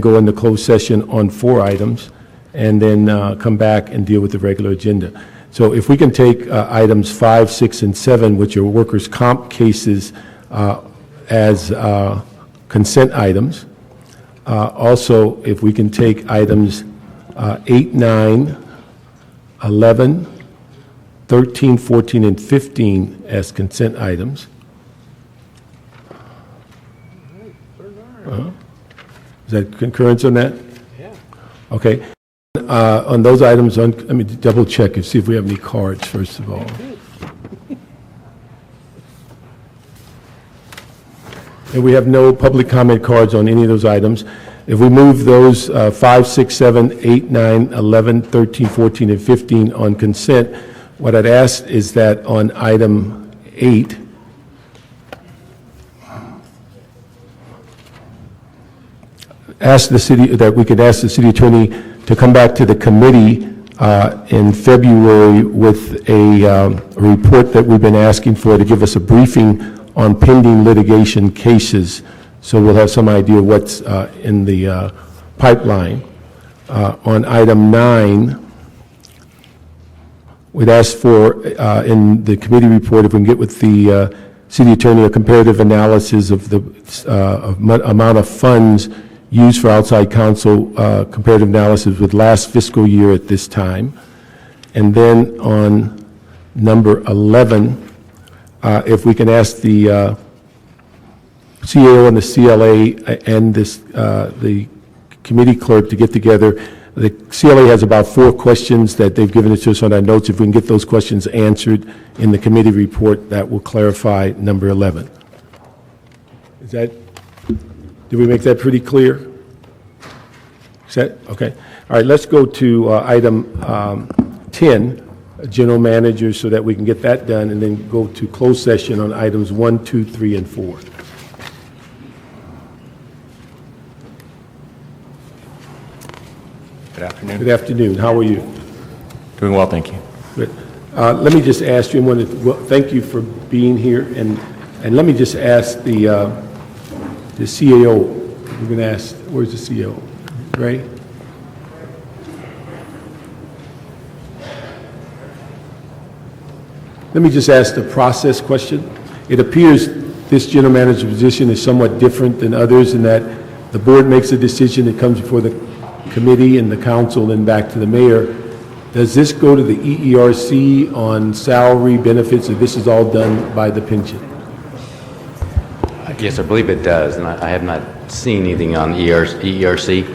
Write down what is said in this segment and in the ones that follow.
go into closed session on 4 items, and then come back and deal with the regular agenda. So if we can take items 5, 6, and 7, which are workers' comp cases, as consent items. Also, if we can take items 8, 9, 11, 13, 14, and 15 as consent items. Is that concurrence on that? Yeah. Okay. On those items, let me double check and see if we have any cards, first of all. And we have no public comment cards on any of those items. If we move those 5, 6, 7, 8, 9, 11, 13, 14, and 15 on consent, what I'd ask is that on item 8, we could ask the city attorney to come back to the committee in February with a report that we've been asking for, to give us a briefing on pending litigation cases, so we'll have some idea what's in the pipeline. On item 9, we'd ask for, in the committee report, if we can get with the city attorney, a comparative analysis of the amount of funds used for outside counsel, comparative analysis with last fiscal year at this time. And then on number 11, if we can ask the CAO and the CLA and the committee clerk to get together. The CLA has about 4 questions that they've given it to us on our notes. If we can get those questions answered in the committee report, that will clarify number 11. Did we make that pretty clear? Set? Okay. All right, let's go to item 10, general manager, so that we can get that done, and then go to closed session on items 1, 2, 3, and 4. Good afternoon. Good afternoon. How are you? Doing well, thank you. Good. Let me just ask you, thank you for being here, and let me just ask the CAO. We're going to ask, where's the CAO? Ray? Let me just ask the process question. It appears this general manager position is somewhat different than others in that the board makes a decision, it comes before the committee and the council and back to the mayor. Does this go to the EERC on salary, benefits, or this is all done by the pension? Yes, I believe it does, and I have not seen anything on EERC.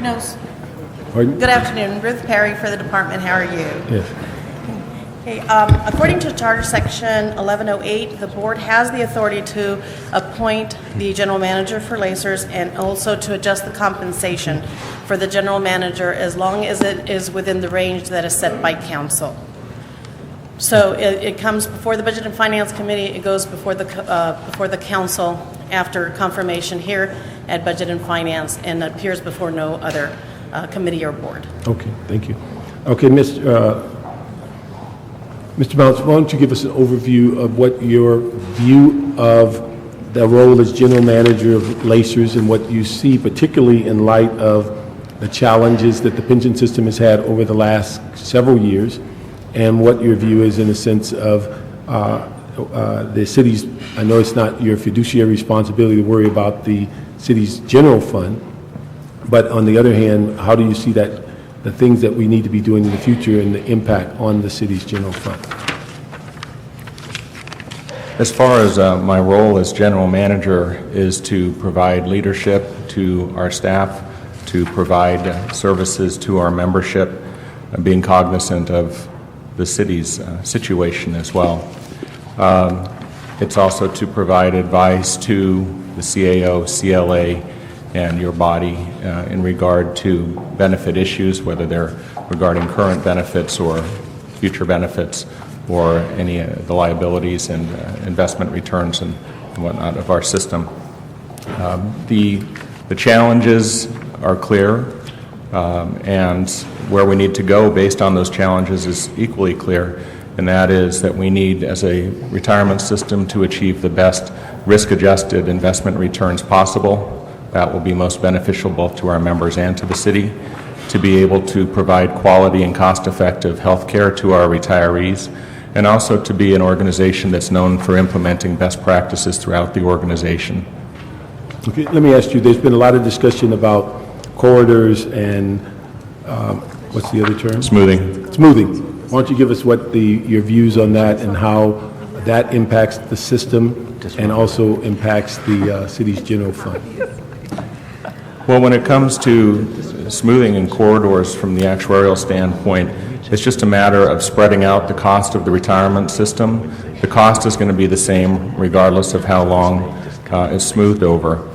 No. Pardon? Good afternoon. Ruth Perry for the department. How are you? Yes. Okay, according to Charter Section 1108, the board has the authority to appoint the general manager for Lacers and also to adjust the compensation for the general manager as long as it is within the range that is set by council. So it comes before the Budget and Finance Committee. It goes before the council after confirmation here at Budget and Finance, and appears before no other committee or board. Okay, thank you. Okay, Mr. Mounts, why don't you give us an overview of what your view of the role as general manager of Lacers and what you see, particularly in light of the challenges that the pension system has had over the last several years, and what your view is in the sense of the city's, I know it's not your fiduciary responsibility to worry about the city's general fund, but on the other hand, how do you see that the things that we need to be doing in the future and the impact on the city's general fund? As far as my role as general manager is to provide leadership to our staff, to provide services to our membership, being cognizant of the city's situation as well. It's also to provide advice to the CAO, CLA, and your body in regard to benefit issues, whether they're regarding current benefits or future benefits, or any of the liabilities and investment returns and whatnot of our system. The challenges are clear, and where we need to go based on those challenges is equally clear, and that is that we need, as a retirement system, to achieve the best risk-adjusted investment returns possible that will be most beneficial both to our members and to the city, to be able to provide quality and cost-effective health care to our retirees, and also to be an organization that's known for implementing best practices throughout the organization. Okay, let me ask you, there's been a lot of discussion about corridors and, what's the other term? Smoothing. Smoothing. Why don't you give us what your views on that and how that impacts the system and also impacts the city's general fund? Well, when it comes to smoothing and corridors from the actuarial standpoint, it's just a matter of spreading out the cost of the retirement system. The cost is going to be the same regardless of how long it's smoothed over.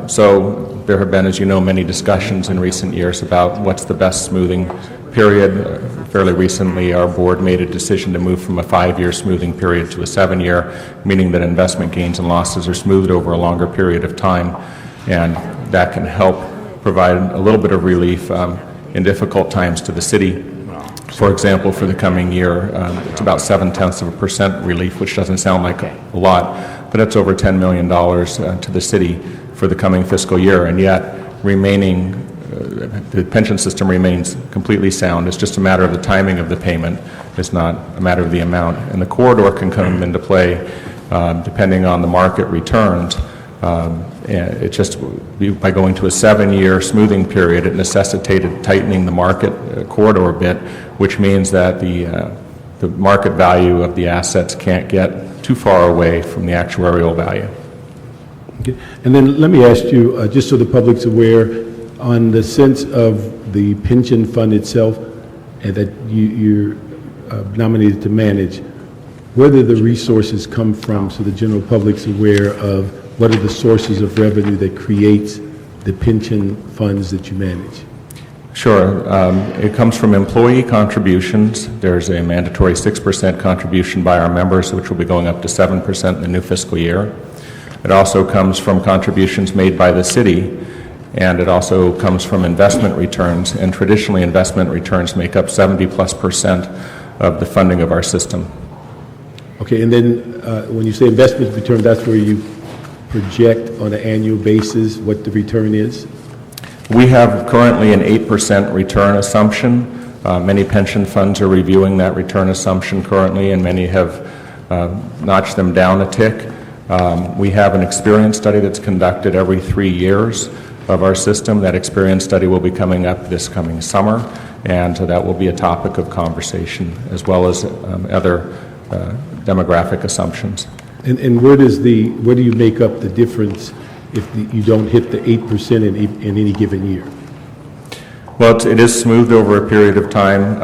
So there have been, as you know, many discussions in recent years about what's the best smoothing period. Fairly recently, our board made a decision to move from a 5-year smoothing period to a 7-year, meaning that investment gains and losses are smoothed over a longer period of time, and that can help provide a little bit of relief in difficult times to the city. For example, for the coming year, it's about 0.7% relief, which doesn't sound like a lot, but it's over $10 million to the city for the coming fiscal year, and yet the pension system remains completely sound. It's just a matter of the timing of the payment. It's not a matter of the amount. And the corridor can come into play depending on the market returns. It just, by going to a 7-year smoothing period, it necessitated tightening the market corridor a bit, which means that the market value of the assets can't get too far away from the actuarial value. Okay. And then let me ask you, just so the public's aware, on the sense of the pension fund itself that you're nominated to manage, where do the resources come from so the general public's aware of what are the sources of revenue that creates the pension funds that you manage? Sure. It comes from employee contributions. There's a mandatory 6% contribution by our members, which will be going up to 7% in the new fiscal year. It also comes from contributions made by the city, and it also comes from investment returns, and traditionally investment returns make up 70+% of the funding of our system. Okay, and then when you say investment return, that's where you project on an annual basis what the return is? We have currently an 8% return assumption. Many pension funds are reviewing that return assumption currently, and many have notched them down a tick. We have an experience study that's conducted every 3 years of our system. That experience study will be coming up this coming summer, and that will be a topic of conversation, as well as other demographic assumptions. And where do you make up the difference if you don't hit the 8% in any given year? Well, it is smoothed over a period of time,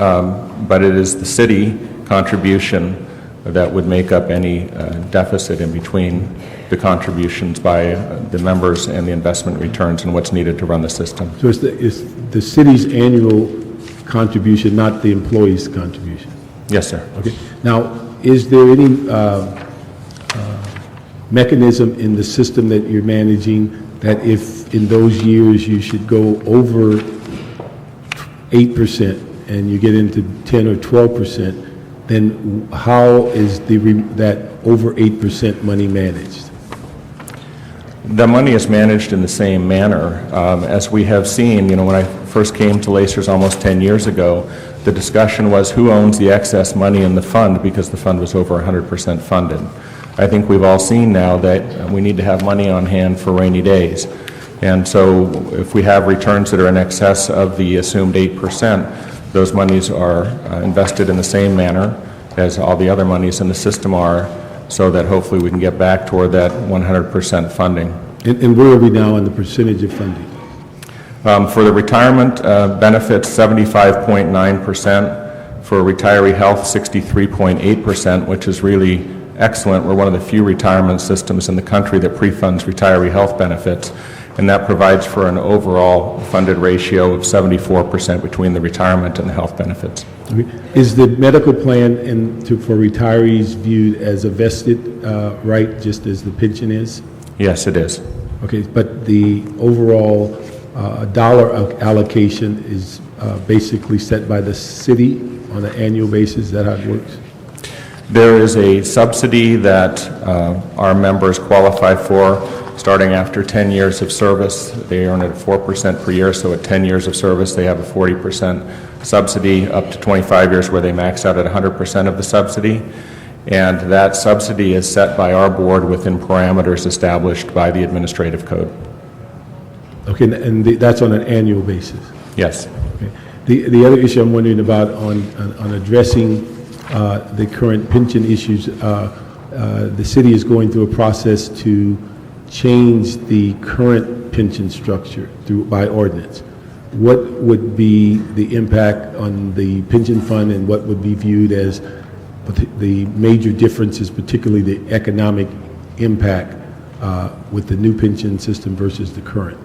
but it is the city contribution that would make up any deficit in between the contributions by the members and the investment returns and what's needed to run the system. So it's the city's annual contribution, not the employee's contribution? Yes, sir. Okay. Now, is there any mechanism in the system that you're managing that if in those years you should go over 8% and you get into 10 or 12%, then how is that over 8% money managed? The money is managed in the same manner. As we have seen, when I first came to Lacers almost 10 years ago, the discussion was who owns the excess money in the fund, because the fund was over 100% funded. I think we've all seen now that we need to have money on hand for rainy days. And so if we have returns that are in excess of the assumed 8%, those monies are invested in the same manner as all the other monies in the system are, so that hopefully we can get back toward that 100% funding. And where are we now on the percentage of funding? For the retirement benefits, 75.9%. For retiree health, 63.8%, which is really excellent. We're one of the few retirement systems in the country that pre-funds retiree health benefits, and that provides for an overall funded ratio of 74% between the retirement and the health benefits. Okay. Is the medical plan for retirees viewed as a vested right, just as the pension is? Yes, it is. Okay, but the overall dollar allocation is basically set by the city on an annual basis. Is that how it works? There is a subsidy that our members qualify for, starting after 10 years of service. They earn at 4% per year, so at 10 years of service, they have a 40% subsidy, up to 25 years where they max out at 100% of the subsidy. And that subsidy is set by our board within parameters established by the administrative code. Okay, and that's on an annual basis? Yes. Okay. The other issue I'm wondering about on addressing the current pension issues, the city is going through a process to change the current pension structure by ordinance. What would be the impact on the pension fund, and what would be viewed as the major differences, particularly the economic impact with the new pension system versus the current?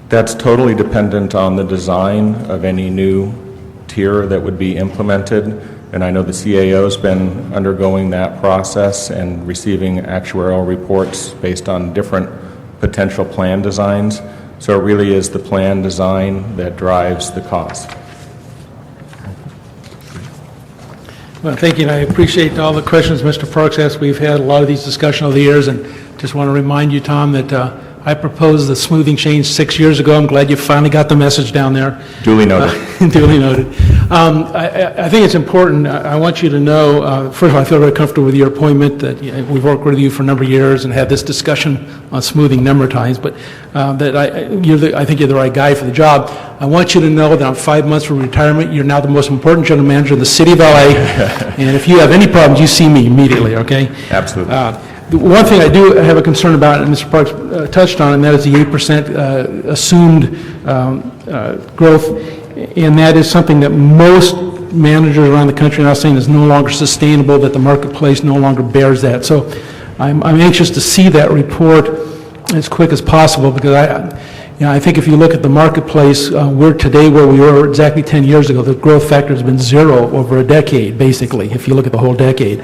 That's totally dependent on the design of any new tier that would be implemented. And I know the CAO's been undergoing that process and receiving actuarial reports based on different potential plan designs. So it really is the plan design that drives the cost. Well, thank you, and I appreciate all the questions Mr. Parks asked. We've had a lot of these discussions over the years, and just want to remind you, Tom, that I proposed the smoothing change 6 years ago. I'm glad you finally got the message down there. Duly noted. Duly noted. I think it's important. I want you to know, first of all, I feel very comfortable with your appointment, that we've worked with you for a number of years and had this discussion on smoothing a number of times, but that I think you're the right guy for the job. I want you to know that I'm 5 months from retirement. You're now the most important general manager in the city of LA, and if you have any problems, you see me immediately, okay? Absolutely. The one thing I do have a concern about, and Mr. Parks touched on, and that is the 8% assumed growth, and that is something that most managers around the country are now saying is no longer sustainable, that the marketplace no longer bears that. So I'm anxious to see that report as quick as possible, because I think if you look at the marketplace, we're today where we were exactly 10 years ago. The growth factor has been zero over a decade, basically, if you look at the whole decade.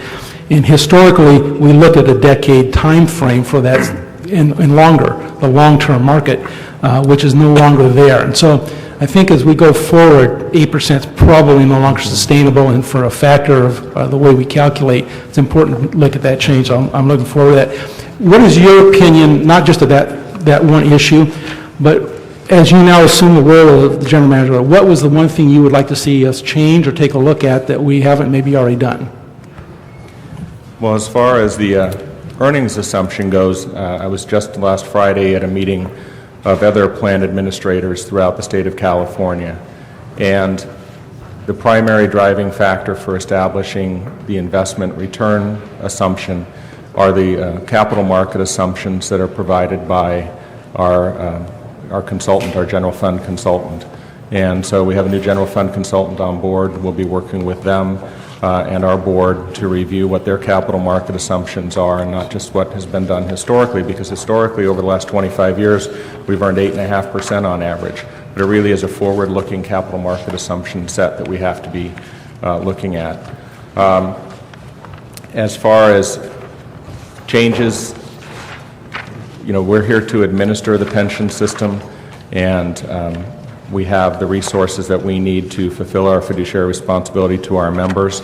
And historically, we look at a decade time frame for that and longer, the long-term market, which is no longer there. And so I think as we go forward, 8% is probably no longer sustainable, and for a factor of the way we calculate, it's important to look at that change. I'm looking forward to that. What is your opinion, not just of that one issue, but as you now assume the role of the general manager, what was the one thing you would like to see us change or take a look at that we haven't maybe already done? Well, as far as the earnings assumption goes, I was just last Friday at a meeting of other plan administrators throughout the state of California, and the primary driving factor for establishing the investment return assumption are the capital market assumptions that are provided by our consultant, our general fund consultant. And so we have a new general fund consultant on board. We'll be working with them and our board to review what their capital market assumptions are, and not just what has been done historically, because historically over the last 25 years we've earned 8.5% on average. But it really is a forward-looking capital market assumption set that we have to be looking at. As far as changes, we're here to administer the pension system, and we have the resources that we need to fulfill our fiduciary responsibility to our members.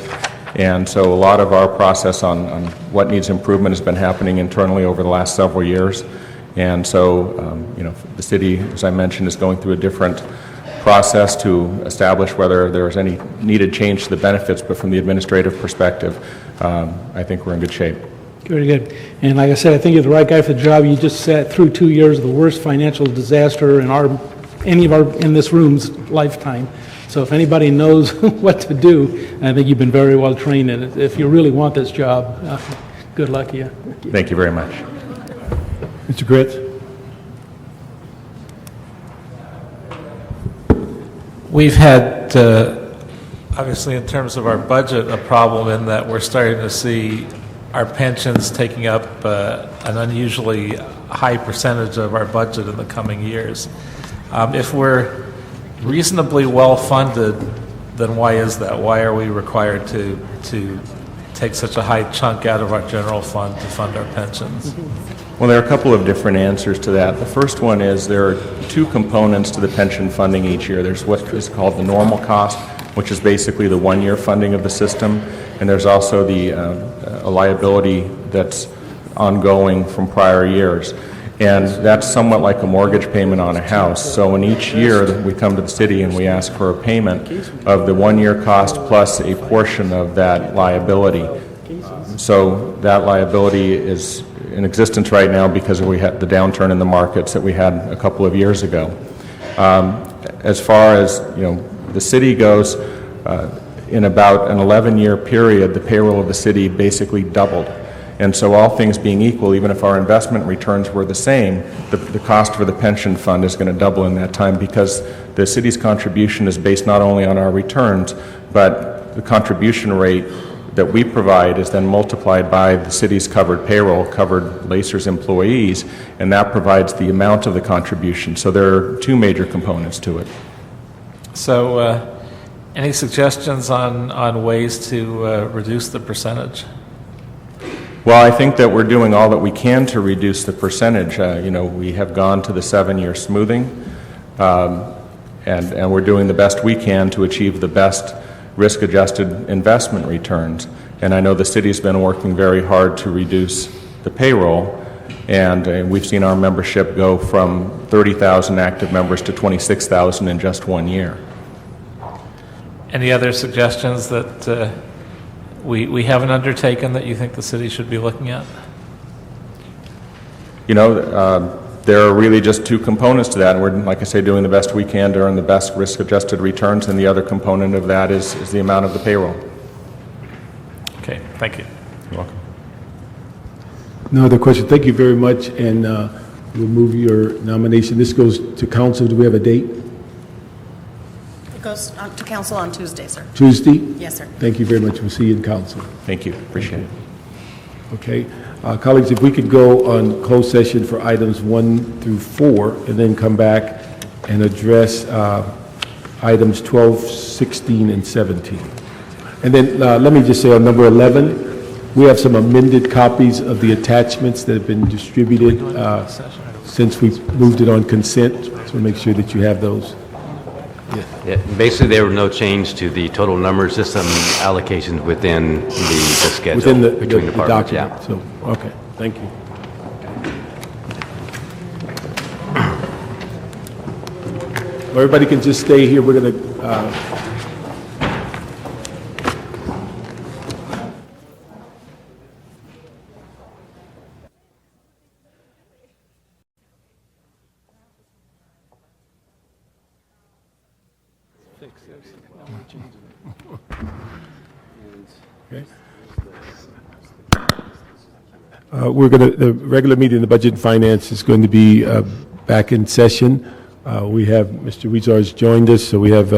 And so a lot of our process on what needs improvement has been happening internally over the last several years. And so, the city, as I mentioned, is going through a different process to establish whether there's any needed change to the benefits, but from the administrative perspective, I think we're in good shape. Very good. And like I said, I think you're the right guy for the job. You just sat through 2 years of the worst financial disaster in in this room's lifetime. So if anybody knows what to do, I think you've been very well trained in it. If you really want this job, good luck to you. Thank you very much. Mr. Gritz? We've had, obviously in terms of our budget, a problem in that we're starting to see our pensions taking up an unusually high percentage of our budget in the coming years. If we're reasonably well-funded, then why is that? Why are we required to take such a high chunk out of our general fund to fund our pensions? Well, there are a couple of different answers to that. The first one is there are two components to the pension funding each year. There's what is called the normal cost, which is basically the one-year funding of the system, and there's also the a liability that's ongoing from prior years. And that's somewhat like a mortgage payment on a house. So in each year, we come to the city and we ask for a payment of the one-year cost plus a portion of that liability. So that liability is in existence right now because we had the downturn in the markets that we had a couple of years ago. As far as the city goes, in about an 11-year period, the payroll of the city basically doubled. And so all things being equal, even if our investment returns were the same, the cost for the pension fund is going to double in that time because the city's contribution is based not only on our returns, but the contribution rate that we provide is then multiplied by the city's covered payroll, covered Lacer's employees, and that provides the amount of the contribution. So there are two major components to it. So any suggestions on ways to reduce the percentage? Well, I think that we're doing all that we can to reduce the percentage. We have gone to the 7-year smoothing, and we're doing the best we can to achieve the best risk-adjusted investment returns. And I know the city's been working very hard to reduce the payroll, and we've seen our membership go from 30,000 active members to 26,000 in just 1 year. Any other suggestions that we haven't undertaken that you think the city should be looking at? There are really just two components to that, and we're, like I say, doing the best we can to earn the best risk-adjusted returns, and the other component of that is the amount of the payroll. Okay, thank you. You're welcome. No other question. Thank you very much, and we'll move your nomination. This goes to council. Do we have a date? It goes to council on Tuesday, sir. Tuesday? Yes, sir. Thank you very much. We'll see you in council. Thank you. Appreciate it. Okay. Colleagues, if we could go on closed session for items 1 through 4, and then come back and address items 12, 16, and 17. And then let me just say on number 11, we have some amended copies of the attachments that have been distributed since we moved it on consent. So make sure that you have those. Yeah, basically, there were no change to the total numbers, just some allocations within the schedule Within the between departments. document. So, okay, thank you. Well, everybody can just stay here. We're going to the regular meeting of the Budget and Finance is going to be back in session. We have Mr. Weezar's joined us, so we have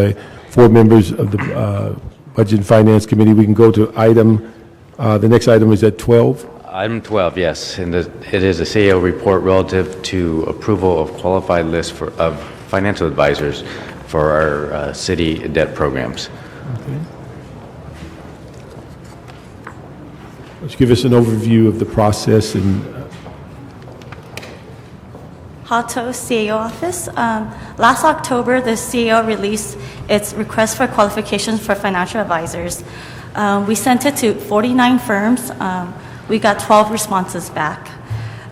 4 members of the Budget and Finance Committee. We can go to the next item is at 12. Item 12, yes, and it is a CEO report relative to approval of qualified list of financial advisors for our city debt programs. Okay. Let's give us an overview of the process and Hato CEO office. Last October, the CEO released its request for qualifications for financial advisors. We sent it to 49 firms. We got 12 responses back.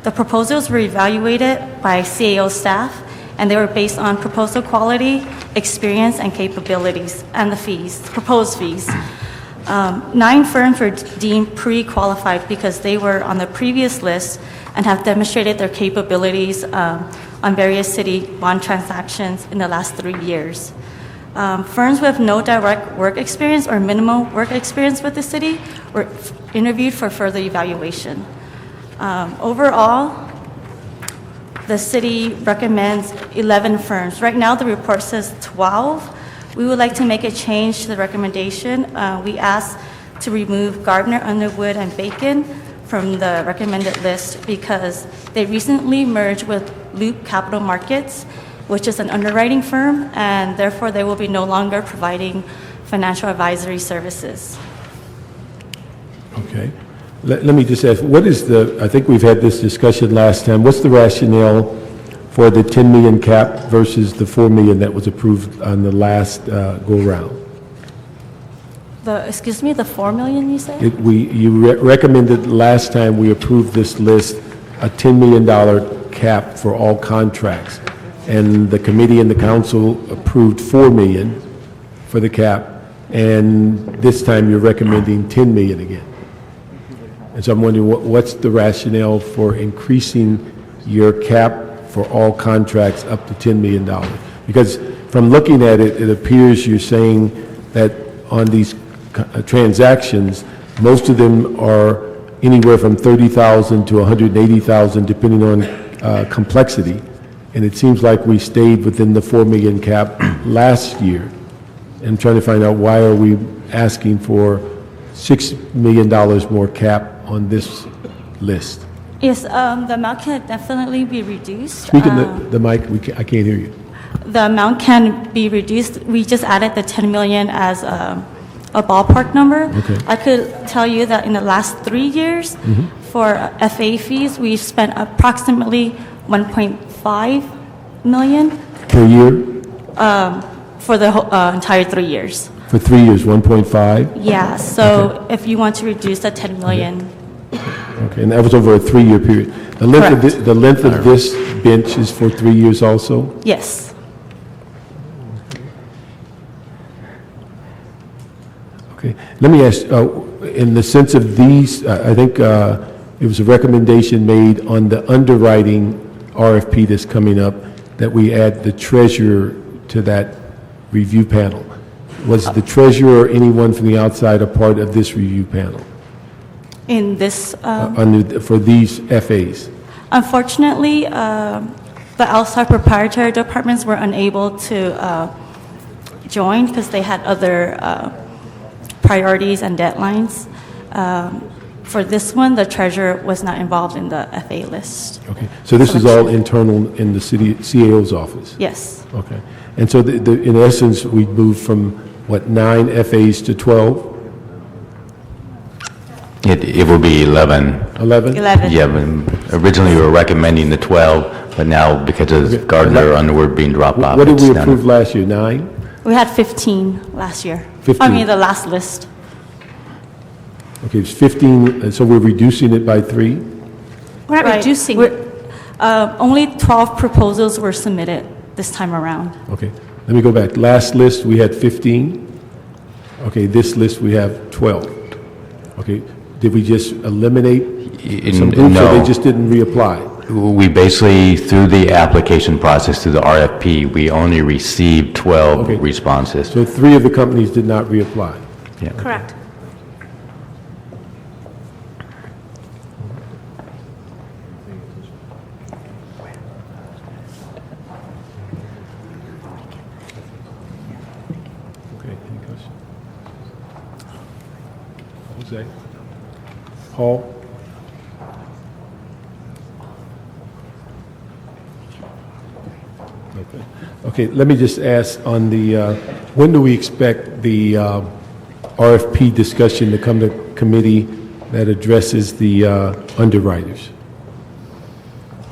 The proposals were evaluated by CEO staff, and they were based on proposal quality, experience, and capabilities, and the fees, proposed fees. 9 firms were deemed pre-qualified because they were on the previous list and have demonstrated their capabilities on various city bond transactions in the last 3 years. Firms with no direct work experience or minimal work experience with the city were interviewed for further evaluation. Overall, the city recommends 11 firms. Right now, the report says 12. We would like to make a change to the recommendation. We asked to remove Gardner, Underwood, and Bacon from the recommended list because they recently merged with Loop Capital Markets, which is an underwriting firm, and therefore they will be no longer providing financial advisory services. okay. Let me just ask, I think we've had this discussion last time, what's the rationale for the 10 million cap versus the 4 million that was approved on the last go-round? Excuse me, the 4 million you said? You recommended last time we approved this list a $10 million cap for all contracts. And the committee and the council approved 4 million for the cap, and this time you're recommending 10 million again. And so I'm wondering, what's the rationale for increasing your cap for all contracts up to $10 million? Because from looking at it, it appears you're saying that on these transactions, most of them are anywhere from 30,000 to 180,000, depending on complexity. And it seems like we stayed within the 4 million cap last year. And I'm trying to find out, why are we asking for $6 million more cap on this list? Yes, the amount can definitely be reduced. Speak in the mic, I can't hear you. The amount can be reduced. We just added the 10 million as a ballpark number. Okay. I could tell you that in the last 3 years, for FA fees, we've spent approximately 1.5 million Per year? for the entire 3 years. For 3 years, 1.5? Yeah, so if you want to reduce the 10 million, Okay, and that was over a 3-year period. The length of Correct. the length of this bench is for 3 years also? yes. Okay, let me ask, in the sense of these, I think it was a recommendation made on the underwriting RFP that's coming up, that we add the treasurer to that review panel. Was the treasurer or anyone from the outside a part of this review panel In this, for these FAs? unfortunately, the outside proprietary departments were unable to join because they had other priorities and deadlines. For this one, the treasurer was not involved in the FA list. Okay, so this is all internal in the city CAO's office? Yes, Okay, and so in essence, we moved from, what, 9 FAs to 12? It will be 11. 11? 11. Yeah, but originally we were recommending the 12, but now because of Gardner Underwood being dropped off. What did we it's down to- approve last year, 9? we had 15 last year. 15. I mean, the last list. Okay, it's 15, and so we're reducing it by 3? We're not Right. reducing. Only 12 proposals were submitted this time around. Okay, let me go back. Last list, we had 15. Okay, this list, we have 12. Okay, did we just eliminate some groups, or they just didn't reapply? We basically, through the application process, through the RFP, we only received 12 Okay. responses. So 3 of the companies did not reapply. Yeah. Correct. Okay, any questions? Jose? Paul? Okay. Okay, let me just ask on the, when do we expect the RFP discussion to come to committee that addresses the underwriters?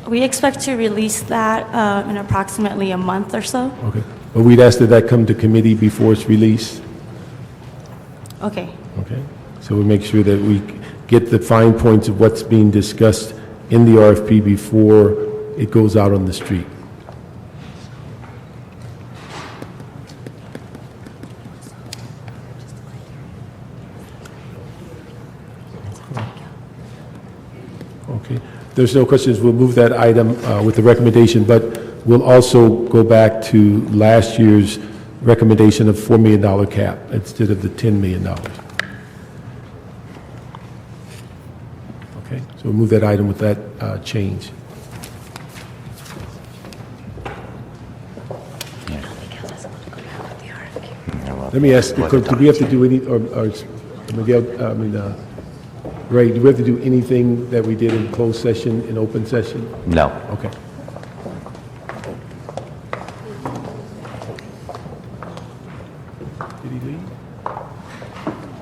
We expect to release that in approximately a month or so. Okay, but we'd ask that that come to committee before it's released? Okay. Okay, so we make sure that we get the fine points of what's being discussed in the RFP before it goes out on the street. Okay, if there's no questions, we'll move that item with the recommendation, but we'll also go back to last year's recommendation of $4 million cap instead of the $10 million. Okay, so we'll move that item with that change. Let me ask, do we have to do any, or Miguel, Ray, do we have to do anything that we did in closed session, in open session? No. Okay. Did he leave?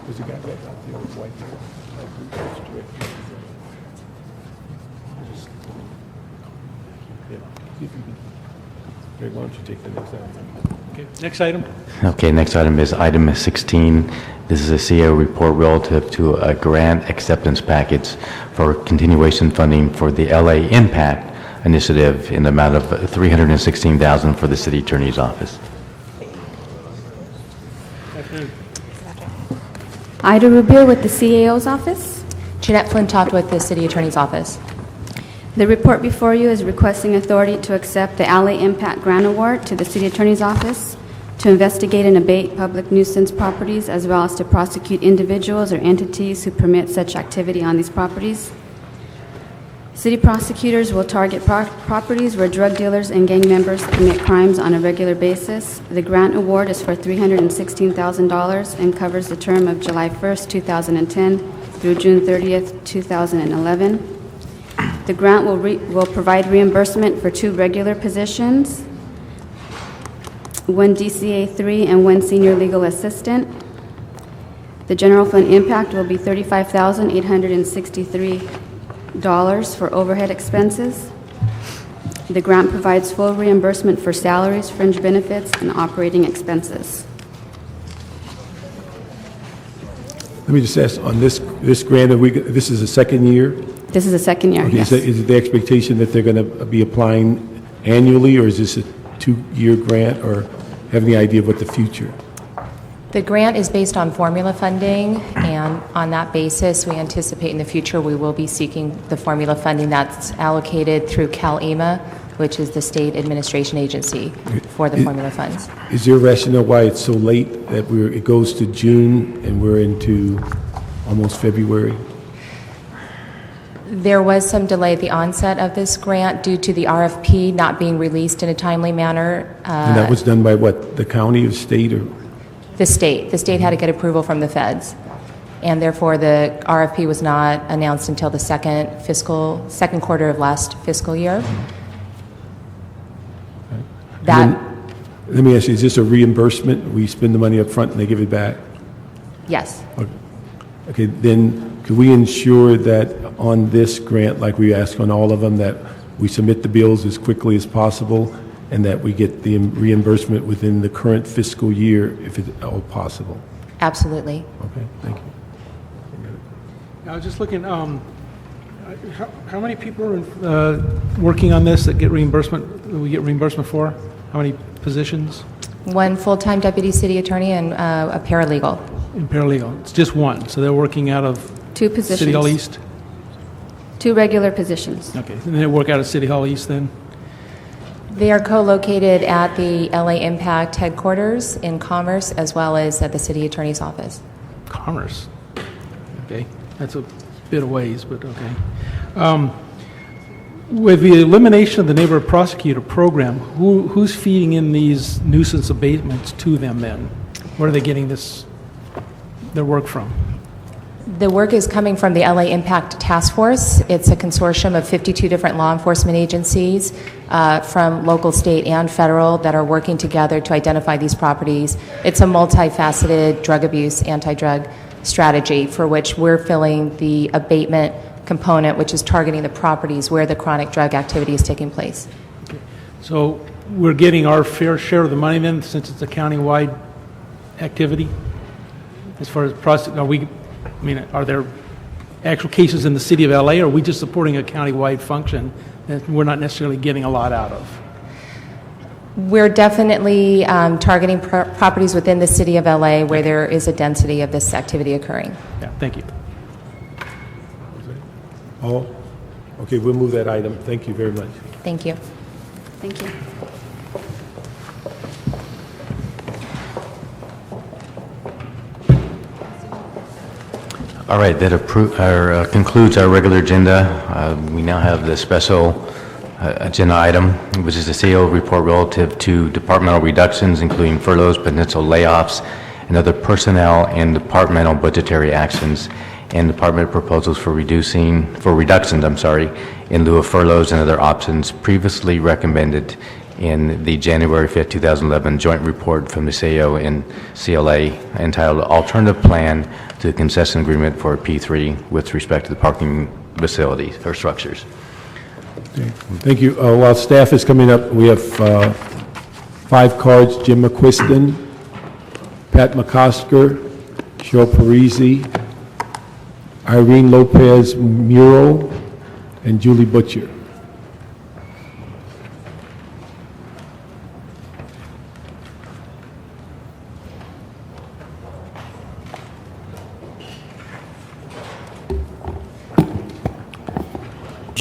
There's a guy back out there with white hair. Yeah, see if you can. Ray, why don't you take the next item? Okay, next item. Okay, next item is item 16. This is a CEO report relative to a grant acceptance package for continuation funding for the LA Impact initiative in the amount of $316,000 for the city attorney's office. Ida Rubio with the CAO's office. Jeanette Flintoft with the City Attorney's Office. The report before you is requesting authority to accept the LA Impact Grant Award to the City Attorney's Office to investigate and abate public nuisance properties, as well as to prosecute individuals or entities who permit such activity on these properties. City prosecutors will target properties where drug dealers and gang members commit crimes on a regular basis. The grant award is for $316,000 and covers the term of July 1st, 2010 through June 30th, 2011. The grant will provide reimbursement for 2 regular positions, 1 DCA 3 and 1 senior legal assistant. The general fund impact will be $35,863 for overhead expenses. The grant provides full reimbursement for salaries, fringe benefits, and operating expenses. Let me just ask, on this grant, this is the second year? This is the second year, Okay, yes. is it the expectation that they're going to be applying annually, or is this a 2-year grant, or have any idea of what the future? The grant is based on formula funding, and on that basis, we anticipate in the future we will be seeking the formula funding that's allocated through CalEMA, which is the state administration agency for the formula funds. Is there a rationale why it's so late, that it goes to June and we're into almost February? There was some delay at the onset of this grant due to the RFP not being released in a timely manner. And that was done by what, the county or state, or? The state had to get approval from the feds, and therefore the RFP was not announced until the second quarter of last fiscal year. That, Let me ask you, is this a reimbursement? We spend the money up front and they give it back? yes, Okay, then could we ensure that on this grant, like we ask on all of them, that we submit the bills as quickly as possible and that we get the reimbursement within the current fiscal year, if it's all possible? absolutely. Okay, thank you. I was just looking, how many people are working on this that get reimbursement, we get reimbursement for? How many positions? 1 full-time deputy city attorney and a paralegal. In paralegal, it's just 1, so they're working out of 2 positions. City Hall East? 2 regular positions. Okay, and they work out of City Hall East then? They are co-located at the LA Impact headquarters in Commerce, as well as at the city attorney's office. Commerce. Okay, that's a bit of ways, but okay. With the elimination of the neighborhood prosecutor program, who's feeding in these nuisance abatements to them then? Where are they getting their work from? The work is coming from the LA Impact Task Force. It's a consortium of 52 different law enforcement agencies from local, state, and federal that are working together to identify these properties. It's a multifaceted drug abuse, anti-drug strategy for which we're filling the abatement component, which is targeting the properties where the chronic drug activity is taking place. Okay. So we're getting our fair share of the money then, since it's a county-wide activity? As far as are there actual cases in the city of LA, or are we just supporting a county-wide function that we're not necessarily getting a lot out of? We're definitely targeting properties within the city of LA where there is a density of this activity occurring. Yeah, thank you. All? Okay, we'll move that item. Thank you very much. Thank you. Thank you. All right, that concludes our regular agenda. We now have the special agenda item, which is the CEO report relative to departmental reductions, including furloughs, potential layoffs, and other personnel and departmental budgetary actions, and department proposals for reductions, in lieu of furloughs and other options previously recommended in the January 5th, 2011 joint report from the CAO and CLA entitled Alternative Plan to the Concession Agreement for P3 with respect to the parking facilities or structures. Okay, thank you. While staff is coming up, we have 5 cards: Jim McQuiston, Pat McCosker, Cheryl Parisi, Irene Lopez Muro, and Julie Butcher.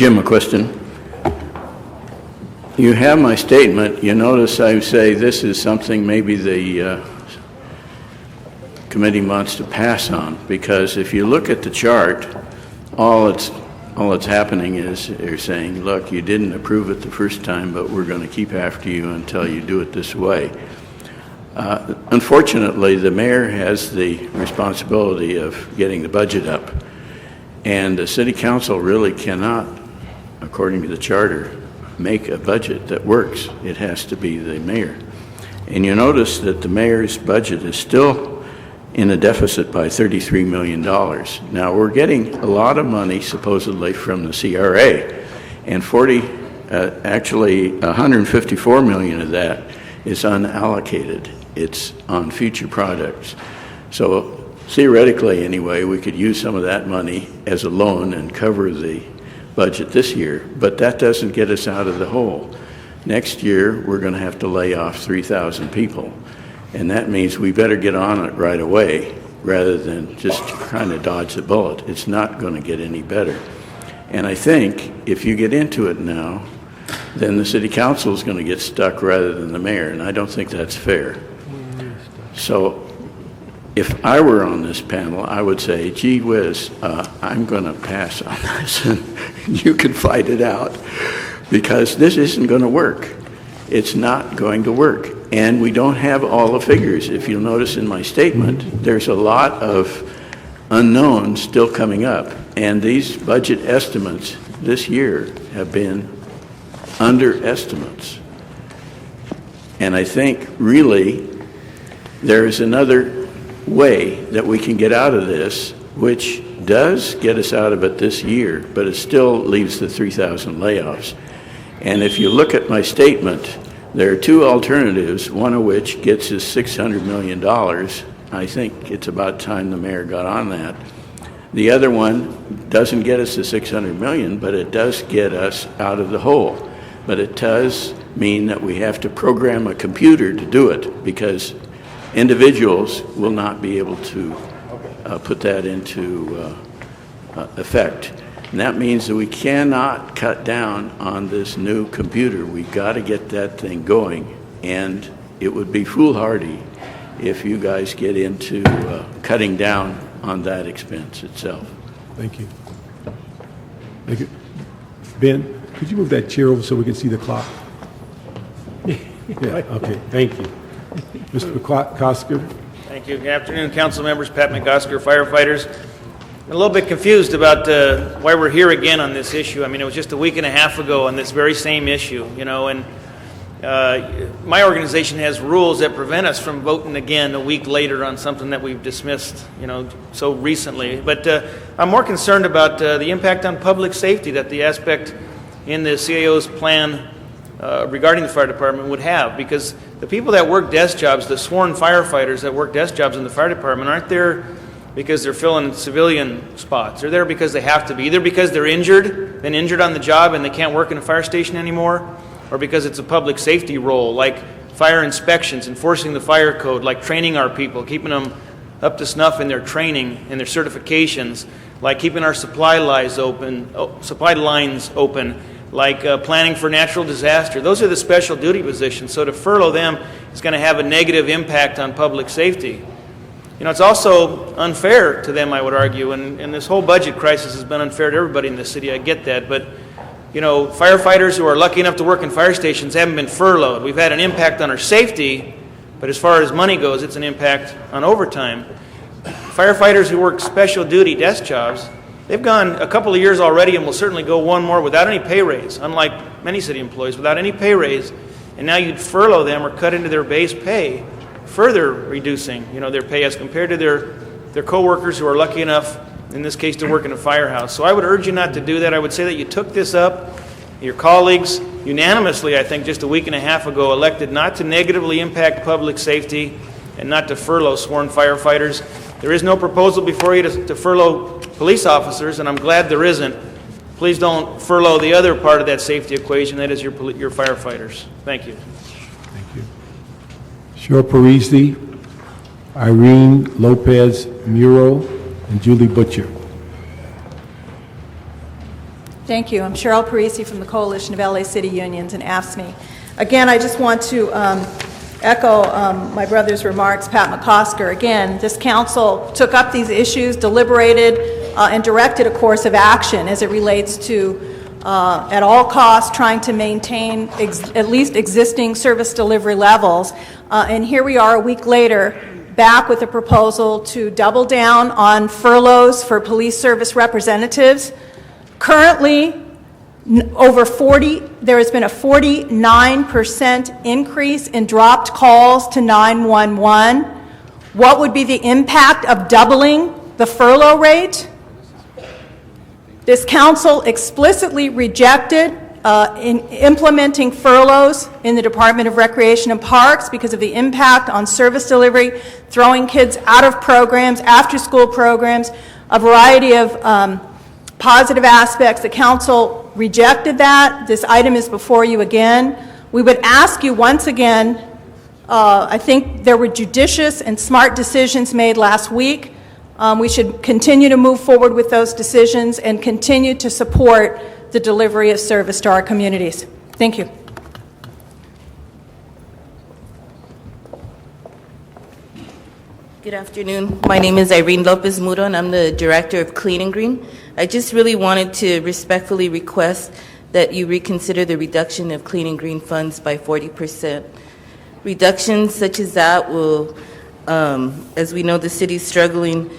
Jim, a question. You have my statement. You notice I say this is something maybe the committee wants to pass on, because if you look at the chart, all that's happening is they're saying, look, you didn't approve it the first time, but we're going to keep after you until you do it this way. Unfortunately, the mayor has the responsibility of getting the budget up, and the city council really cannot, according to the charter, make a budget that works. It has to be the mayor. And you notice that the mayor's budget is still in a deficit by $33 million. Now, we're getting a lot of money, supposedly, from the CRA, and actually $154 million of that is unallocated. It's on future projects. So theoretically, anyway, we could use some of that money as a loan and cover the budget this year, but that doesn't get us out of the hole. Next year, we're going to have to lay off 3,000 people, and that means we better get on it right away rather than just trying to dodge the bullet. It's not going to get any better. And I think if you get into it now, then the city council is going to get stuck rather than the mayor, and I don't think that's fair. So if I were on this panel, I would say, gee whiz, I'm going to pass on this, and you can fight it out, because this isn't going to work. It's not going to work, and we don't have all the figures. If you'll notice in my statement, there's a lot of unknowns still coming up, and these budget estimates this year have been underestimates. And I think really there is another way that we can get out of this, which does get us out of it this year, but it still leaves the 3,000 layoffs. And if you look at my statement, there are two alternatives, one of which gets us $600 million. I think it's about time the mayor got on that. The other one doesn't get us the $600 million, but it does get us out of the hole. But it does mean that we have to program a computer to do it, because individuals will not be able to put that into effect. And that means that we cannot cut down on this new computer. We've got to get that thing going, and it would be foolhardy if you guys get into cutting down on that expense itself. Thank you. Thank you. Ben, could you move that chair over so we can see the clock? Yeah, okay, thank you. Mr. McCosker? Thank you. Good afternoon, council members. Pat McCosker, firefighters. I'm a little bit confused about why we're here again on this issue. I mean, it was just a week and a half ago on this very same issue, you know, and my organization has rules that prevent us from voting again a week later on something that we've dismissed, you know, so recently. But I'm more concerned about the impact on public safety that the aspect in the CAO's plan regarding the fire department would have, because the people that work desk jobs, the sworn firefighters that work desk jobs in the fire department, aren't there because they're filling civilian spots. They're there because they have to be, either because they're been injured on the job and they can't work in a fire station anymore, or because it's a public safety role, like fire inspections, enforcing the fire code, like training our people, keeping them up to snuff in their training and their certifications, like keeping our supply lines open, like planning for natural disaster. Those are the special duty positions. So to furlough them is going to have a negative impact on public safety. You know, it's also unfair to them, I would argue, and this whole budget crisis has been unfair to everybody in the city. I get that, but you know, firefighters who are lucky enough to work in fire stations haven't been furloughed. We've had an impact on our safety, but as far as money goes, it's an impact on overtime. Firefighters who work special duty desk jobs, they've gone a couple of years already and will certainly go one more without any pay raise, unlike many city employees, without any pay raise. And now you'd furlough them or cut into their base pay, further reducing, you know, their pay as compared to their coworkers who are lucky enough, in this case, to work in a firehouse. So I would urge you not to do that. I would say that you took this up. Your colleagues unanimously, I think, just a week and a half ago, elected not to negatively impact public safety and not to furlough sworn firefighters. There is no proposal before you to furlough police officers, and I'm glad there isn't. Please don't furlough the other part of that safety equation, that is your firefighters. Thank you. Thank you. Shore Parisi, Irene Lopez Muro, and Julie Butcher. Thank you. I'm Cheryl Parisi from the Coalition of LA City Unions and AFSCME. Again, I just want to echo my brother's remarks, Pat McCosker. Again, this council took up these issues, deliberated, and directed a course of action as it relates to, at all costs, trying to maintain at least existing service delivery levels. And here we are a week later, back with a proposal to double down on furloughs for police service representatives. Currently, there has been a 49% increase in dropped calls to 911. What would be the impact of doubling the furlough rate? This council explicitly rejected in implementing furloughs in the Department of Recreation and Parks because of the impact on service delivery, throwing kids out of programs, after-school programs, a variety of positive aspects. The council rejected that. This item is before you again. We would ask you once again, I think there were judicious and smart decisions made last week. We should continue to move forward with those decisions and continue to support the delivery of service to our communities. Thank you. Good afternoon. My name is Irene Lopez Muro, and I'm the Director of Clean and Green. I just really wanted to respectfully request that you reconsider the reduction of Clean and Green funds by 40%. Reductions such as that will, as we know, the city's struggling,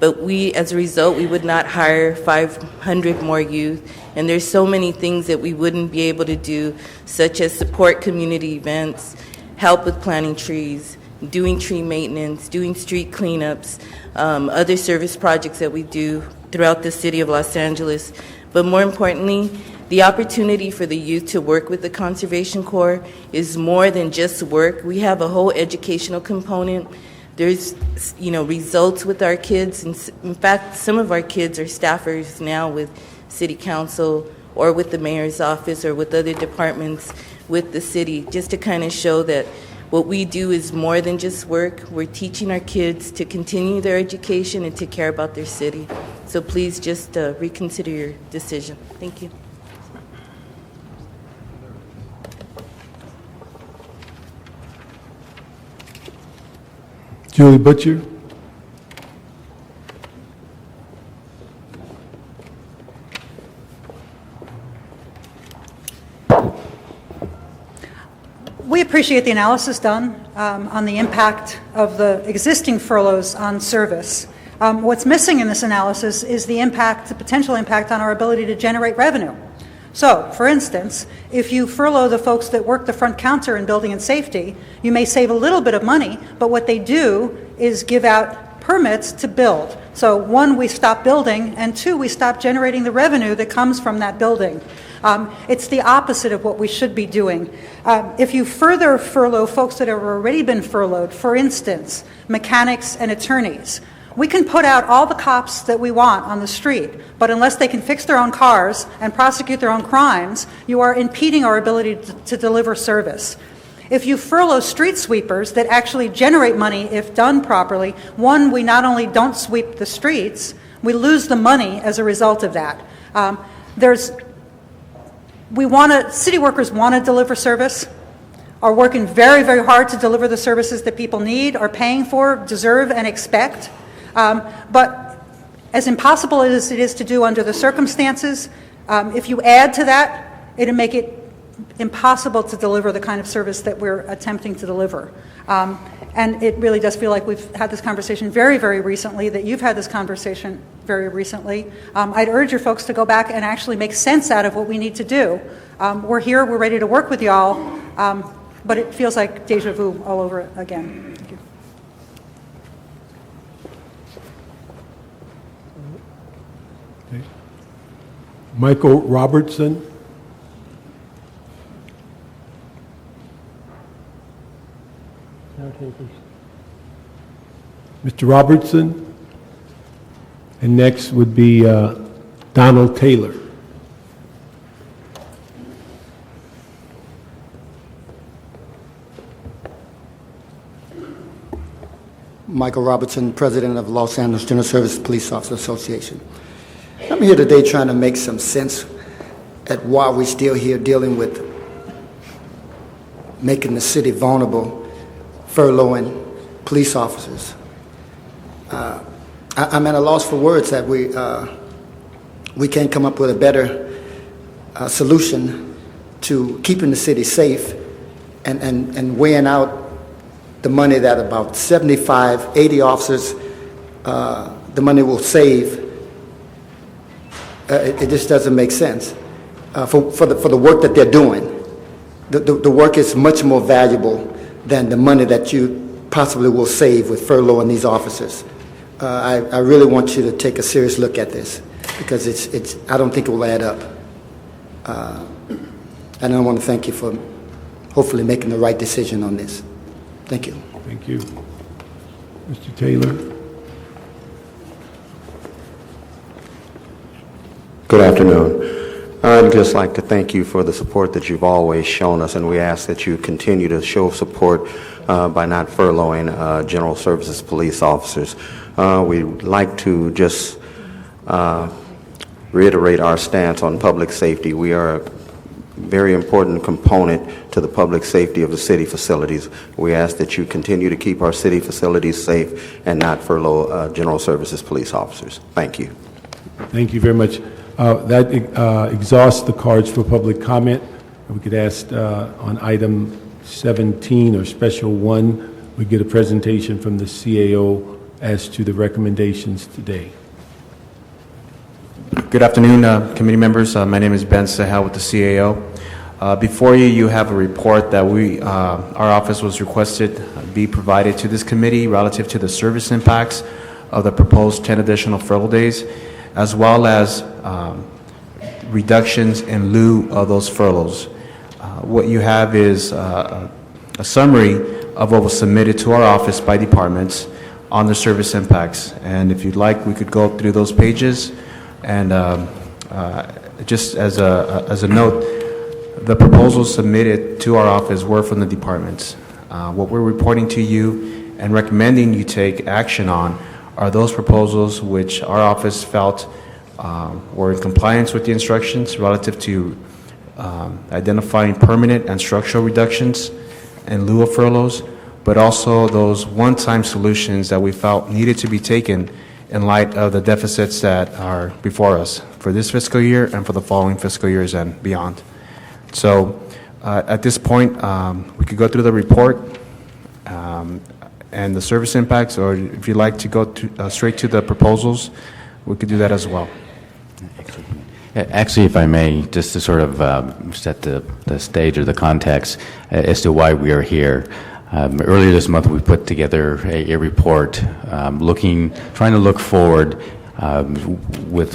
but as a result, we would not hire 500 more youth, and there's so many things that we wouldn't be able to do, such as support community events, help with planting trees, doing tree maintenance, doing street cleanups, other service projects that we do throughout the city of Los Angeles. But more importantly, the opportunity for the youth to work with the Conservation Corps is more than just work. We have a whole educational component. There's, results with our kids. And in fact, some of our kids are staffers now with City Council or with the Mayor's office or with other departments with the city, just to kind of show that what we do is more than just work. We're teaching our kids to continue their education and to care about their city. So please just reconsider your decision. Thank you. Julie Butcher. We appreciate the analysis done on the impact of the existing furloughs on service. What's missing in this analysis is the potential impact on our ability to generate revenue. So, for instance, if you furlough the folks that work the front counter in building and safety, you may save a little bit of money, but what they do is give out permits to build. So, one, we stop building, and two, we stop generating the revenue that comes from that building. It's the opposite of what we should be doing. If you further furlough folks that have already been furloughed, for instance, mechanics and attorneys, we can put out all the cops that we want on the street, but unless they can fix their own cars and prosecute their own crimes, you are impeding our ability to deliver service. If you furlough street sweepers that actually generate money if done properly, one, we not only don't sweep the streets, we lose the money as a result of that. City workers want to deliver service, are working very, very hard to deliver the services that people need, are paying for, deserve, and expect. But as impossible as it is to do under the circumstances, if you add to that, it'll make it impossible to deliver the kind of service that we're attempting to deliver. And it really does feel like we've had this conversation very, very recently, that you've had this conversation very recently. I'd urge your folks to go back and actually make sense out of what we need to do. We're here, we're ready to work with y'all, but it feels like deja vu all over again. Thank you. Okay. Michael Robertson. Mr. Robertson. And next would be Donald Taylor. Michael Robertson, President of Los Angeles General Service Police Officers Association. I'm here today trying to make some sense that while we're still here dealing with making the city vulnerable, furloughing police officers, I'm at a loss for words that we can't come up with a better solution to keeping the city safe and weighing out the money that about 75, 80 officers, the money will save. It just doesn't make sense for the work that they're doing. The work is much more valuable than the money that you possibly will save with furloughing these officers. I really want you to take a serious look at this because I don't think it will add up. And I want to thank you for hopefully making the right decision on this. Thank you. Thank you. Mr. Taylor? Good afternoon. I'd just like to thank you for the support that you've always shown us, and we ask that you continue to show support by not furloughing general services police officers. We'd like to just reiterate our stance on public safety. We are a very important component to the public safety of the city facilities. We ask that you continue to keep our city facilities safe and not furlough general services police officers. Thank you. Thank you very much. That exhausts the cards for public comment. We could ask on item 17 or special 1, we get a presentation from the CAO as to the recommendations today. Good afternoon, committee members. My name is Ben Sahel with the CAO. Before you, you have a report that our office was requested be provided to this committee relative to the service impacts of the proposed 10 additional furlough days, as well as reductions in lieu of those furloughs. What you have is a summary of what was submitted to our office by departments on the service impacts. And if you'd like, we could go through those pages. And just as a note, the proposals submitted to our office were from the departments. What we're reporting to you and recommending you take action on are those proposals which our office felt were in compliance with the instructions relative to identifying permanent and structural reductions in lieu of furloughs, but also those one-time solutions that we felt needed to be taken in light of the deficits that are before us for this fiscal year and for the following fiscal years and beyond. So at this point, we could go through the report and the service impacts, or if you'd like to go straight to the proposals, we could do that as well. Actually, if I may, just to sort of set the stage or the context as to why we are here. Earlier this month, we put together a report trying to look forward with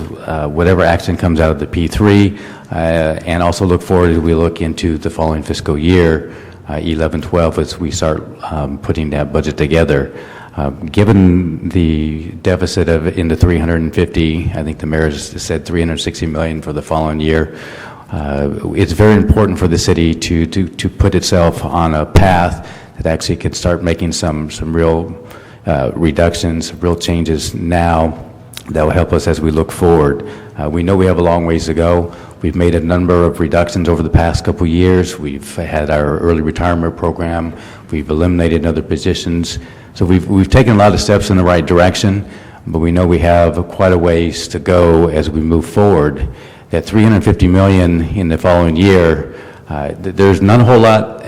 whatever action comes out of the P3, and also look forward as we look into the following fiscal year, 11-12, as we start putting that budget together. Given the deficit in the 350, I think the mayor said 360 million for the following year, it's very important for the city to put itself on a path that actually could start making some real reductions, real changes now that will help us as we look forward. We know we have a long ways to go. We've made a number of reductions over the past couple years. We've had our early retirement program. We've eliminated other positions. So we've taken a lot of steps in the right direction, but we know we have quite a ways to go as we move forward. That 350 million in the following year, there's not a whole lot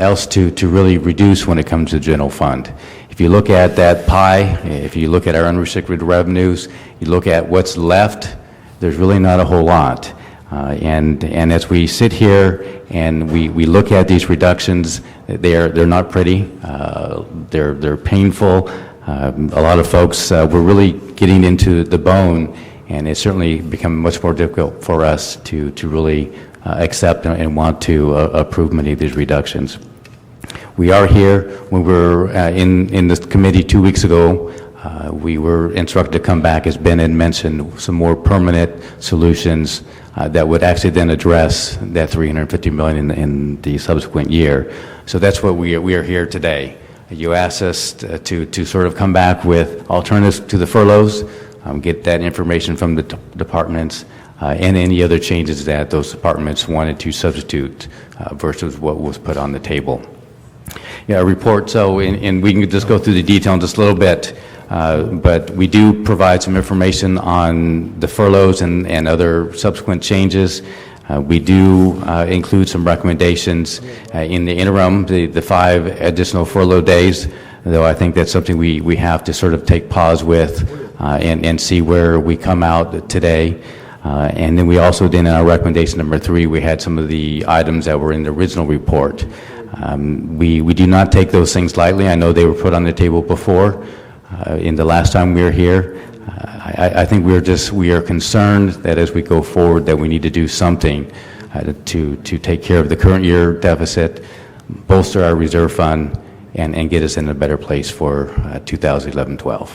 else to really reduce when it comes to the general fund. If you look at that pie, if you look at our unrestricted revenues, you look at what's left, there's really not a whole lot. And as we sit here and we look at these reductions, they're not pretty. They're painful. A lot of folks were really getting into the bone, and it's certainly become much more difficult for us to really accept and want to approve many of these reductions. We are here. When we were in this committee 2 weeks ago, we were instructed to come back, as Ben had mentioned, some more permanent solutions that would actually then address that 350 million in the subsequent year. So that's what we are here today. You asked us to sort of come back with alternatives to the furloughs, get that information from the departments, and any other changes that those departments wanted to substitute versus what was put on the table. Yeah, a report, so, and we can just go through the detail in just a little bit, but we do provide some information on the furloughs and other subsequent changes. We do include some recommendations in the interim, the 5 additional furlough days, though I think that's something we have to sort of take pause with and see where we come out today. And then we also did in our recommendation number 3, we had some of the items that were in the original report. We do not take those things lightly. I know they were put on the table before in the last time we were here. I think we are concerned that as we go forward that we need to do something to take care of the current year deficit, bolster our reserve fund, and get us in a better place for 2011-12.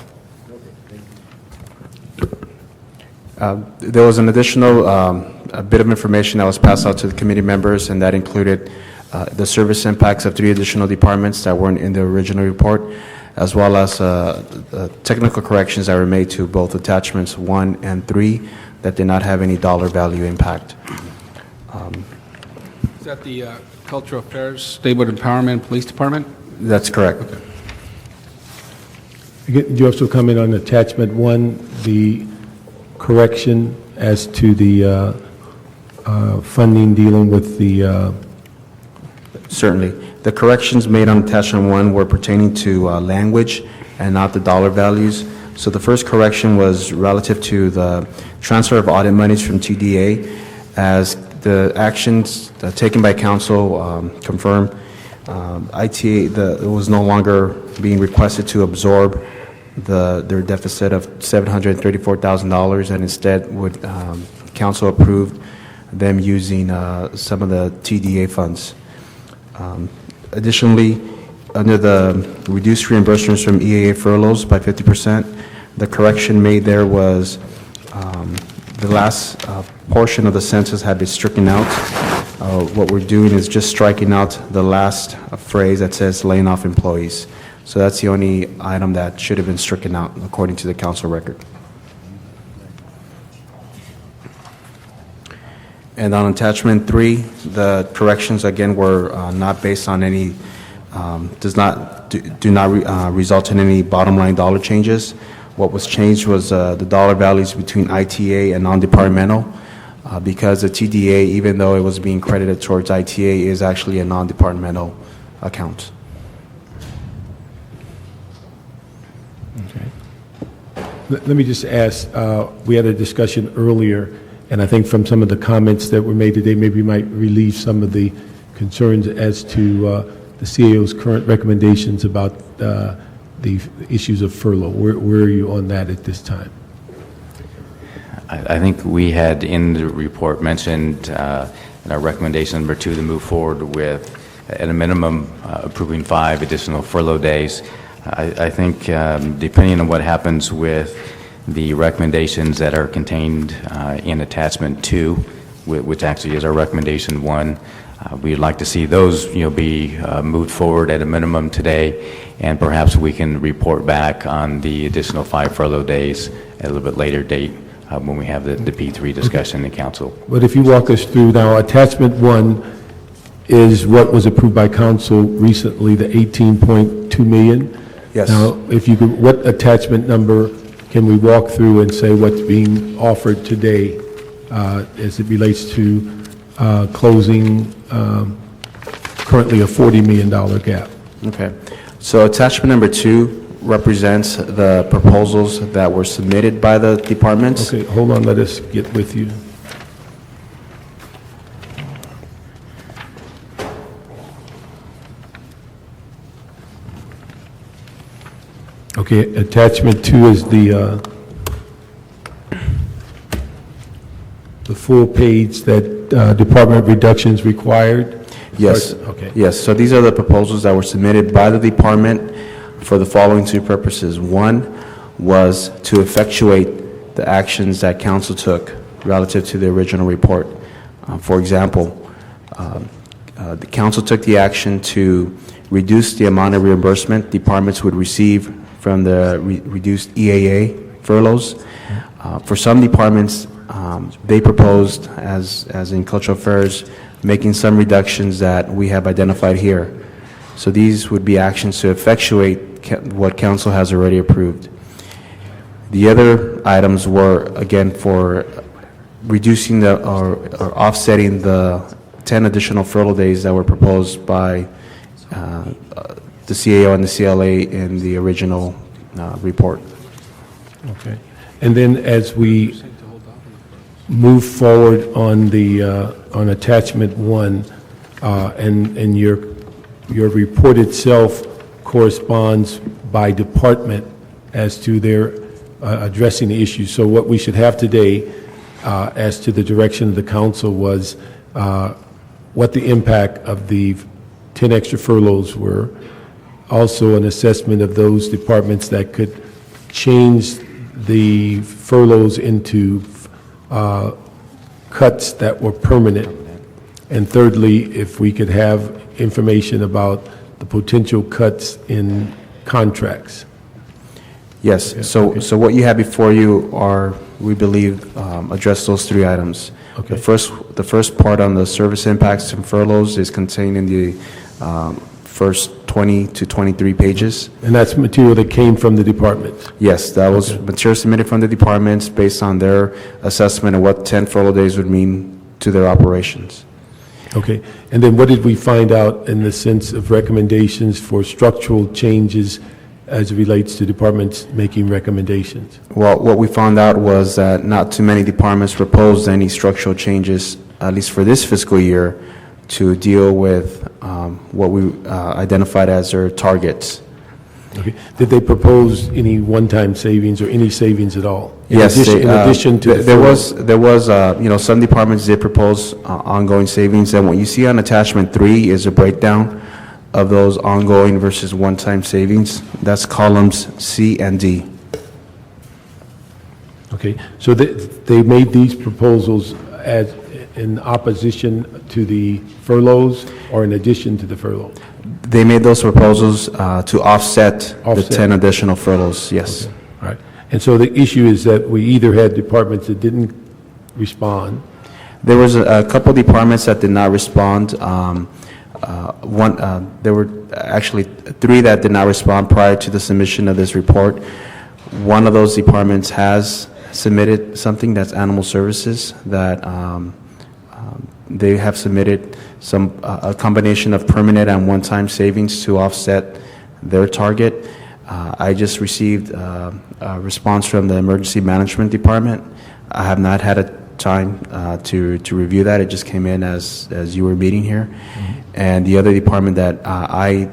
There was an additional a bit of information that was passed out to the committee members, and that included the service impacts of 3 additional departments that weren't in the original report, as well as technical corrections that were made to both attachments 1 and 3 that did not have any dollar value impact. Is that the Cultural Affairs, Stable Empowerment, Police Department? That's correct. Okay. Again, do you also comment on attachment 1, the correction as to the funding dealing with the... Certainly. The corrections made on attachment 1 were pertaining to language and not the dollar values. So the first correction was relative to the transfer of audit monies from TDA, as the actions taken by council confirmed ITA it was no longer being requested to absorb their deficit of $734,000, and instead would council approved them using some of the TDA funds. Additionally, under the reduced reimbursements from EAA furloughs by 50%, the correction made there was the last portion of the census had been stricken out. What we're doing is just striking out the last phrase that says laying off employees. So that's the only item that should have been stricken out according to the council record. And on attachment 3, the corrections again were not based on any, do not result in any bottom line dollar changes. What was changed was the dollar values between ITA and non-departmental, because the TDA, even though it was being credited towards ITA, is actually a non-departmental account. Let me just ask, we had a discussion earlier, and I think from some of the comments that were made today, maybe you might relieve some of the concerns as to the CAO's current recommendations about the issues of furlough. Where are you on that at this time? I think we had in the report mentioned in our recommendation number 2 to move forward with, at a minimum, approving 5 additional furlough days. I think depending on what happens with the recommendations that are contained in attachment 2, which actually is our recommendation 1, we'd like to see those be moved forward at a minimum today, and perhaps we can report back on the additional 5 furlough days at a little bit later date when we have the P3 discussion in council. But if you walk us through now, attachment 1 is what was approved by council recently, the 18.2 million. Yes. Now, if you could, what attachment number can we walk through and say what's being offered today as it relates to closing currently a $40 million gap? Okay. So attachment number 2 represents the proposals that were submitted by the departments. Okay, hold on, let us get with you. Okay, attachment 2 is the full page that department reductions required? Yes. Okay. Yes, so these are the proposals that were submitted by the department for the following 2 purposes. 1 was to effectuate the actions that council took relative to the original report. For example, the council took the action to reduce the amount of reimbursement departments would receive from the reduced EAA furloughs. For some departments, they proposed, as in cultural affairs, making some reductions that we have identified here. So these would be actions to effectuate what council has already approved. The other items were, again, for reducing or offsetting the 10 additional furlough days that were proposed by the CAO and the CLA in the original report. Okay. And then as we move forward on the, on attachment 1, and your report itself corresponds by department as to their addressing the issue. So what we should have today, as to the direction of the council, was what the impact of the 10 extra furloughs were, also an assessment of those departments that could change the furloughs into cuts that were permanent, and thirdly, if we could have information about the potential cuts in contracts. Yes, so what you have before you are, we believe, address those 3 items. Okay. The first part on the service impacts and furloughs is contained in the first 20 to 23 pages. And that's material that came from the departments? Yes, that was material submitted from the departments based on their assessment of what 10 furlough days would mean to their operations. Okay. And then what did we find out in the sense of recommendations for structural changes as it relates to departments making recommendations? Well, what we found out was that not too many departments proposed any structural changes, at least for this fiscal year, to deal with what we identified as their targets. Okay. Did they propose any one-time savings or any savings at all? Yes, in addition to there was some departments did propose ongoing savings, and what you see on attachment 3 is a breakdown of those ongoing versus one-time savings. That's columns C and D. Okay, so they made these proposals as in opposition to the furloughs or in addition to the furlough? They made those proposals to offset the 10 additional furloughs, yes. Okay. All right. And so the issue is that we either had departments that didn't respond. There was a couple departments that did not respond. There were actually 3 that did not respond prior to the submission of this report. One of those departments has submitted something, that's Animal Services, that they have submitted a combination of permanent and one-time savings to offset their target. I just received a response from the Emergency Management Department. I have not had a time to review that. It just came in as you were meeting here. Mm-hmm. And the other department that I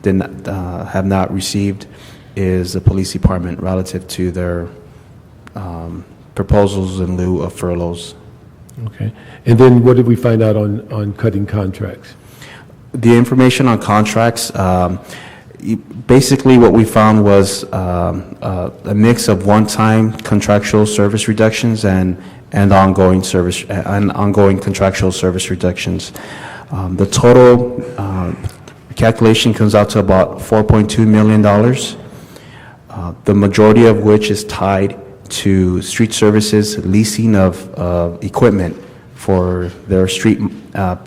did not, have not received is the Police Department relative to their proposals in lieu of furloughs. Okay. And then what did we find out on cutting contracts? The information on contracts, basically what we found was a mix of one-time contractual service reductions and ongoing contractual service reductions. The total calculation comes out to about $4.2 million, the majority of which is tied to street services leasing of equipment for their street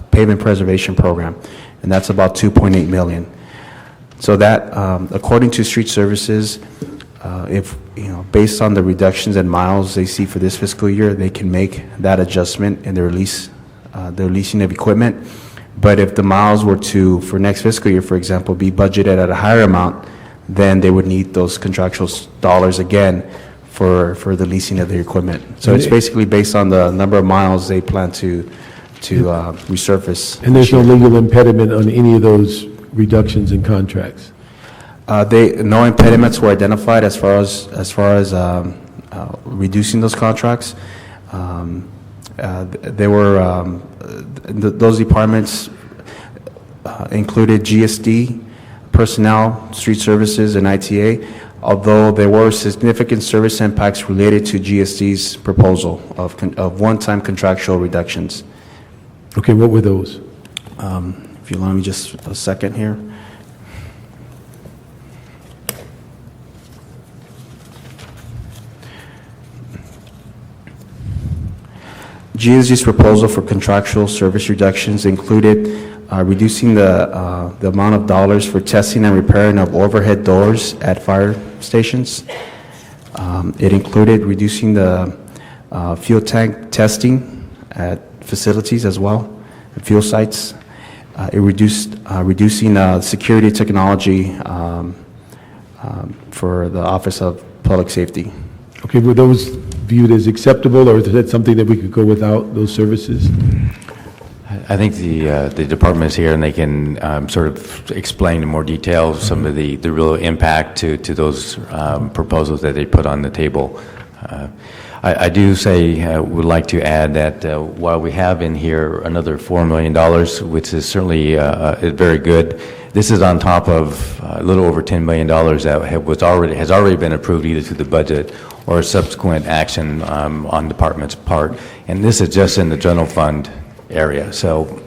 pavement preservation program, and that's about $2.8 million. So that, according to street services, if based on the reductions in miles they see for this fiscal year, they can make that adjustment in their leasing of equipment. But if the miles were to, for next fiscal year, for example, be budgeted at a higher amount, then they would need those contractual dollars again for the leasing of their equipment. So it's basically based on the number of miles they plan to resurface. And there's no legal impediment on any of those reductions in contracts? No impediments were identified as far as reducing those contracts. Those departments included GSD, personnel, street services, and ITA, although there were significant service impacts related to GSD's proposal of one-time contractual reductions. Okay, what were those? If you allow me just a second here. GSG's proposal for contractual service reductions included reducing the amount of dollars for testing and repairing of overhead doors at fire stations. It included reducing the fuel tank testing at facilities as well, at fuel sites. It reducing security technology for the Office of Public Safety. Okay, were those viewed as acceptable, or is that something that we could go without, those services? I think the department is here, and they can sort of explain in more detail some of the real impact to those proposals that they put on the table. I do say, would like to add that while we have in here another $4 million, which is certainly very good, this is on top of a little over $10 million that has already been approved either through the budget or subsequent action on department's part. And this is just in the general fund area. So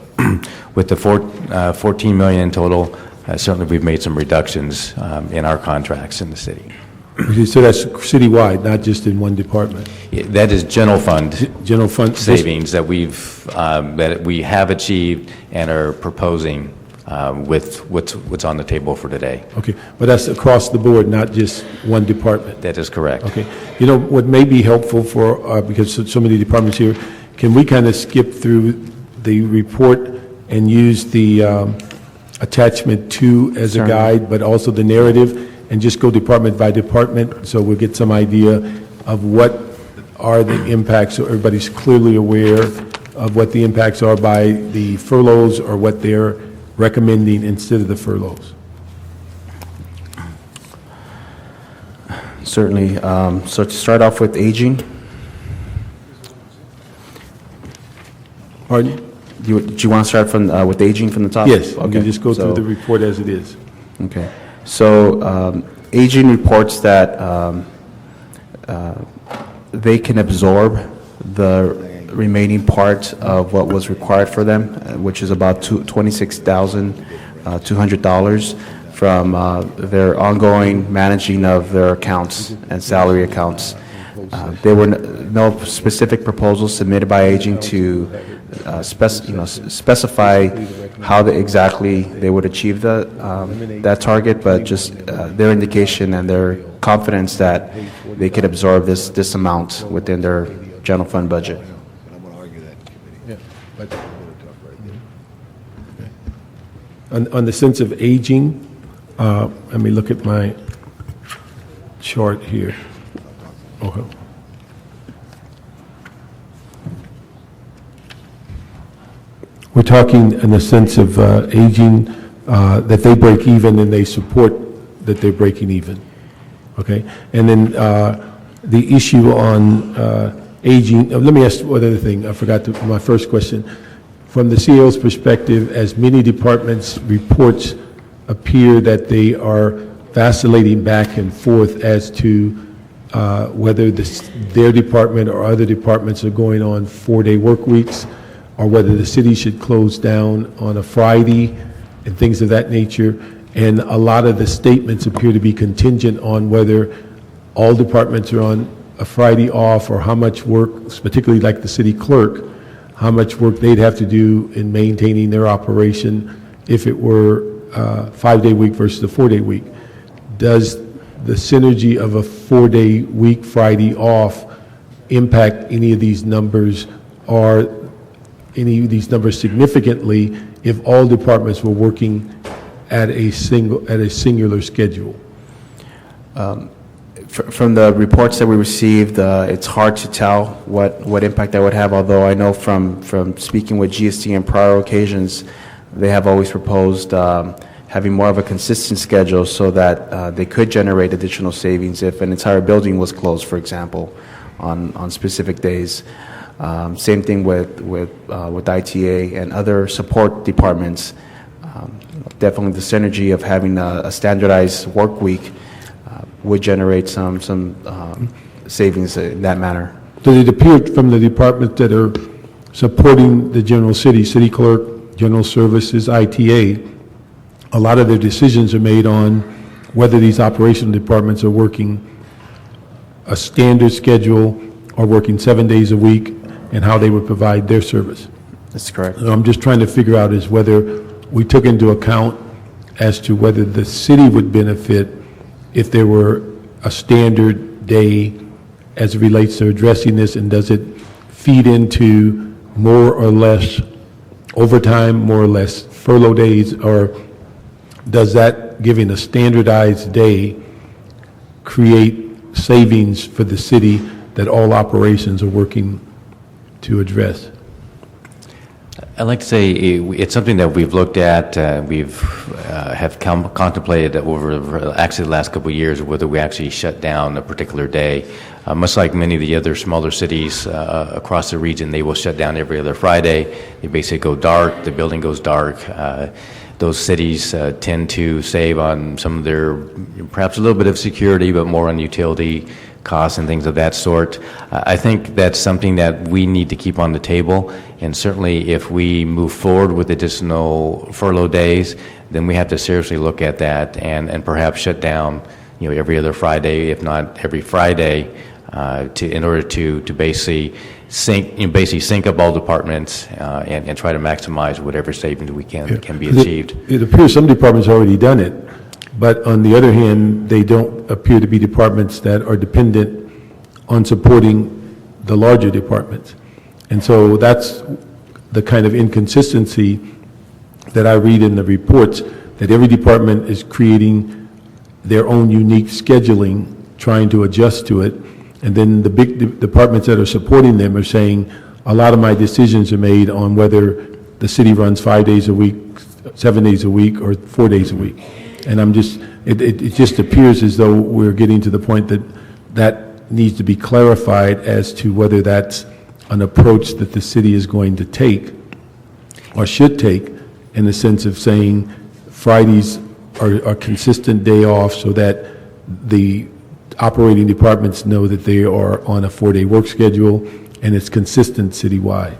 with the 14 million in total, certainly we've made some reductions in our contracts in the city. So that's citywide, not just in one department? That is general fund savings that we have achieved and are proposing with what's on the table for today. Okay, but that's across the board, not just one department? That is correct. Okay. You know, what may be helpful for, because so many departments here, can we kind of skip through the report and use the attachment 2 as a guide, but also the narrative, and just go department by department, so we'll get some idea of what are the impacts, so everybody's clearly aware of what the impacts are by the furloughs or what they're recommending instead of the furloughs? Certainly. So to start off with aging. Pardon? Do you want to start with aging from the top? Yes, okay, just go through the report as it is. Okay. So aging reports that they can absorb the remaining part of what was required for them, which is about $26,200 from their ongoing managing of their accounts and salary accounts. There were no specific proposals submitted by aging to specify how exactly they would achieve that target, but just their indication and their confidence that they could absorb this amount within their general fund budget. On the sense of aging, let me look at my chart here. Okay. We're talking in the sense of aging, that they break even and they support that they're breaking even. Okay? And then the issue on aging, let me ask one other thing. I forgot my first question. From the CEO's perspective, as many departments' reports appear that they are vacillating back and forth as to whether their department or other departments are going on 4-day work weeks, or whether the city should close down on a Friday and things of that nature. And a lot of the statements appear to be contingent on whether all departments are on a Friday off, or how much work, particularly like the city clerk, how much work they'd have to do in maintaining their operation if it were a 5-day week versus a 4-day week. Does the synergy of a 4-day week, Friday off, impact any of these numbers, or any of these numbers significantly if all departments were working at a singular schedule? From the reports that we received, it's hard to tell what impact that would have, although I know from speaking with GST on prior occasions, they have always proposed having more of a consistent schedule so that they could generate additional savings if an entire building was closed, for example, on specific days. Same thing with ITA and other support departments. Definitely the synergy of having a standardized work week would generate some savings in that manner. Does it appear from the departments that are supporting the general city clerk, general services, ITA, a lot of their decisions are made on whether these operational departments are working a standard schedule or working 7 days a week, and how they would provide their service. That's correct. So I'm just trying to figure out is whether we took into account as to whether the city would benefit if there were a standard day as it relates to addressing this, and does it feed into more or less overtime, more or less furlough days, or does that, giving a standardized day, create savings for the city that all operations are working to address? I'd like to say it's something that we've looked at, have contemplated over actually the last couple of years, whether we actually shut down a particular day. Much like many of the other smaller cities across the region, they will shut down every other Friday. They basically go dark, the building goes dark. Those cities tend to save on some of their, perhaps a little bit of security, but more on utility costs and things of that sort. I think that's something that we need to keep on the table, and certainly if we move forward with additional furlough days, then we have to seriously look at that and perhaps shut down, every other Friday, if not every Friday, in order to basically sync up all departments and try to maximize whatever savings we can be achieved. It appears some departments have already done it, but on the other hand, they don't appear to be departments that are dependent on supporting the larger departments. And so that's the kind of inconsistency that I read in the reports, that every department is creating their own unique scheduling, trying to adjust to it, and then the big departments that are supporting them are saying, a lot of my decisions are made on whether the city runs 5 days a week, 7 days a week, or 4 days a week. And it just appears as though we're getting to the point that needs to be clarified as to whether that's an approach that the city is going to take or should take, in the sense of saying Fridays are a consistent day off so that the operating departments know that they are on a 4-day work schedule and it's consistent citywide.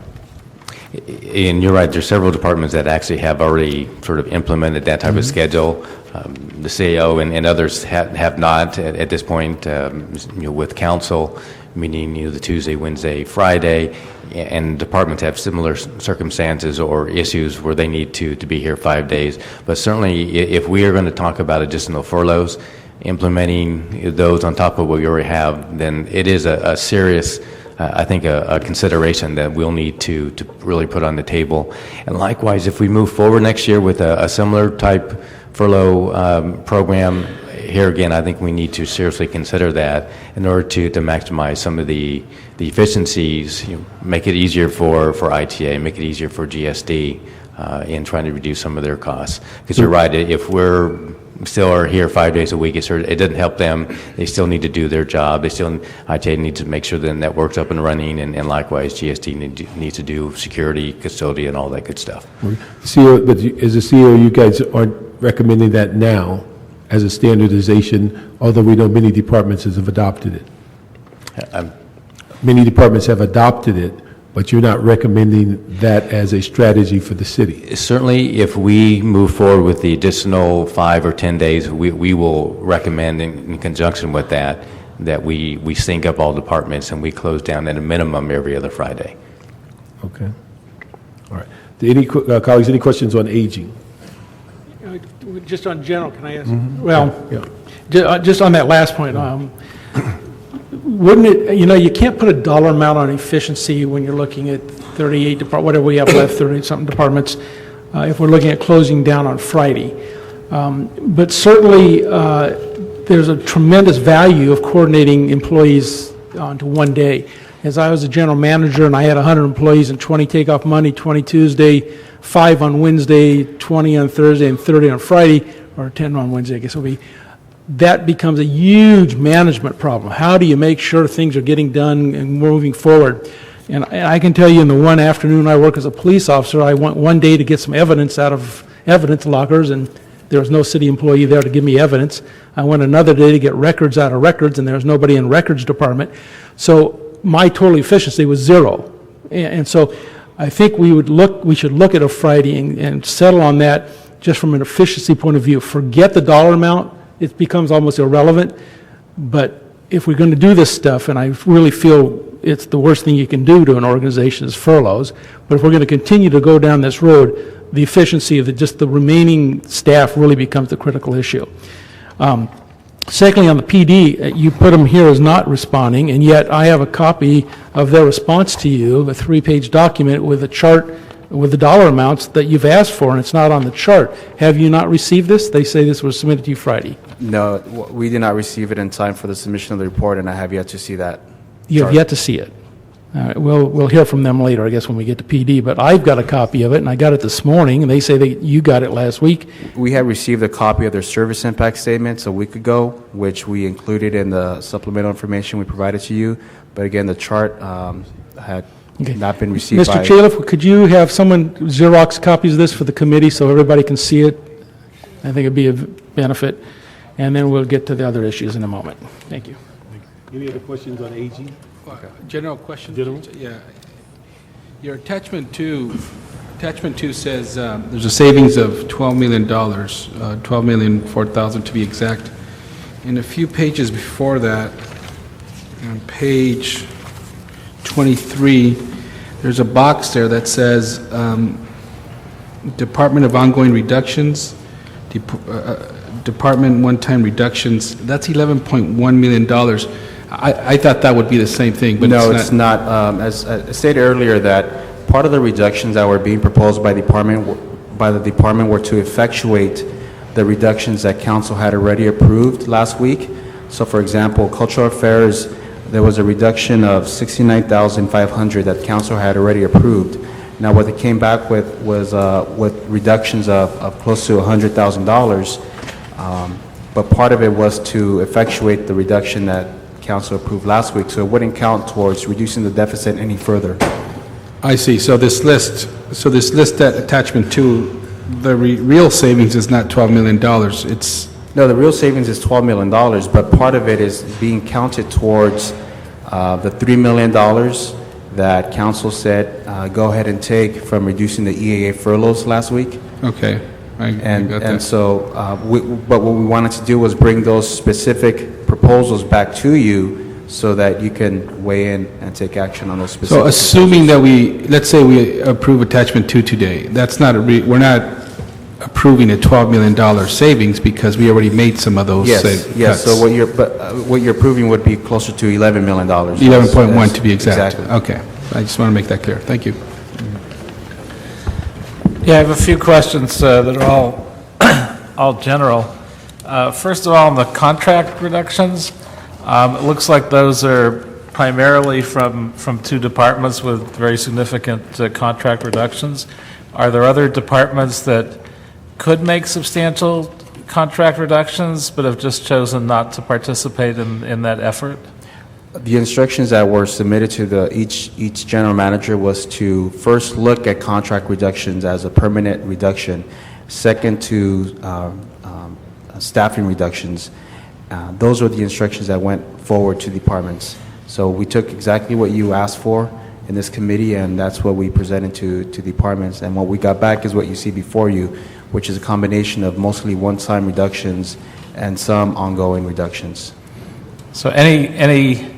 And you're right, there's several departments that actually have already sort of implemented that type of schedule. The CAO and others have not at this point, with council, meaning the Tuesday, Wednesday, Friday, and departments have similar circumstances or issues where they need to be here 5 days. But certainly, if we are going to talk about additional furloughs, implementing those on top of what we already have, then it is a serious, I think, a consideration that we'll need to really put on the table. And likewise, if we move forward next year with a similar type furlough program, here again, I think we need to seriously consider that in order to maximize some of the efficiencies, make it easier for ITA, make it easier for GSD in trying to reduce some of their costs. Because you're right, if we're still are here 5 days a week, it doesn't help them. They still need to do their job. ITA needs to make sure the network's up and running, and likewise, GSD needs to do security, custody, and all that good stuff. CEO, but as a CEO, you guys aren't recommending that now as a standardization, although we know many departments have adopted it. Many departments have adopted it, but you're not recommending that as a strategy for the city. Certainly, if we move forward with the additional 5 or 10 days, we will recommend in conjunction with that we sync up all departments and we close down at a minimum every other Friday. Okay. All right. Any colleagues, any questions on aging? Just on general, can I ask? Mm-hmm. Well, yeah. Just on that last point, wouldn't it, you can't put a dollar amount on efficiency when you're looking at 38 departments, whatever we have left, 30-something departments, if we're looking at closing down on Friday. But certainly, there's a tremendous value of coordinating employees onto one day. As I was a general manager and I had 100 employees and 20 take off Monday, 20 Tuesday, 5 on Wednesday, 20 on Thursday, and 30 on Friday, or 10 on Wednesday, I guess it'll be. That becomes a huge management problem. How do you make sure things are getting done and moving forward? And I can tell you in the one afternoon I work as a police officer, I went one day to get some evidence out of evidence lockers, and there was no city employee there to give me evidence. I went another day to get records out of records, and there was nobody in records department. So my total efficiency was 0. And so I think we should look at a Friday and settle on that just from an efficiency point of view. Forget the dollar amount. It becomes almost irrelevant. But if we're going to do this stuff, and I really feel it's the worst thing you can do to an organization is furloughs. But if we're going to continue to go down this road, the efficiency of just the remaining staff really becomes the critical issue. Secondly, on the PD, you put them here as not responding, and yet I have a copy of their response to you, a 3-page document with a chart with the dollar amounts that you've asked for, and it's not on the chart. Have you not received this? They say this was submitted to you Friday. No, we did not receive it in time for the submission of the report, and I have yet to see that. You have yet to see it. All right, we'll hear from them later, I guess, when we get to PD, but I've got a copy of it, and I got it this morning, and they say that you got it last week. We have received a copy of their service impact statements a week ago, which we included in the supplemental information we provided to you. But again, the chart had not been received by... Mr. Chaliff, could you have someone Xerox copies of this for the committee so everybody can see it? I think it'd be a benefit. And then we'll get to the other issues in a moment. Thank you. Any other questions on AG? General question? General? Yeah. Your attachment two says there's a savings of $12 million, $12,004,000 to be exact. In a few pages before that, on page 23, there's a box there that says Department of Ongoing Reductions, Department one-time reductions. That's $11.1 million. I thought that would be the same thing, but no, it's not. As I stated earlier, that part of the reductions that were being proposed by the department were to effectuate the reductions that council had already approved last week. So, for example, cultural affairs, there was a reduction of $69,500 that council had already approved. Now, what they came back with was with reductions of close to $100,000, but part of it was to effectuate the reduction that council approved last week, so it wouldn't count towards reducing the deficit any further. I see. So this list that attachment to the real savings is not $12 million. It's no, the real savings is $12 million, but part of it is being counted towards the $3 million that council said go ahead and take from reducing the EAA furloughs last week. Okay. So, but what we wanted to do was bring those specific proposals back to you so that you can weigh in and take action on those specific So assuming that let's say we approve attachment 2 today, that's not we're not approving a $12 million savings because we already made some of those Yes. cuts. So what you're approving would be closer to $11 million. 11.1 to be exact. Exactly. Okay. I just want to make that clear. Thank you. Yeah, I have a few questions that are all general. First of all, on the contract reductions, it looks like those are primarily from 2 departments with very significant contract reductions. Are there other departments that could make substantial contract reductions but have just chosen not to participate in that effort? The instructions that were submitted to each general manager was to first look at contract reductions as a permanent reduction, second to staffing reductions. Those were the instructions that went forward to departments. So we took exactly what you asked for in this committee, and that's what we presented to departments. And what we got back is what you see before you, which is a combination of mostly one-time reductions and some ongoing reductions. So any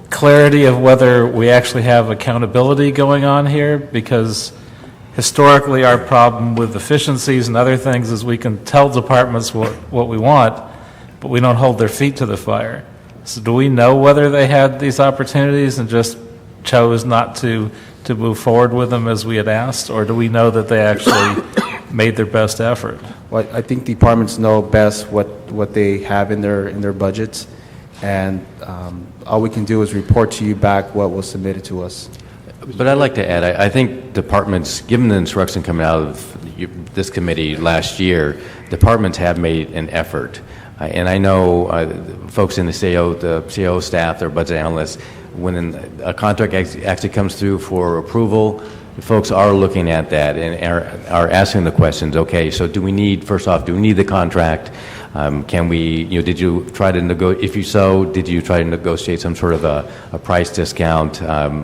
clarity of whether we actually have accountability going on here? Because historically our problem with efficiencies and other things is we can tell departments what we want, but we don't hold their feet to the fire. So do we know whether they had these opportunities and just chose not to move forward with them as we had asked, or do we know that they actually made their best effort? Well, I think departments know best what they have in their budgets, and all we can do is report to you back what was submitted to us. But I'd like to add, I think departments, given the instruction coming out of this committee last year, departments have made an effort. And I know folks in the CAO staff, their budget analysts, when a contract actually comes through for approval, folks are looking at that and are asking the questions, okay, so do we need the contract? Can we, did you try to negotiate, if you so, did you try to negotiate some sort of a price discount,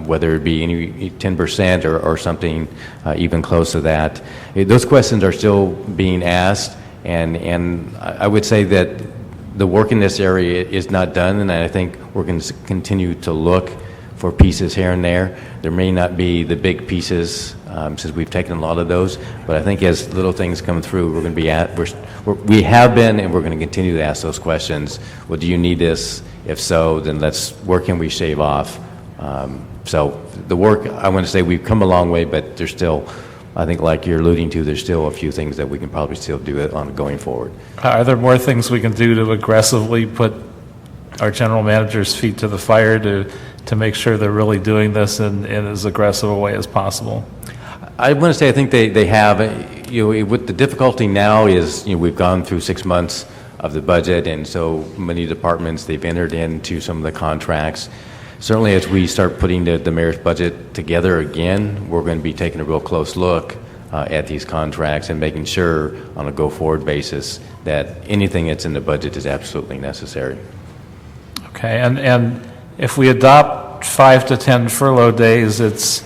whether it be any 10% or something even close to that? Those questions are still being asked, and I would say that the work in this area is not done, and I think we're going to continue to look for pieces here and there. There may not be the big pieces, since we've taken a lot of those, but I think as little things come through, we're going to be we have been, and we're going to continue to ask those questions. Well, do you need this? If so, then where can we shave off? So the work, I want to say we've come a long way, but there's still, I think like you're alluding to, there's still a few things that we can probably still do it on going forward. Are there more things we can do to aggressively put our general manager's feet to the fire to make sure they're really doing this in as aggressive a way as possible? I want to say I think they have. With the difficulty now is, we've gone through 6 months of the budget, and so many departments, they've entered into some of the contracts. Certainly as we start putting the mayor's budget together again, we're going to be taking a real close look at these contracts and making sure on a go-forward basis that anything that's in the budget is absolutely necessary. Okay, and if we adopt 5 to 10 furlough days, it's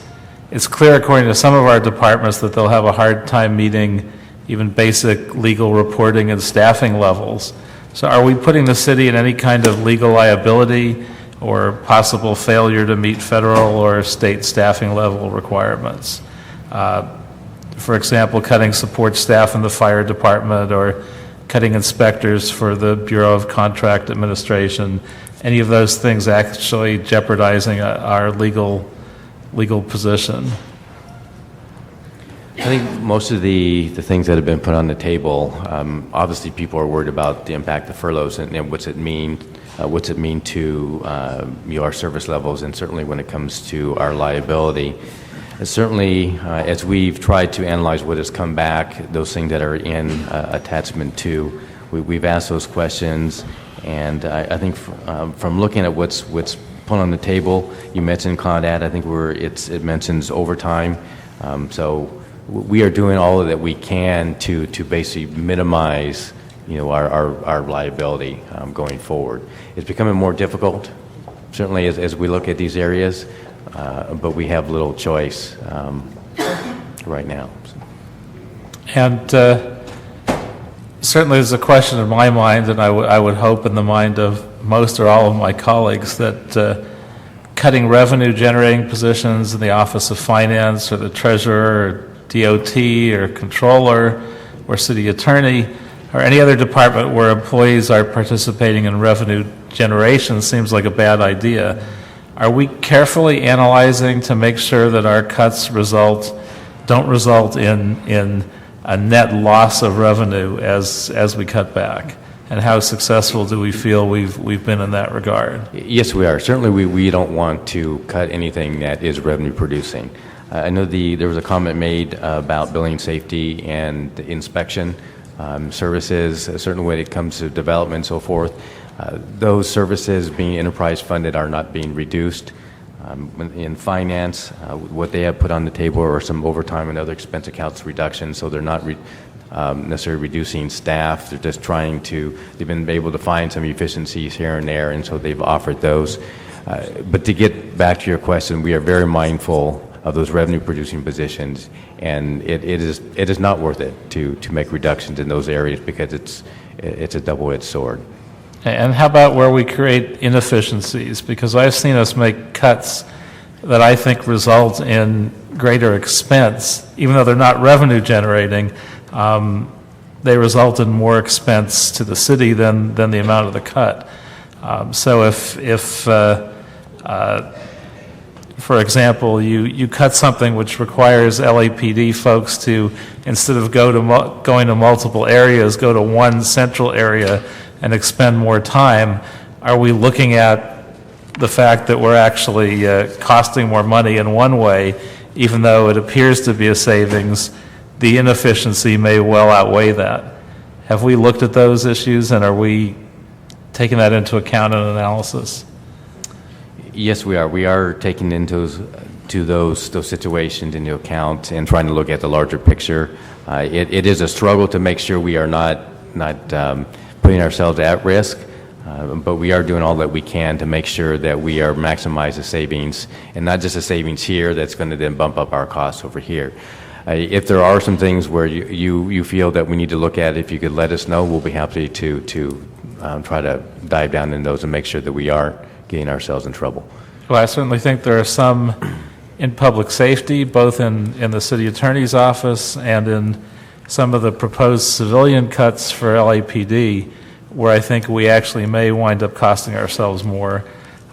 clear according to some of our departments that they'll have a hard time meeting even basic legal reporting and staffing levels. So are we putting the city in any kind of legal liability or possible failure to meet federal or state staffing level requirements? For example, cutting support staff in the fire department or cutting inspectors for the Bureau of Contract Administration, any of those things actually jeopardizing our legal position? I think most of the things that have been put on the table, obviously people are worried about the impact of furloughs and what's it mean to our service levels, and certainly when it comes to our liability. And certainly, as we've tried to analyze what has come back, those things that are in attachment 2, we've asked those questions, and I think from looking at what's put on the table, you mentioned Claudette, I think it mentions overtime, so we are doing all that we can to basically minimize our liability going forward. It's becoming more difficult, certainly as we look at these areas, but we have little choice right now. And certainly there's a question in my mind, and I would hope in the mind of most or all of my colleagues, that cutting revenue generating positions in the Office of Finance or the Treasurer or DOT or Controller or City Attorney or any other department where employees are participating in revenue generation seems like a bad idea. Are we carefully analyzing to make sure that our cuts don't result in a net loss of revenue as we cut back? And how successful do we feel we've been in that regard? Yes, we are. Certainly we don't want to cut anything that is revenue producing. I know there was a comment made about building safety and inspection services, certainly when it comes to development and so forth. Those services being enterprise funded are not being reduced. In finance, what they have put on the table are some overtime and other expense accounts reductions, so they're not necessarily reducing staff. They're just they've been able to find some efficiencies here and there, and so they've offered those. But to get back to your question, we are very mindful of those revenue producing positions, and it is not worth it to make reductions in those areas because it's a double-edged sword. And how about where we create inefficiencies? Because I've seen us make cuts that I think result in greater expense, even though they're not revenue generating. They result in more expense to the city than the amount of the cut. So if for example, you cut something which requires LAPD folks to, instead of going to multiple areas, go to one central area and expend more time, are we looking at the fact that we're actually costing more money in one way, even though it appears to be a savings? The inefficiency may well outweigh that. Have we looked at those issues, and are we taking that into account in analysis? Yes, we are. We are taking into those situations into account and trying to look at the larger picture. It is a struggle to make sure we are not putting ourselves at risk, but we are doing all that we can to make sure that we are maximizing the savings, and not just the savings here that's going to then bump up our costs over here. If there are some things where you feel that we need to look at, if you could let us know, we'll be happy to try to dive down in those and make sure that we are getting ourselves in trouble. Well, I certainly think there are some in public safety, both in the city attorney's office and in some of the proposed civilian cuts for LAPD, where I think we actually may wind up costing ourselves more.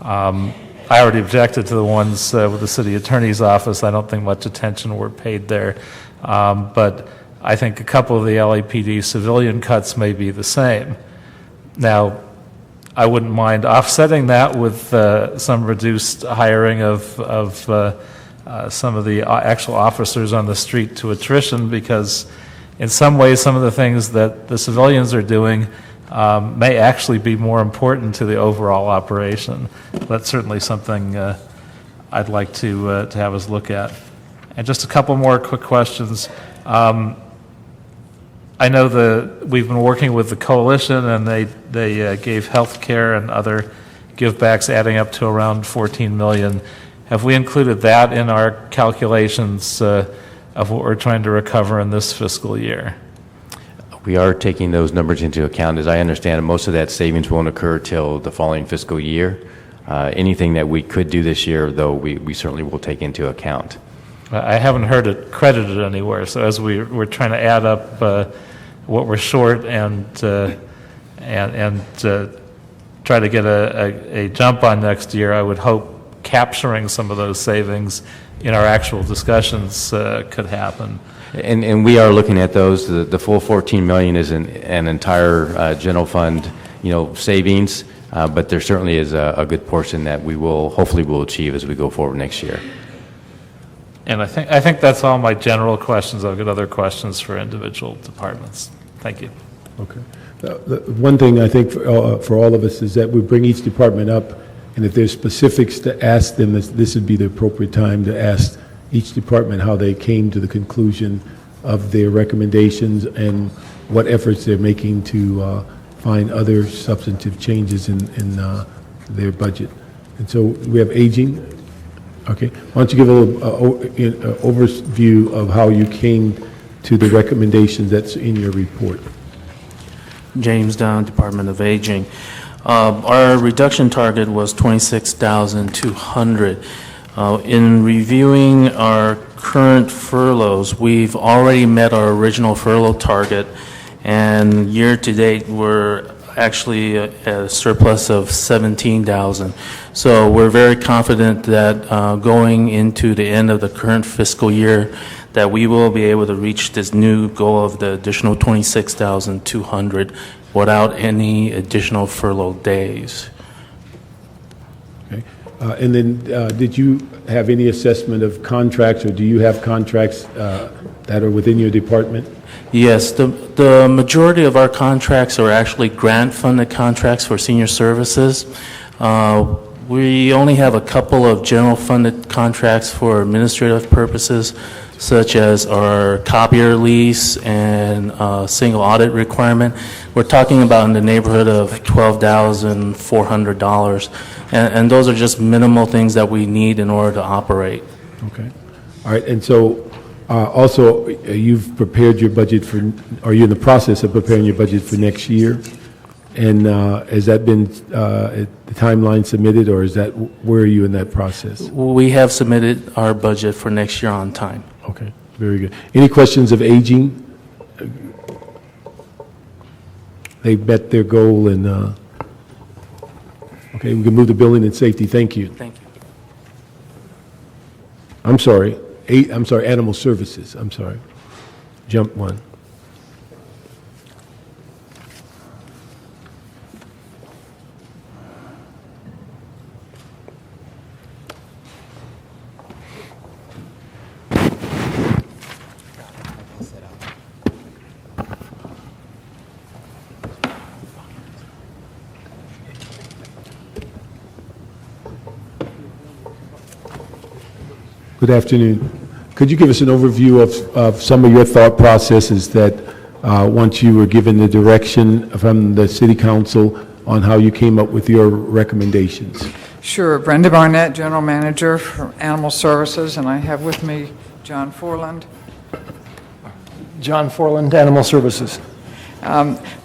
I already objected to the ones with the city attorney's office. I don't think much attention were paid there. But I think a couple of the LAPD civilian cuts may be the same. Now, I wouldn't mind offsetting that with some reduced hiring of some of the actual officers on the street to attrition, because in some ways some of the things that the civilians are doing may actually be more important to the overall operation. That's certainly something I'd like to have us look at. And just a couple more quick questions. I know we've been working with the coalition, and they gave health care and other givebacks adding up to around $14 million. Have we included that in our calculations of what we're trying to recover in this fiscal year? We are taking those numbers into account. As I understand it, most of that savings won't occur till the following fiscal year. Anything that we could do this year, though, we certainly will take into account. I haven't heard it credited anywhere, so as we're trying to add up what we're short and try to get a jump on next year, I would hope capturing some of those savings in our actual discussions could happen. And we are looking at those. The full $14 million is an entire general fund, savings, but there certainly is a good portion that we will hopefully achieve as we go forward next year. And I think that's all my general questions. I've got other questions for individual departments. Thank you. Okay. The one thing I think for all of us is that we bring each department up, and if there's specifics to ask them, this would be the appropriate time to ask each department how they came to the conclusion of their recommendations and what efforts they're making to find other substantive changes in their budget. And so we have aging. Okay. Why don't you give a little overview of how you came to the recommendations that's in your report? Jamestown, Department of Aging. Our reduction target was $26,200. In reviewing our current furloughs, we've already met our original furlough target, and year to date we're actually at a surplus of $17,000. So we're very confident that going into the end of the current fiscal year that we will be able to reach this new goal of the additional $26,200 without any additional furlough days. Okay. And then did you have any assessment of contracts, or do you have contracts that are within your department? Yes, the majority of our contracts are actually grant-funded contracts for senior services. We only have a couple of general-funded contracts for administrative purposes, such as our copier lease and single audit requirement. We're talking about in the neighborhood of $12,400, and those are just minimal things that we need in order to operate. Okay. All right, and so also you've prepared your budget for, are you in the process of preparing your budget for next year? And has that been the timeline submitted, or is that, where are you in that process? We have submitted our budget for next year on time. Okay, very good. Any questions of aging? They met their goal, and okay, we can move to building and safety. Thank you. Thank you. I'm sorry, animal services. I'm sorry. Jump one. Good afternoon. Could you give us an overview of some of your thought processes that once you were given the direction from the City Council on how you came up with your recommendations? Sure. Brenda Barnett, General Manager for Animal Services, and I have with me John Forland. John Forland, Animal Services.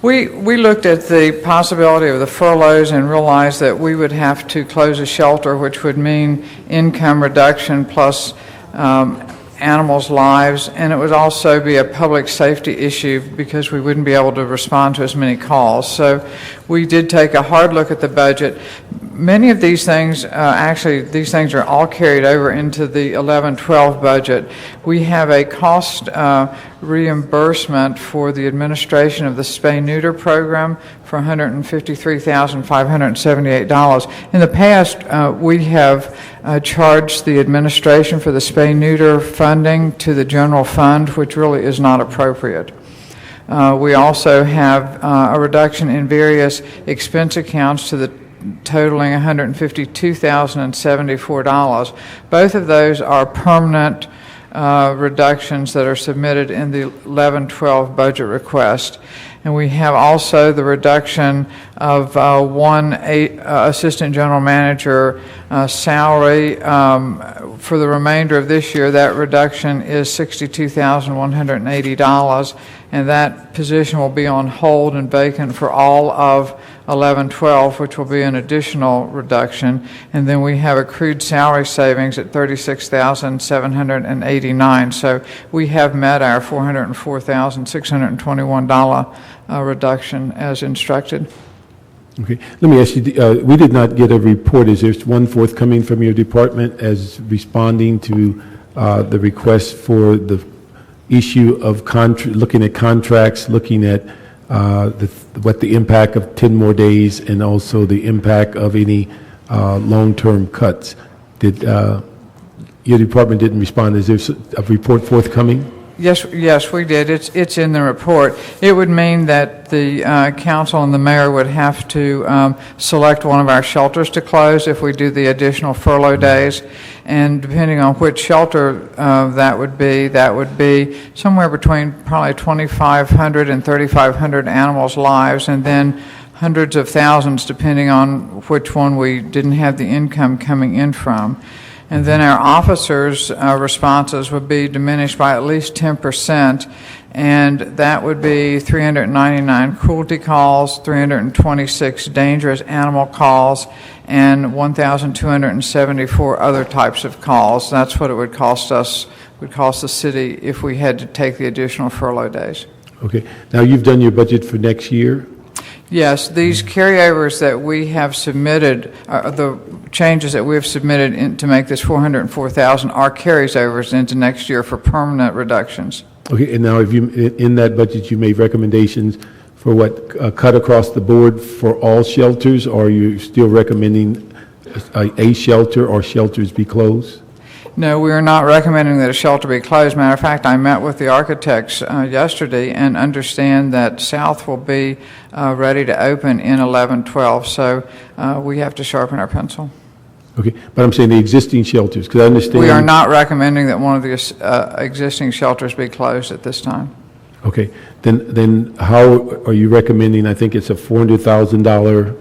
We looked at the possibility of the furloughs and realized that we would have to close a shelter, which would mean income reduction plus animals' lives, and it would also be a public safety issue because we wouldn't be able to respond to as many calls. So we did take a hard look at the budget. Many of these things, these things are all carried over into the 11-12 budget. We have a cost reimbursement for the administration of the spay-neuter program for $153,578. In the past, we have charged the administration for the spay-neuter funding to the general fund, which really is not appropriate. We also have a reduction in various expense accounts to the totaling $152,074. Both of those are permanent reductions that are submitted in the 11-12 budget request. And we have also the reduction of one assistant general manager salary. For the remainder of this year, that reduction is $62,180, and that position will be on hold and vacant for all of 11-12, which will be an additional reduction. And then we have accrued salary savings at $36,789. So we have met our $404,621 reduction as instructed. Okay. Let me ask you, we did not get a report. Is there one forthcoming from your department as responding to the request for the issue of looking at contracts, looking at what the impact of 10 more days and also the impact of any long-term cuts? Did your department didn't respond? Is there a report forthcoming? Yes, we did. It's in the report. It would mean that the council and the mayor would have to select one of our shelters to close if we do the additional furlough days. And depending on which shelter that would be somewhere between probably 2,500 and 3,500 animals' lives, and then hundreds of thousands depending on which one we didn't have the income coming in from. And then our officers' responses would be diminished by at least 10%, and that would be 399 cruelty calls, 326 dangerous animal calls, and 1,274 other types of calls. That's what it would cost us, would cost the city if we had to take the additional furlough days. Okay. Now, you've done your budget for next year? Yes, these carryovers that we have submitted, the changes that we have submitted to make this $404,000 are carries overs into next year for permanent reductions. Okay, and now in that budget, you made recommendations for what, cut across the board for all shelters, or are you still recommending a shelter or shelters be closed? No, we are not recommending that a shelter be closed. Matter of fact, I met with the architects yesterday and understand that South will be ready to open in 11-12, so we have to sharpen our pencil. Okay, but I'm saying the existing shelters, because I understand... We are not recommending that one of the existing shelters be closed at this time. Okay, then how are you recommending, I think it's a $400,000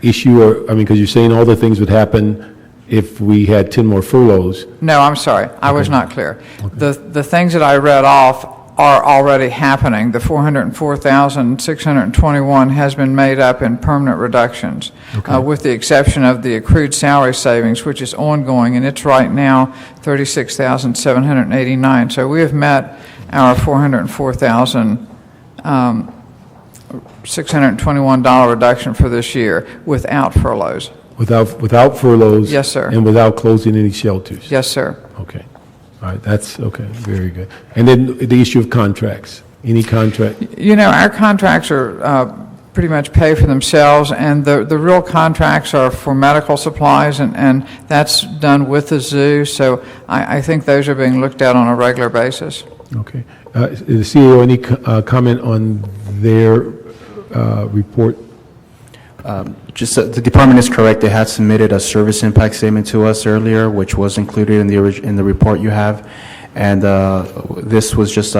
issue, or, I mean, because you're saying all the things would happen if we had 10 more furloughs. No, I'm sorry. I was not clear. Okay. The things that I read off are already happening. The $404,621 has been made up in permanent reductions, okay, with the exception of the accrued salary savings, which is ongoing, and it's right now $36,789. So we have met our $404,621 reduction for this year without furloughs. Without furloughs? Yes, sir. And without closing any shelters? Yes, sir. Okay. All right, that's okay, very good. And then the issue of contracts, any contract? You know, our contracts are pretty much pay for themselves, and the real contracts are for medical supplies, and that's done with the zoo, so I think those are being looked at on a regular basis. Okay. The CEO, any comment on their report? Just the department is correct. They had submitted a service impact statement to us earlier, which was included in the report you have, and this was just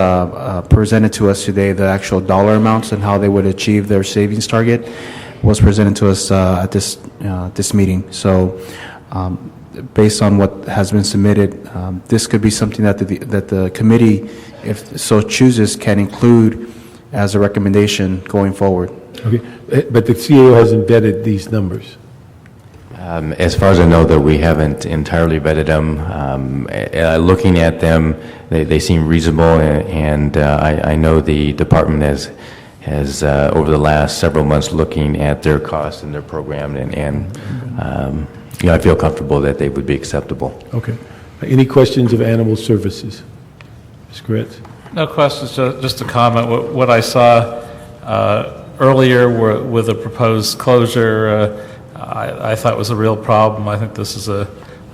presented to us today. The actual dollar amounts and how they would achieve their savings target was presented to us at this meeting. So, based on what has been submitted, this could be something that the committee, if so chooses, can include as a recommendation going forward. Okay, but the CAO hasn't vetted these numbers. As far as I know, that we haven't entirely vetted them. Looking at them, they seem reasonable, and I know the department has over the last several months looking at their costs and their program, and I feel comfortable that they would be acceptable. Okay. Any questions of Animal Services? Ms. Gretz? No questions, just a comment. What I saw earlier with the proposed closure, I thought was a real problem. I think this is a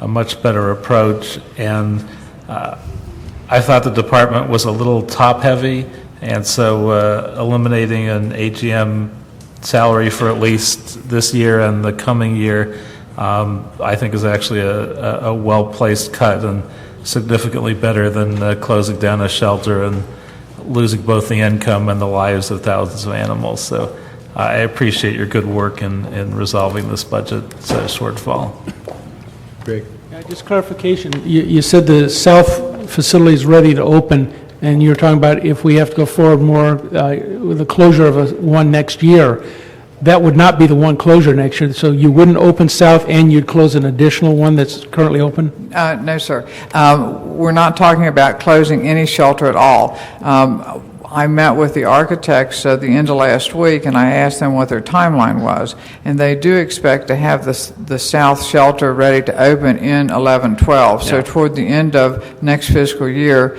much better approach, and I thought the department was a little top-heavy, and so eliminating an AGM salary for at least this year and the coming year, I think is actually a well-placed cut and significantly better than closing down a shelter and losing both the income and the lives of thousands of animals. So I appreciate your good work in resolving this budget shortfall. Greg? Just clarification, you said the south facility is ready to open, and you're talking about if we have to go forward more with the closure of one next year. That would not be the one closure next year, so you wouldn't open south and you'd close an additional one that's currently open? No, sir. We're not talking about closing any shelter at all. I met with the architects at the end of last week, and I asked them what their timeline was, and they do expect to have the south shelter ready to open in 11/12. So toward the end of next fiscal year,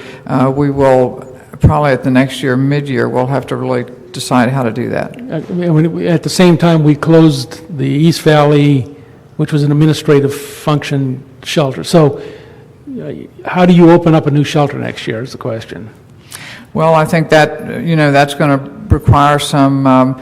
we will, probably at the next year, mid-year, we'll have to really decide how to do that. At the same time, we closed the East Valley, which was an administrative function shelter. So how do you open up a new shelter next year is the question. Well, I think that, that's going to require some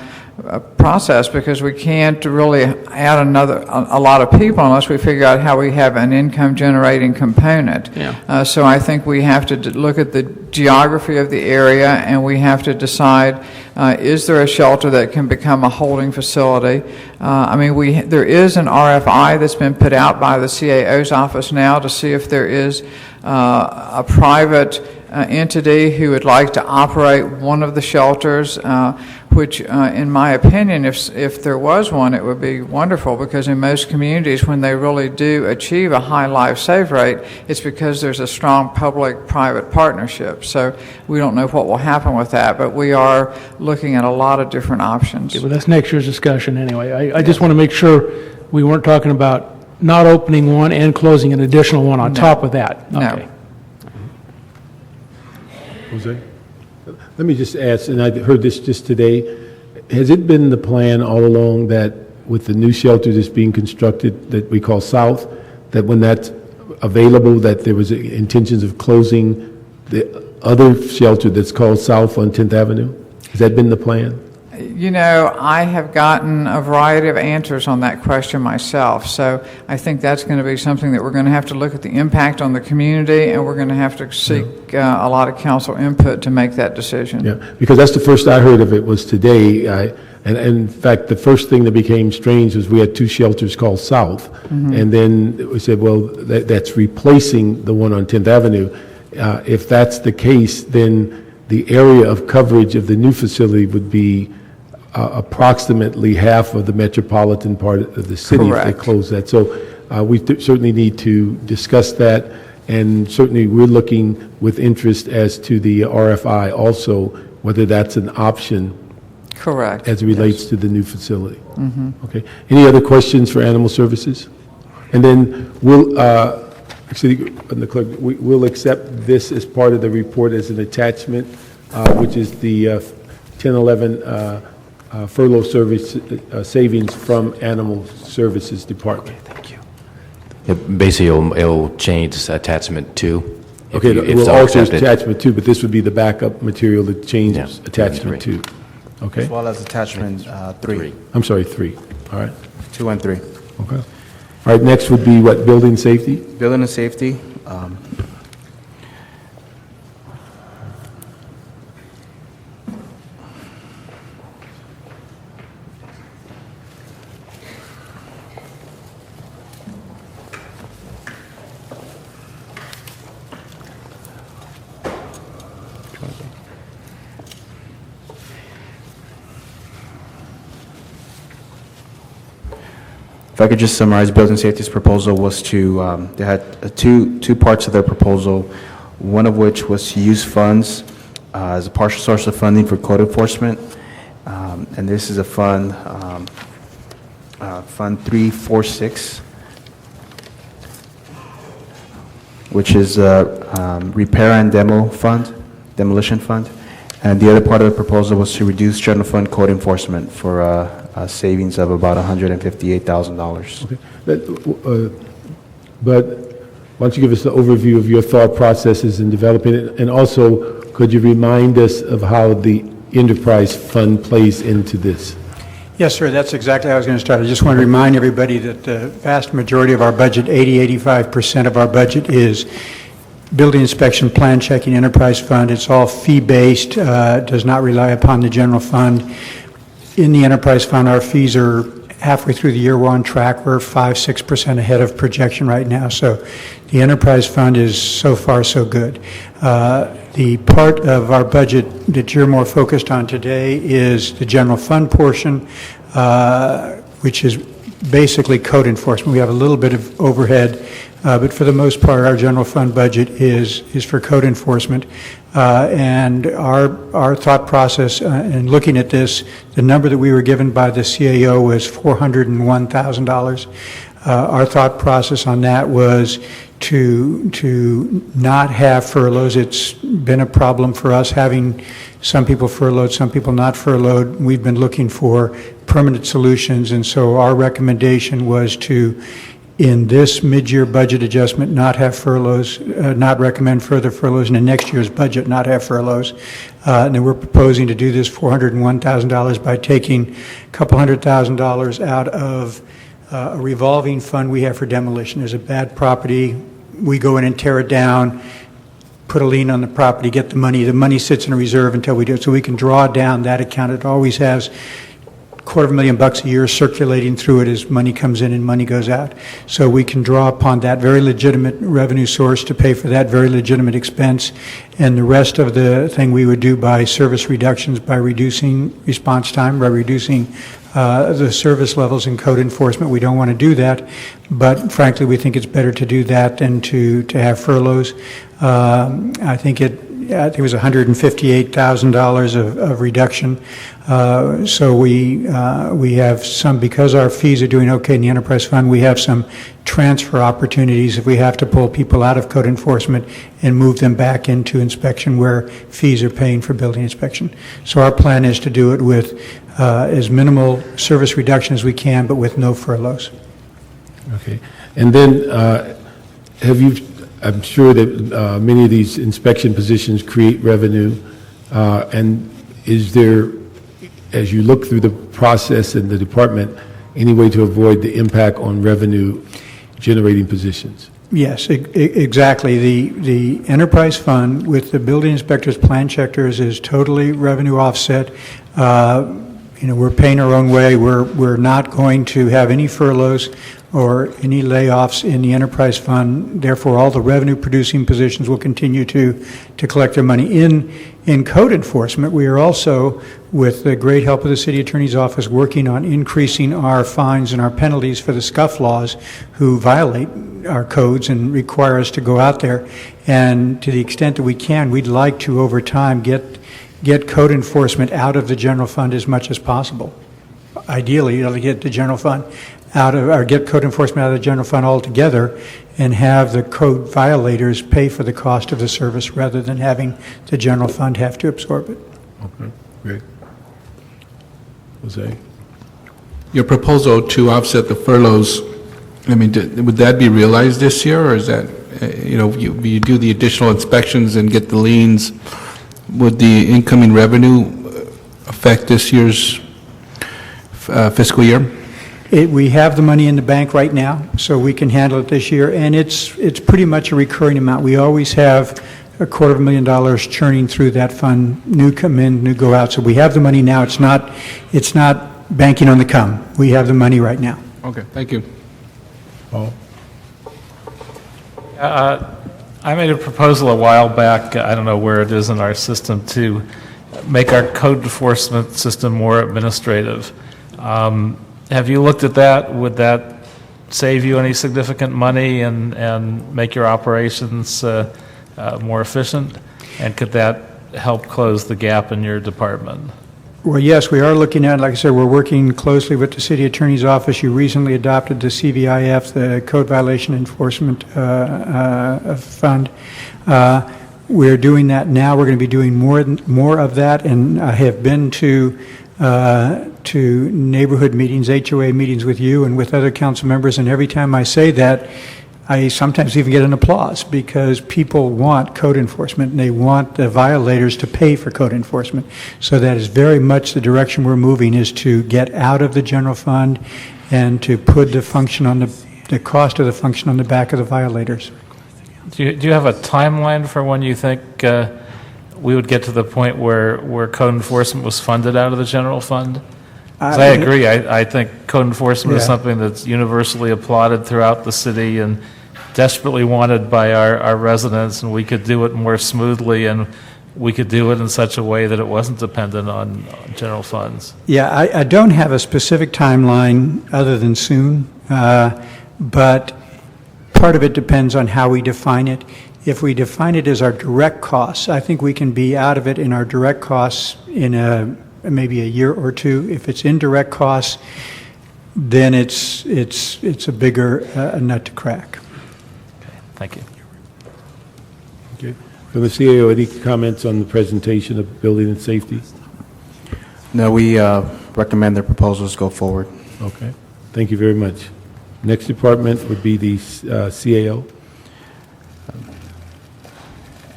process, because we can't really add a lot of people unless we figure out how we have an income generating component. Yeah. So I think we have to look at the geography of the area, and we have to decide, is there a shelter that can become a holding facility? There is an RFI that's been put out by the CAO's office now to see if there is a private entity who would like to operate one of the shelters, which in my opinion, if there was one, it would be wonderful, because in most communities, when they really do achieve a high life save rate, it's because there's a strong public-private partnership. So we don't know what will happen with that, but we are looking at a lot of different options. Yeah, well, that's next year's discussion anyway. I just want to make sure we weren't talking about not opening one and closing an additional one on top of that. Okay. No. Jose? Let me just ask, and I heard this just today, has it been the plan all along that with the new shelter that's being constructed that we call South, that when that's available, that there was intentions of closing the other shelter that's called South on 10th Avenue? Has that been the plan? I have gotten a variety of answers on that question myself, so I think that's going to be something that we're going to have to look at the impact on the community, and we're going to have to seek a lot of council input to make that decision. Yeah, because that's the first I heard of it was today, and in fact, the first thing that became strange was we had two shelters called South, and then we said, well, that's replacing the one on 10th Avenue. If that's the case, then the area of coverage of the new facility would be approximately half of the metropolitan part of the city. Correct. If they close that. So we certainly need to discuss that, and certainly we're looking with interest as to the RFI also, whether that's an option. Correct. As it relates to the new facility. Okay. Any other questions for Animal Services? And then we'll, actually, the clerk, we'll accept this as part of the report as an attachment, which is the 1011 furlough service savings from Animal Services Department. Okay, thank you. Basically, it'll change attachment 2. Okay, we'll alter attachment 2, but this would be the backup material that changes attachment 2. Okay. As well as attachment 3. I'm sorry, 3. All right. 2 and 3. Okay. All right, next would be what, building safety? Building and safety. If I could just summarize, Building Safety's proposal was to, they had two parts of their proposal, one of which was to use funds as a partial source of funding for code enforcement. And this is a fund, Fund 346, which is a repair and demolition fund. And the other part of the proposal was to reduce general fund code enforcement for a savings of about $158,000. Okay. But why don't you give us the overview of your thought processes in developing it? And also, could you remind us of how the enterprise fund plays into this? Yes, sir, that's exactly how I was going to start. I just want to remind everybody that the vast majority of our budget, 85% of our budget is building inspection, plan checking, enterprise fund. It's all fee-based, does not rely upon the general fund. In the enterprise fund, our fees are halfway through the year. We're on track. We're 5-6% ahead of projection right now. So the enterprise fund is so far so good. The part of our budget that you're more focused on today is the general fund portion, which is basically code enforcement. We have a little bit of overhead, but for the most part, our general fund budget is for code enforcement. And our thought process in looking at this, the number that we were given by the CAO was $401,000. Our thought process on that was to not have furloughs. It's been a problem for us having some people furloughed, some people not furloughed. We've been looking for permanent solutions, and so our recommendation was to, in this mid-year budget adjustment, not have furloughs, not recommend further furloughs, and in next year's budget, not have furloughs. And then we're proposing to do this $401,000 by taking a couple $100,000 out of a revolving fund we have for demolition. There's a bad property, we go in and tear it down, put a lien on the property, get the money sits in a reserve until we do it, so we can draw down that account. It always has $250,000 a year circulating through it as money comes in and money goes out. So we can draw upon that very legitimate revenue source to pay for that very legitimate expense, and the rest of the thing we would do by service reductions, by reducing response time, by reducing the service levels in code enforcement. We don't want to do that, but frankly, we think it's better to do that than to have furloughs. I think it was $158,000 of reduction. So we have some, because our fees are doing okay in the enterprise fund, we have some transfer opportunities if we have to pull people out of code enforcement and move them back into inspection where fees are paying for building inspection. So our plan is to do it with as minimal service reduction as we can, but with no furloughs. Okay. And then I'm sure that many of these inspection positions create revenue, and is there, as you look through the process in the department, any way to avoid the impact on revenue generating positions? Yes, exactly. The enterprise fund with the building inspectors, plan checkers is totally revenue offset. We're paying our own way. We're not going to have any furloughs or any layoffs in the enterprise fund. Therefore, all the revenue-producing positions will continue to collect their money. In code enforcement, we are also, with the great help of the city attorney's office, working on increasing our fines and our penalties for the scufflaws who violate our codes and require us to go out there. And to the extent that we can, we'd like to, over time, get code enforcement out of the general fund as much as possible. Ideally, get the general fund get code enforcement out of the general fund altogether and have the code violators pay for the cost of the service rather than having the general fund have to absorb it. Okay, great. Jose? Your proposal to offset the furloughs, I mean, would that be realized this year, or is that, you do the additional inspections and get the liens, would the incoming revenue affect this year's fiscal year? We have the money in the bank right now, so we can handle it this year, and it's pretty much a recurring amount. We always have $250,000 churning through that fund, new come in, new go out. So we have the money now. It's not banking on the come. We have the money right now. Okay, thank you. Paul? I made a proposal a while back, I don't know where it is in our system, to make our code enforcement system more administrative. Have you looked at that? Would that save you any significant money and make your operations more efficient? And could that help close the gap in your department? Well, yes, we are looking at, like I said, we're working closely with the City Attorney's Office. You recently adopted the CVIF, the Code Violation Enforcement Fund. We're doing that now. We're going to be doing more of that, and I have been to neighborhood meetings, HOA meetings with you and with other council members, and every time I say that, I sometimes even get an applause because people want code enforcement and they want the violators to pay for code enforcement. So that is very much the direction we're moving, is to get out of the general fund and to put the function on the cost of the function on the back of the violators. Do you have a timeline for when you think we would get to the point where code enforcement was funded out of the general fund? 'Cause I agree. I think code enforcement is something that's universally applauded throughout the city and desperately wanted by our residents, and we could do it more smoothly, and we could do it in such a way that it wasn't dependent on general funds. Yeah, I don't have a specific timeline other than soon, but part of it depends on how we define it. If we define it as our direct costs, I think we can be out of it in our direct costs in maybe a year or two. If it's indirect costs, then it's a bigger nut to crack. Thank you. Okay. From the CAO, any comments on the presentation of building and safety? No, we recommend their proposals go forward. Okay. Thank you very much. Next department would be the CAO.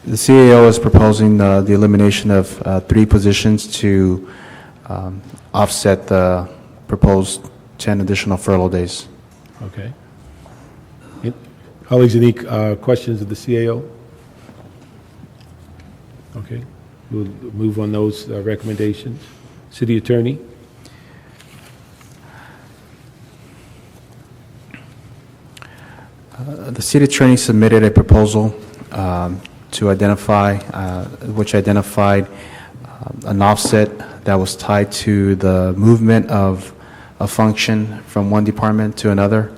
The CAO is proposing the elimination of 3 positions to offset the proposed 10 additional furlough days. Okay. Colleagues, any questions of the CAO? Okay. We'll move on those recommendations. City Attorney? The City Attorney submitted a proposal to identify, which identified an offset that was tied to the movement of a function from one department to another.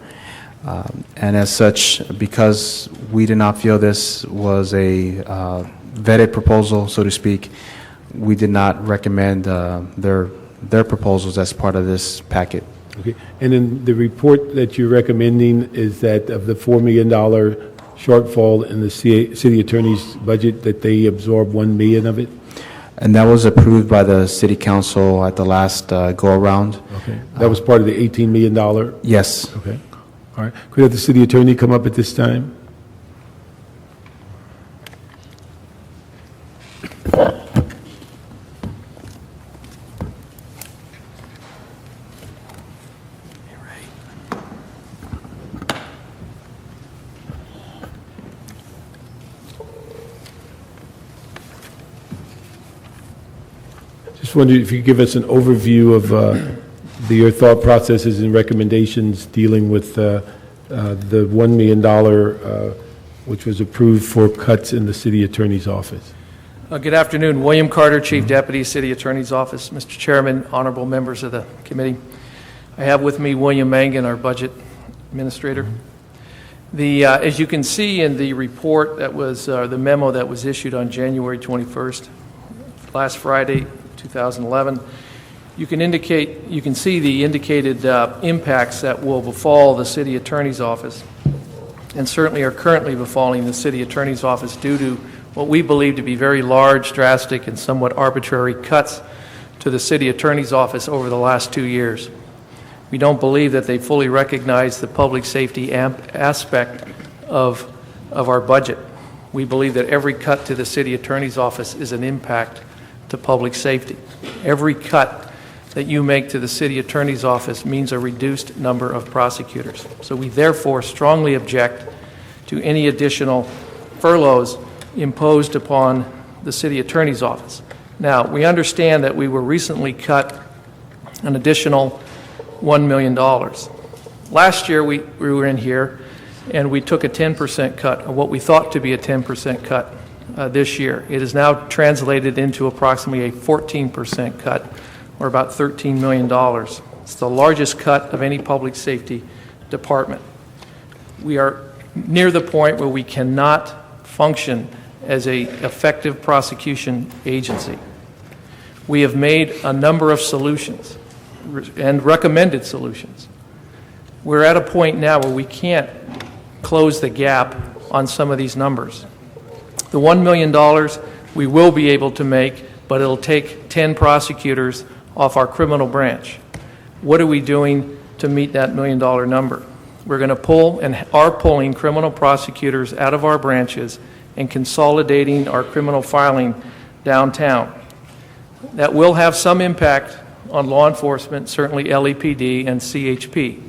And as such, because we did not feel this was a vetted proposal, so to speak, we did not recommend their proposals as part of this packet. Okay. And then the report that you're recommending is that of the $4 million shortfall in the city attorney's budget, that they absorb $1 million of it? And that was approved by the city council at the last go-around. Okay. That was part of the $18 million? Yes. Okay. All right. Could I have the city attorney come up at this time? Just wondered if you could give us an overview of your thought processes and recommendations dealing with the $1 million which was approved for cuts in the city attorney's office. Good afternoon. William Carter, Chief Deputy, City Attorney's Office. Mr. Chairman, honorable members of the committee. I have with me William Mangan, our Budget Administrator. As you can see in the report that was, the memo that was issued on January 21st, last Friday, 2011, you can see the indicated impacts that will befall the City Attorney's Office, and certainly are currently befalling the City Attorney's Office due to what we believe to be very large, drastic, and somewhat arbitrary cuts to the City Attorney's Office over the last 2 years. We don't believe that they fully recognize the public safety aspect of our budget. We believe that every cut to the City Attorney's Office is an impact to public safety. Every cut that you make to the City Attorney's Office means a reduced number of prosecutors. So we therefore strongly object to any additional furloughs imposed upon the City Attorney's Office. Now, we understand that we were recently cut an additional $1 million. Last year, we were in here, and we took a 10% cut, or what we thought to be a 10% cut this year. It is now translated into approximately a 14% cut, or about $13 million. It's the largest cut of any public safety department. We are near the point where we cannot function as an effective prosecution agency. We have made a number of solutions and recommended solutions. We're at a point now where we can't close the gap on some of these numbers. The $1 million we will be able to make, but it'll take 10 prosecutors off our criminal branch. What are we doing to meet that $1 million number? We're going to pull and are pulling criminal prosecutors out of our branches and consolidating our criminal filing downtown. That will have some impact on law enforcement, certainly LEPD and CHP.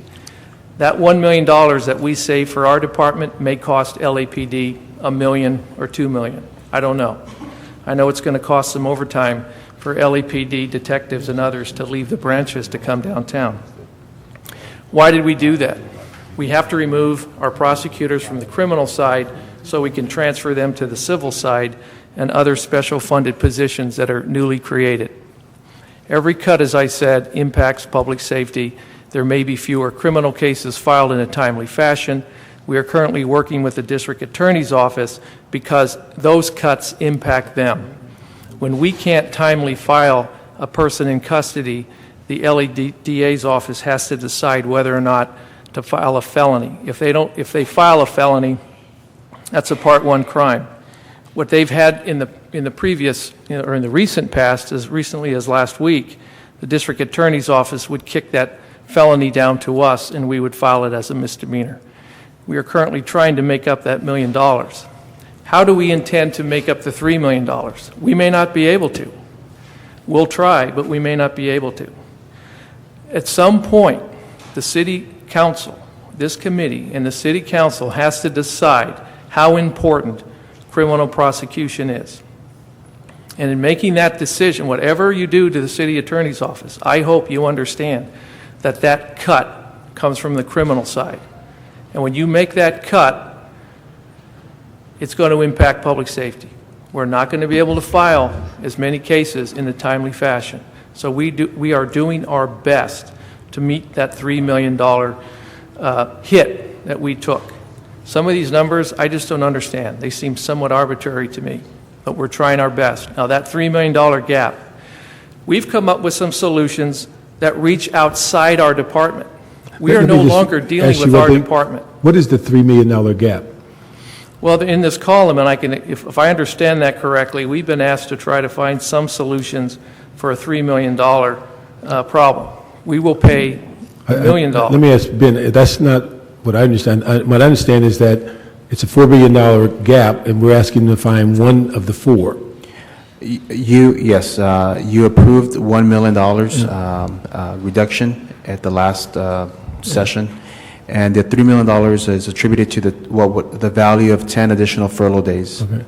That $1 million that we save for our department may cost LAPD $1 million or $2 million. I don't know. I know it's going to cost some overtime for LAPD detectives and others to leave the branches to come downtown. Why did we do that? We have to remove our prosecutors from the criminal side so we can transfer them to the civil side and other special funded positions that are newly created. Every cut, as I said, impacts public safety. There may be fewer criminal cases filed in a timely fashion. We are currently working with the district attorney's office because those cuts impact them. When we can't timely file a person in custody, the LADA's office has to decide whether or not to file a felony. If they file a felony, that's a Part 1 crime. What they've had in the previous, or in the recent past, as recently as last week, the district attorney's office would kick that felony down to us and we would file it as a misdemeanor. We are currently trying to make up that $1 million. How do we intend to make up the $3 million? We may not be able to. We'll try, but we may not be able to. At some point, the city council, this committee, and the city council has to decide how important criminal prosecution is. And in making that decision, whatever you do to the city attorney's office, I hope you understand that that cut comes from the criminal side. And when you make that cut, it's going to impact public safety. We're not going to be able to file as many cases in a timely fashion. So we are doing our best to meet that $3 million hit that we took. Some of these numbers, I just don't understand. They seem somewhat arbitrary to me, but we're trying our best. Now, that $3 million gap, we've come up with some solutions that reach outside our department. We are no longer dealing with our department. What is the $3 million gap? Well, in this column, and if I understand that correctly, we've been asked to try to find some solutions for a $3 million problem. We will pay $1 million. Let me ask Ben, that's not what I understand. What I understand is that it's a $4 billion gap, and we're asking to find one of the four. Yes, you approved $1 million reduction at the last session, and the $3 million is attributed to the value of 10 additional furlough days. Okay.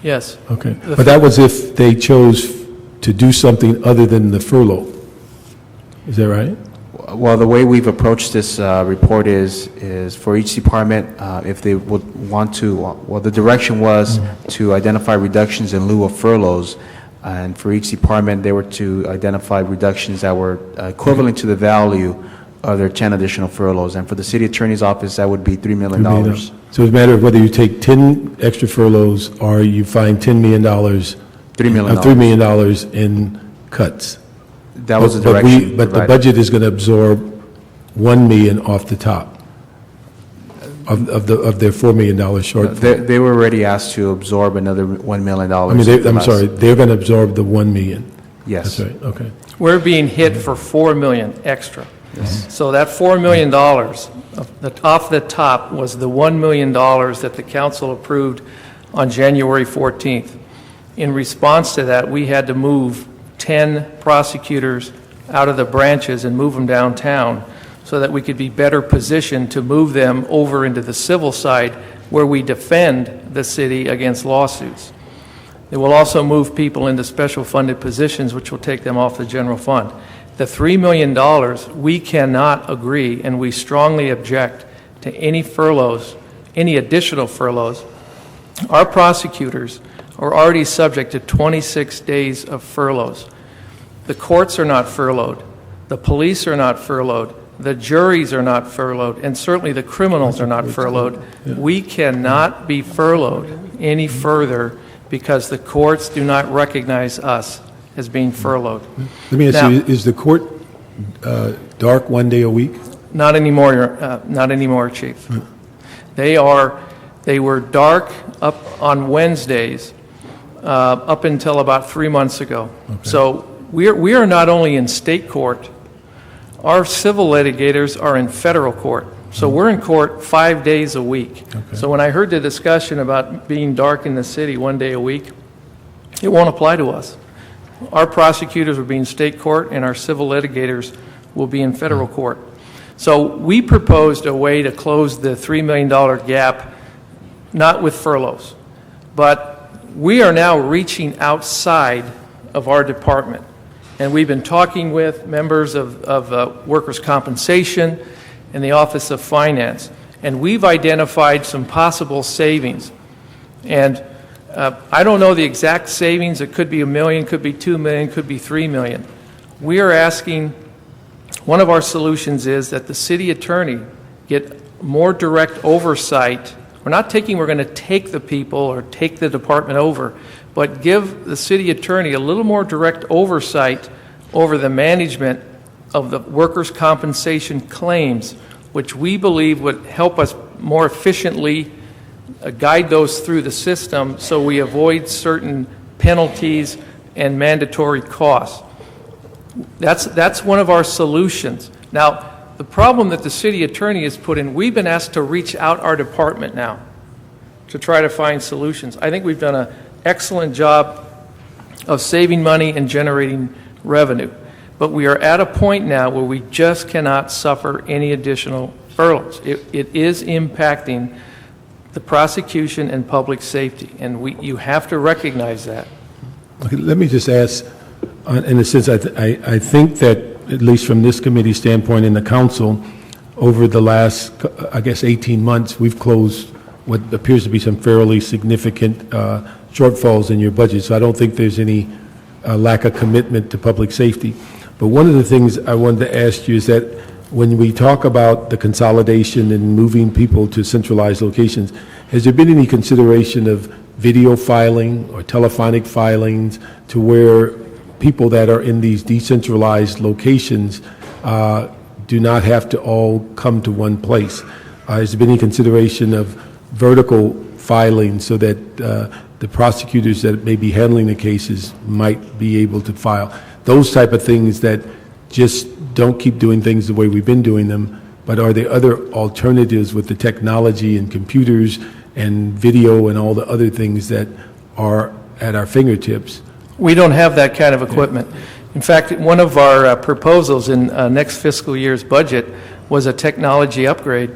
Yes. Okay. But that was if they chose to do something other than the furlough. Is that right? Well, the way we've approached this report is for each department, if they would want to, well, the direction was to identify reductions in lieu of furloughs, and for each department, they were to identify reductions that were equivalent to the value of their 10 additional furloughs. And for the city attorney's office, that would be $3 million. So it's a matter of whether you take 10 extra furloughs or you find $10 million, $3 million in cuts. That was the direction. But the budget is going to absorb $1 million off the top of their $4 million shortfall. They were already asked to absorb another $1 million. I mean, I'm sorry, they're going to absorb the $1 million. Yes. That's right, okay. We're being hit for $4 million extra. Yes. So that $4 million off the top was the $1 million that the council approved on January 14th. In response to that, we had to move 10 prosecutors out of the branches and move them downtown so that we could be better positioned to move them over into the civil side where we defend the city against lawsuits. It will also move people into special funded positions, which will take them off the general fund. The $3 million, we cannot agree, and we strongly object to any furloughs, any additional furloughs. Our prosecutors are already subject to 26 days of furloughs. The courts are not furloughed. The police are not furloughed. the juries are not furloughed, and certainly the criminals are not furloughed. We cannot be furloughed any further because the courts do not recognize us as being furloughed. Let me ask Now, you, is the court dark one day a week? Not anymore, Chief. They were dark up on Wednesdays up until about 3 months ago. Okay. So we are not only in state court, our civil litigators are in federal court. So we're in court 5 days a week. Okay. So when I heard the discussion about being dark in the city 1 day a week, it won't apply to us. Our prosecutors will be in state court and our civil litigators will be in federal court. So we proposed a way to close the $3 million gap, not with furloughs, but we are now reaching outside of our department. And we've been talking with members of workers' compensation and the Office of Finance, and we've identified some possible savings. And I don't know the exact savings. It could be $1 million, could be $2 million, could be $3 million. We are asking, one of our solutions is that the city attorney get more direct oversight. We're going to take the people or take the department over, but give the city attorney a little more direct oversight over the management of the workers' compensation claims, which we believe would help us more efficiently guide those through the system so we avoid certain penalties and mandatory costs. That's one of our solutions. Now, the problem that the city attorney has put in, we've been asked to reach out our department now to try to find solutions. I think we've done an excellent job of saving money and generating revenue. But we are at a point now where we just cannot suffer any additional furloughs. It is impacting the prosecution and public safety, and you have to recognize that. Okay, let me just ask, in a sense, I think that, at least from this committee standpoint in the council, over the last, 18 months, we've closed what appears to be some fairly significant shortfalls in your budget. So I don't think there's any lack of commitment to public safety. But one of the things I wanted to ask you is that when we talk about the consolidation and moving people to centralized locations, has there been any consideration of video filing or telephonic filings to where people that are in these decentralized locations do not have to all come to one place? Has there been any consideration of vertical filing so that the prosecutors that may be handling the cases might be able to file? Those type of things that just don't keep doing things the way we've been doing them, but are there other alternatives with the technology and computers and video and all the other things that are at our fingertips? We don't have that kind of equipment. In fact, one of our proposals in next fiscal year's budget was a technology upgrade.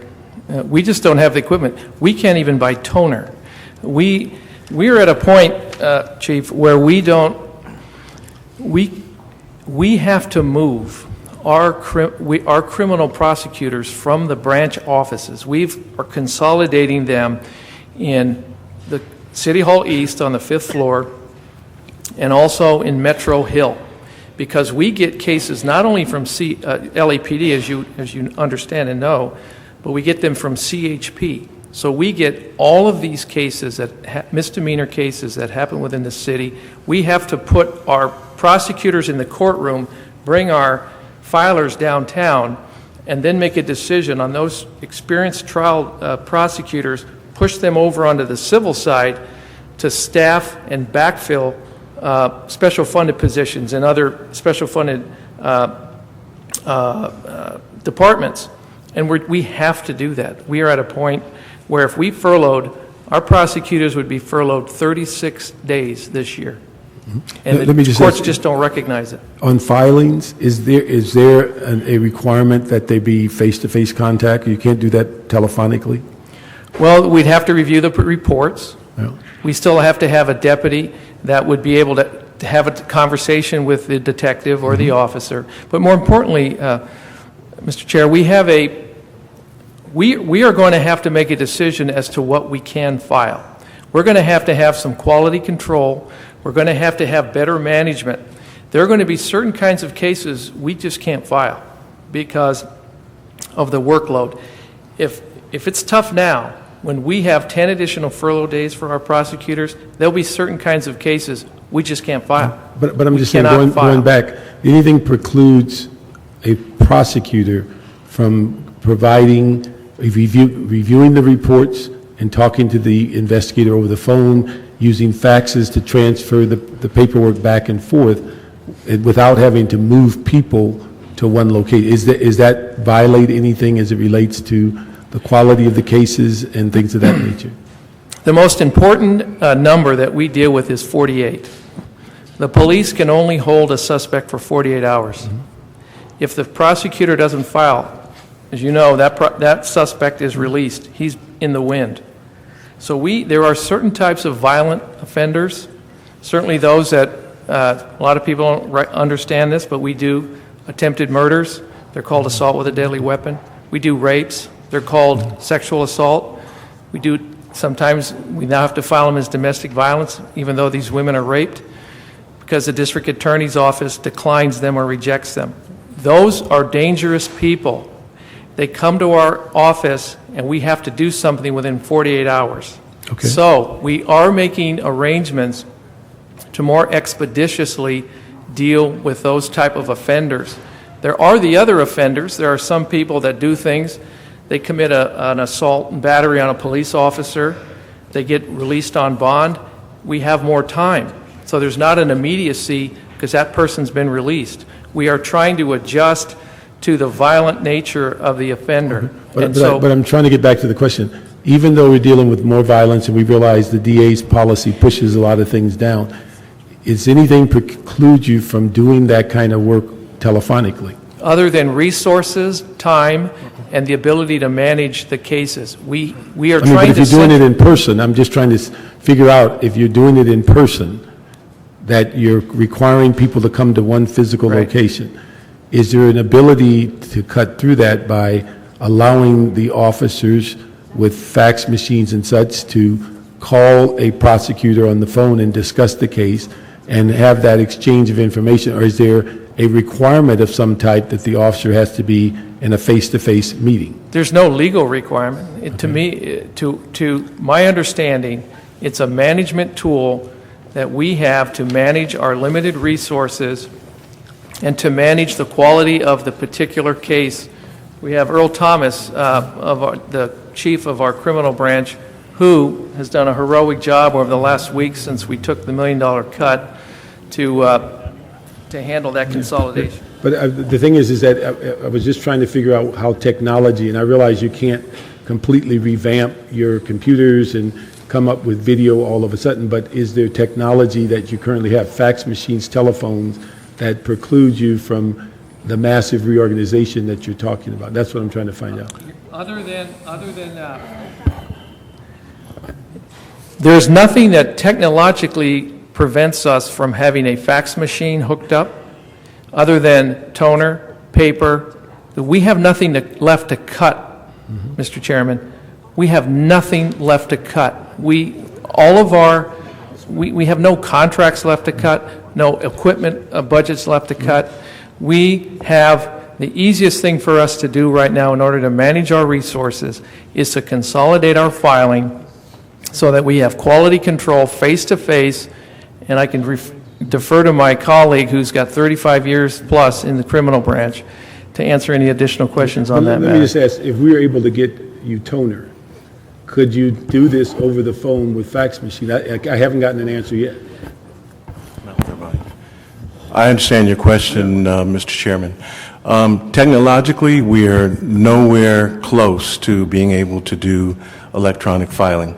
We just don't have the equipment. We can't even buy toner. We are at a point, Chief, where we have to move our criminal prosecutors from the branch offices. We are consolidating them in the City Hall East on the 5th floor and also in Metro Hill, because we get cases not only from LAPD, as you understand and know, but we get them from CHP. So we get all of these cases, misdemeanor cases that happen within the city. We have to put our prosecutors in the courtroom, bring our filers downtown, and then make a decision on those experienced trial prosecutors, push them over onto the civil side to staff and backfill special funded positions and other special funded departments. And we have to do that. We are at a point where if we furloughed, our prosecutors would be furloughed 36 days this year. And the courts just don't recognize it. On filings, is there a requirement that they be face-to-face contact? You can't do that telephonically? Well, we'd have to review the reports. Yeah. We still have to have a deputy that would be able to have a conversation with the detective or the officer. But more importantly, Mr. Chair, we are going to have to make a decision as to what we can file. We're going to have some quality control. We're going to have better management. There are going to be certain kinds of cases we just can't file because of the workload. If it's tough now, when we have 10 additional furlough days for our prosecutors, there'll be certain kinds of cases we just can't file. But I'm We just saying, cannot going file. back, anything precludes a prosecutor from providing, reviewing the reports and talking to the investigator over the phone, using faxes to transfer the paperwork back and forth without having to move people to one location. Is that violate anything as it relates to the quality of the cases and things of that nature? The most important number that we deal with is 48. The police can only hold a suspect for 48 hours. If the prosecutor doesn't file, as you know, that suspect is released. He's in the wind. So there are certain types of violent offenders, certainly those that a lot of people don't understand this, but we do attempted murders. They're called assault with a deadly weapon. We do rapes. They're called sexual assault. Sometimes we now have to file them as domestic violence, even though these women are raped, because the district attorney's office declines them or rejects them. Those are dangerous people. They come to our office, and we have to do something within 48 hours. Okay. So we are making arrangements to more expeditiously deal with those type of offenders. There are the other offenders. There are some people that do things. They commit an assault and battery on a police officer. They get released on bond. We have more time. So there's not an immediacy because that person's been released. We are trying to adjust to the violent nature of the offender. But I'm trying to get back to the question. Even though we're dealing with more violence and we realize the DA's policy pushes a lot of things down, is anything preclude you from doing that kind of work telephonically? Other than resources, time, and the ability to manage the cases. We are trying to... But if you're doing it in person, I'm just trying to figure out if you're doing it in person, that you're requiring people to come to one physical location. Is there an ability to cut through that by allowing the officers with fax machines and such to call a prosecutor on the phone and discuss the case and have that exchange of information? Or is there a requirement of some type that the officer has to be in a face-to-face meeting? There's no legal requirement. To me, to my understanding, it's a management tool that we have to manage our limited resources and to manage the quality of the particular case. We have Earl Thomas, the chief of our criminal branch, who has done a heroic job over the last week since we took the $1 million cut to handle that consolidation. But the thing is that I was just trying to figure out how technology, and I realize you can't completely revamp your computers and come up with video all of a sudden, but is there technology that you currently have, fax machines, telephones, that precludes you from the massive reorganization that you're talking about? That's what I'm trying to find out. Other than there's nothing that technologically prevents us from having a fax machine hooked up, other than toner, paper. We have nothing left to cut, Mr. Chairman. We have nothing left to cut. We have no contracts left to cut, no equipment budgets left to cut. We have the easiest thing for us to do right now in order to manage our resources is to consolidate our filing so that we have quality control face-to-face, and I can defer to my colleague who's got 35 years plus in the criminal branch to answer any additional questions on that matter. Let me just ask, if we were able to get you toner, could you do this over the phone with fax machine? I haven't gotten an answer yet. I understand your question, Mr. Chairman. Technologically, we are nowhere close to being able to do electronic filing.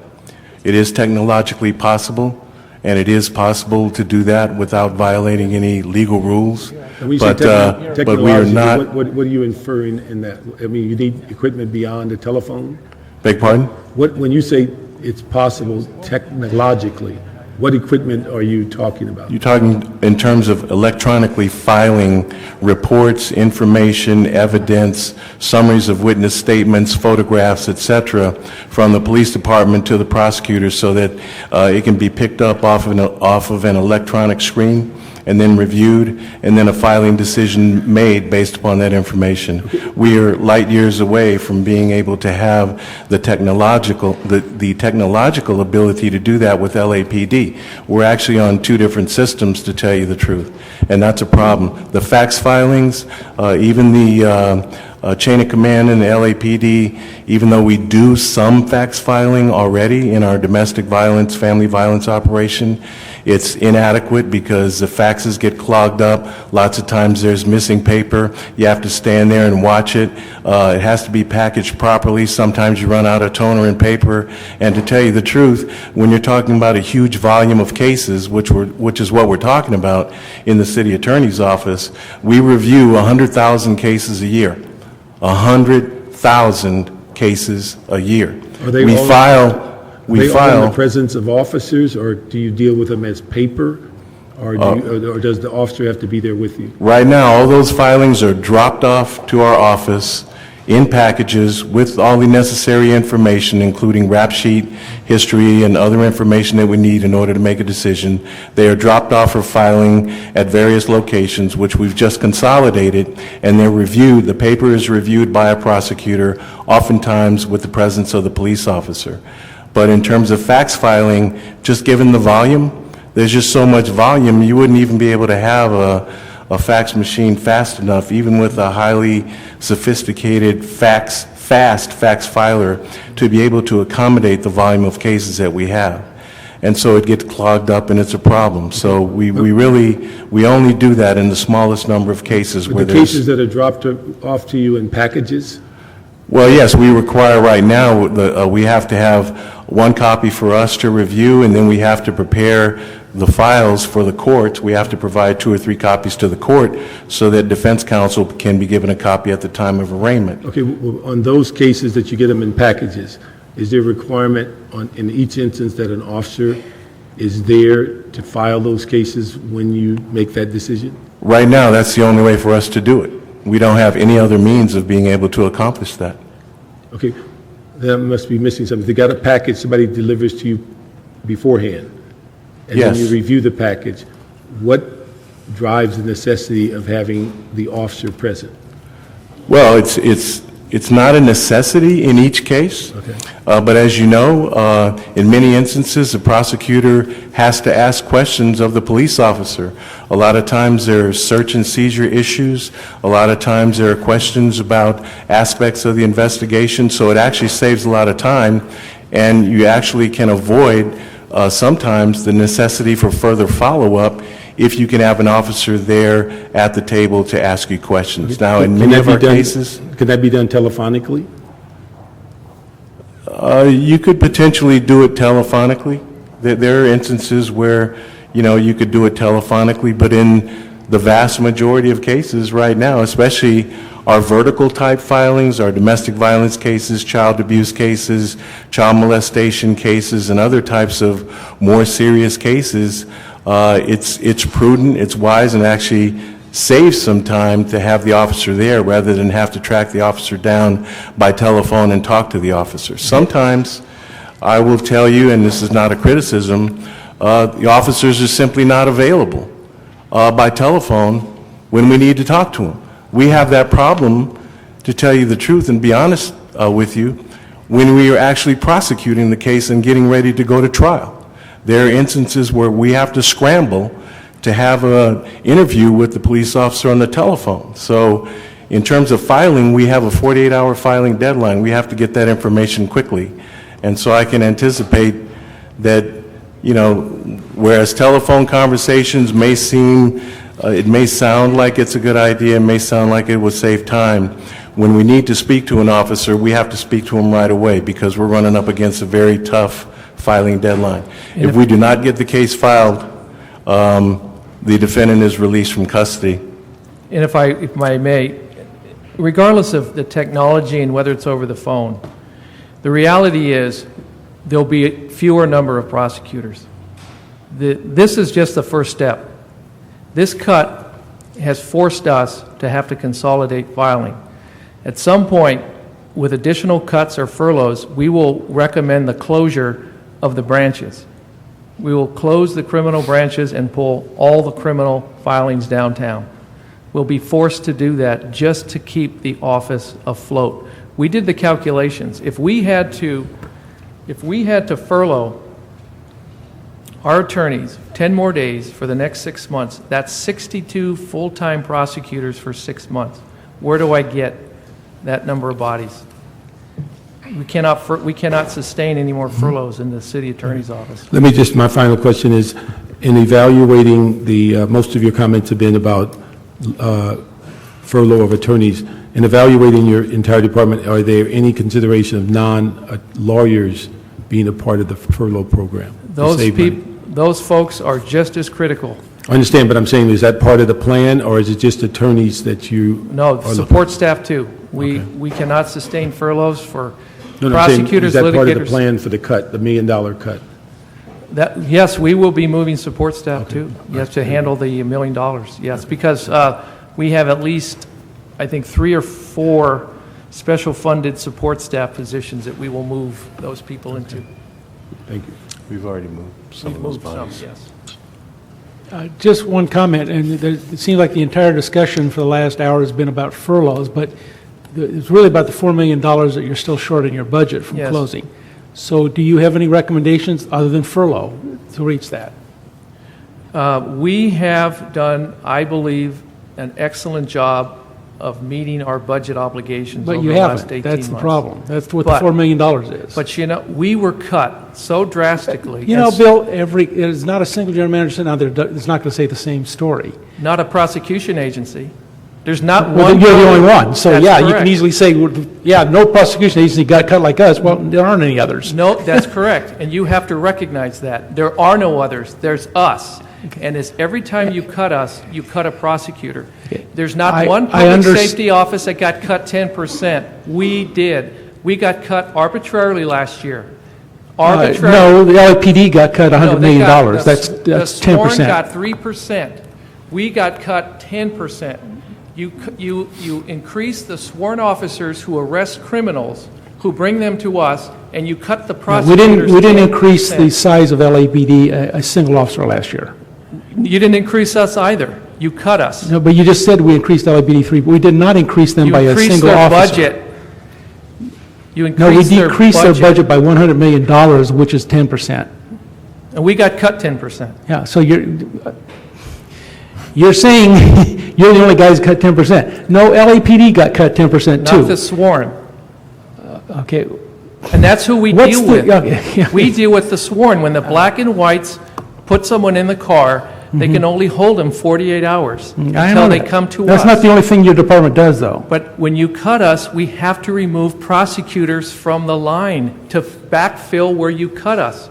It is technologically possible, and it is possible to do that without violating any legal rules. But we are not. What are you inferring in that? I mean, you need equipment beyond a telephone? Beg pardon? When you say it's possible technologically, what equipment are you talking about? You're talking in terms of electronically filing reports, information, evidence, summaries of witness statements, photographs, etc., from the police department to the prosecutor so that it can be picked up off of an electronic screen and then reviewed, and then a filing decision made based upon that information. We are light years away from being able to have the technological ability to do that with LAPD. We're actually on two different systems, to tell you the truth, and that's a problem. The fax filings, even the chain of command in the LAPD, even though we do some fax filing already in our domestic violence, family violence operation, it's inadequate because the faxes get clogged up. Lots of times there's missing paper. You have to stand there and watch it. It has to be packaged properly. Sometimes you run out of toner and paper. And to tell you the truth, when you're talking about a huge volume of cases, which is what we're talking about in the city attorney's office, we review 100,000 cases a year. 100,000 cases a year. Are they we all- file. Are they all in the presence of officers, or do you deal with them as paper, or does the officer have to be there with you? Right now, all those filings are dropped off to our office in packages with all the necessary information, including rap sheet, history, and other information that we need in order to make a decision. They are dropped off for filing at various locations, which we've just consolidated, and they're reviewed. The paper is reviewed by a prosecutor, oftentimes with the presence of the police officer. But in terms of fax filing, just given the volume, there's just so much volume, you wouldn't even be able to have a fax machine fast enough, even with a highly sophisticated fast fax filer, to be able to accommodate the volume of cases that we have. And so it gets clogged up and it's a problem. So we only do that in the smallest number of cases where The there's... cases that are dropped off to you in packages? Well, yes, we require right now, we have to have one copy for us to review, and then we have to prepare the files for the court. We have to provide 2 or 3 copies to the court so that defense counsel can be given a copy at the time of arraignment. Okay, well, on those cases that you get them in packages, is there a requirement in each instance that an officer is there to file those cases when you make that decision? Right now, that's the only way for us to do it. We don't have any other means of being able to accomplish that. Okay, that must be missing something. They got a package somebody delivers to you beforehand, and Yes. then you review the package. What drives the necessity of having the officer present? Well, it's not a necessity in each case, but as you know, in many instances, the prosecutor has to ask questions of the police officer. A lot of times there are search and seizure issues. A lot of times there are questions about aspects of the investigation, so it actually saves a lot of time, and you actually can avoid sometimes the necessity for further follow-up if you can have an officer there at the table to ask you questions. Now, in many of our cases... Could that be done telephonically? You could potentially do it telephonically. There are instances where, you could do it telephonically, but in the vast majority of cases right now, especially our vertical type filings, our domestic violence cases, child abuse cases, child molestation cases, and other types of more serious cases, it's prudent, it's wise, and actually saves some time to have the officer there rather than have to track the officer down by telephone and talk to the officer. Sometimes, I will tell you, and this is not a criticism, the officers are simply not available by telephone when we need to talk to them. We have that problem, to tell you the truth and be honest with you, when we are actually prosecuting the case and getting ready to go to trial. There are instances where we have to scramble to have an interview with the police officer on the telephone. So in terms of filing, we have a 48-hour filing deadline. We have to get that information quickly. And so I can anticipate that, whereas telephone conversations may seem, it may sound like it's a good idea, it may sound like it would save time, when we need to speak to an officer, we have to speak to him right away because we're running up against a very tough filing deadline. If we do not get the case filed, the defendant is released from custody. And if I may, regardless of the technology and whether it's over the phone, the reality is there'll be a fewer number of prosecutors. This is just the first step. This cut has forced us to have to consolidate filing. At some point, with additional cuts or furloughs, we will recommend the closure of the branches. We will close the criminal branches and pull all the criminal filings downtown. We'll be forced to do that just to keep the office afloat. We did the calculations. If we had to furlough our attorneys 10 more days for the next 6 months, that's 62 full-time prosecutors for 6 months. Where do I get that number of bodies? We cannot sustain any more furloughs in the city attorney's office. Let me just, my final question is, in evaluating most of your comments have been about furlough of attorneys. In evaluating your entire department, are there any consideration of non-lawyers being a part of the furlough program? Those folks are just as critical. I understand, but I'm saying, is that part of the plan, or is it just attorneys that you? No, support staff too. We cannot sustain furloughs for prosecutors, litigators. Is that part of the plan for the cut, the $1 million cut? Yes, we will be moving support staff too. Yes, to handle the $1 million. Yes, because we have at least, I think, 3 or 4 special funded support staff positions that we will move those people into. Thank you. We've already moved some of those bodies. Yes. Just one comment, and it seems like the entire discussion for the last hour has been about furloughs, but it's really about the $4 million that you're still short in your budget from closing. So do you have any recommendations other than furlough to reach that? We have done, I believe, an excellent job of meeting our budget obligations over the last 18 months. That's the problem. That's what the $4 million is. But, we were cut so drastically. Bill, there's not a single general manager sitting out there that's not going to say the same story. Not a prosecution agency. There's not one. Well, you're the only one. So, That's you can easily say, no prosecution agency got cut like us. Well, there aren't any others. No, that's correct. And you have to recognize that. There are no others. There's us. And every time you cut us, you cut a prosecutor. There's not one public safety office that got cut 10%. We did. We got cut arbitrarily last year. No, the LAPD got cut $100 million. That's 10%. The sworn got 3%. We got cut 10%. You increase the sworn officers who arrest criminals, who bring them to us, and you cut the prosecutors. We didn't increase the size of LAPD a single officer last year. You didn't increase us either. You cut us. No, but you just said we increased LAPD 3, but we did not increase them by a single officer. You increased their budget. We decreased their budget by $100 million, which is 10%. And we got cut 10%. Yeah, so you're saying you're the only guys that cut 10%. No, LAPD got cut 10% too. Not the sworn. Okay. And that's who we deal with. We deal with the sworn. When the black and whites put someone in the car, they can only hold them 48 hours until they come to us. That's not the only thing your department does, though. But when you cut us, we have to remove prosecutors from the line to backfill where you cut us.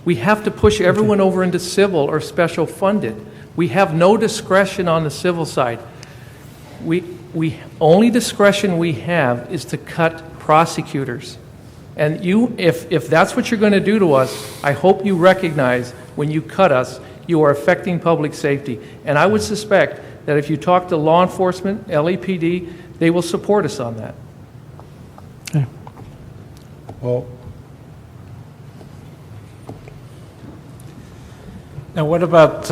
We have to push everyone over into civil or special funded. We have no discretion on the civil side. Only discretion we have is to cut prosecutors. And if that's what you're going to do to us, I hope you recognize when you cut us, you are affecting public safety. And I would suspect that if you talk to law enforcement, LAPD, they will support us on that. Okay. Well, now what about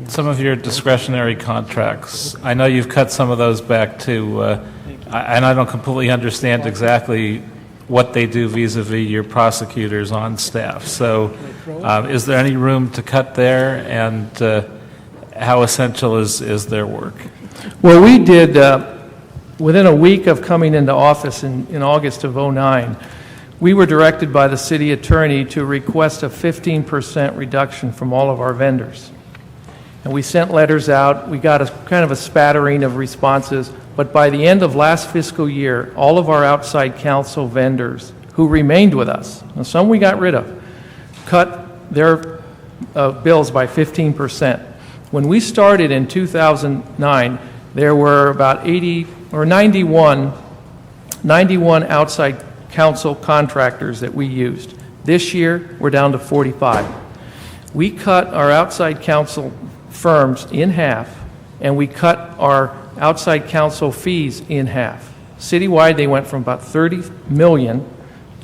some of your discretionary contracts? I know you've cut some of those back too, and I don't completely understand exactly what they do vis-a-vis your prosecutors on staff. So is there any room to cut there, and how essential is their work? Well, we did, within a week of coming into office in August of 2009, we were directed by the city attorney to request a 15% reduction from all of our vendors. And we sent letters out. We got kind of a spattering of responses. But by the end of last fiscal year, all of our outside counsel vendors who remained with us, and some we got rid of, cut their bills by 15%. When we started in 2009, there were about 80 or 91 outside counsel contractors that we used. This year, we're down to 45. We cut our outside counsel firms in half, and we cut our outside counsel fees in half. Citywide, they went from about 30 million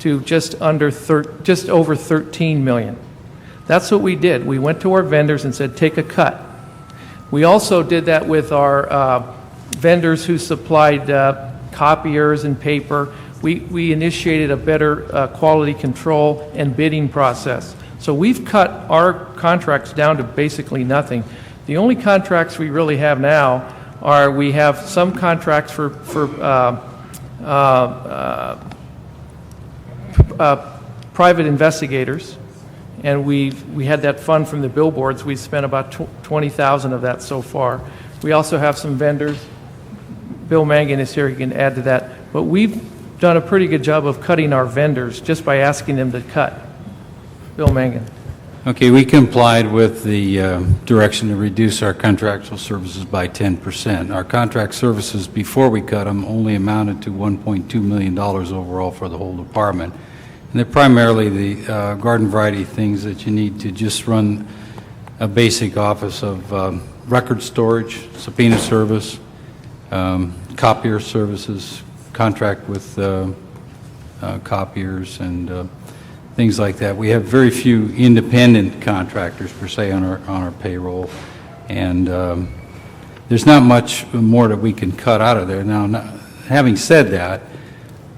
to just over 13 million. That's what we did. We went to our vendors and said, take a cut. We also did that with our vendors who supplied copiers and paper. We initiated a better quality control and bidding process. So we've cut our contracts down to basically nothing. The only contracts we really have now are we have some contracts for private investigators, and we had that fund from the billboards. We spent about $20,000 of that so far. We also have some vendors. Bill Mangan is here, he can add to that. But we've done a pretty good job of cutting our vendors just by asking them to cut. Bill Mangan. Okay, we complied with the direction to reduce our contractual services by 10%. Our contract services, before we cut them, only amounted to $1.2 million overall for the whole department. And they're primarily the garden variety things that you need to just run a basic office of record storage, subpoena service, copier services, contract with copiers, and things like that. We have very few independent contractors per se on our payroll, and there's not much more that we can cut out of there. Now, having said that,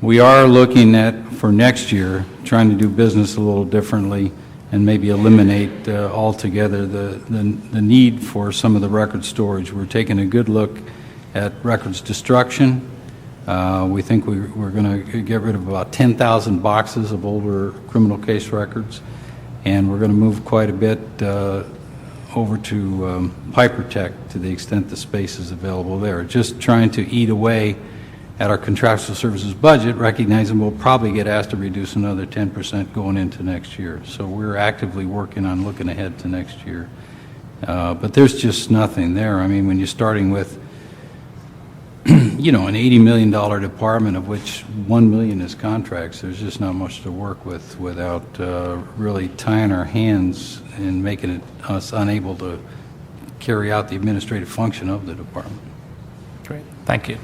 we are looking at, for next year, trying to do business a little differently and maybe eliminate altogether the need for some of the record storage. We're taking a good look at records destruction. We think we're going to get rid of about 10,000 boxes of older criminal case records, and we're going to move quite a bit over to Pipertech to the extent the space is available there. Just trying to eat away at our contractual services budget, recognizing we'll probably get asked to reduce another 10% going into next year. So we're actively working on looking ahead to next year. But there's just nothing there. I mean, when you're starting with you know, an $80 million department, of which $1 million is contracts, there's just not much to work with without really tying our hands and making us unable to carry out the administrative function of the department. Great. Thank you.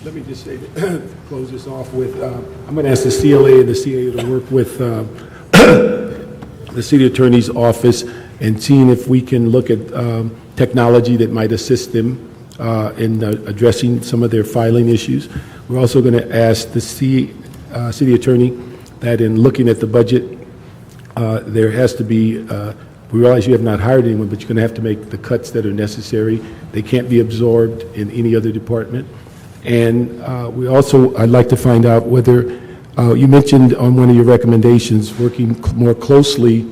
Let me just say, close this off with, I'm going to ask the CLA and the CAO to work with the city attorney's office and seeing if we can look at technology that might assist them in addressing some of their filing issues. We're also going to ask the city attorney that in looking at the budget, there has to be, we realize you have not hired anyone, but you're going to have to make the cuts that are necessary. They can't be absorbed in any other department. And I'd like to find out whether, you mentioned on one of your recommendations, working more closely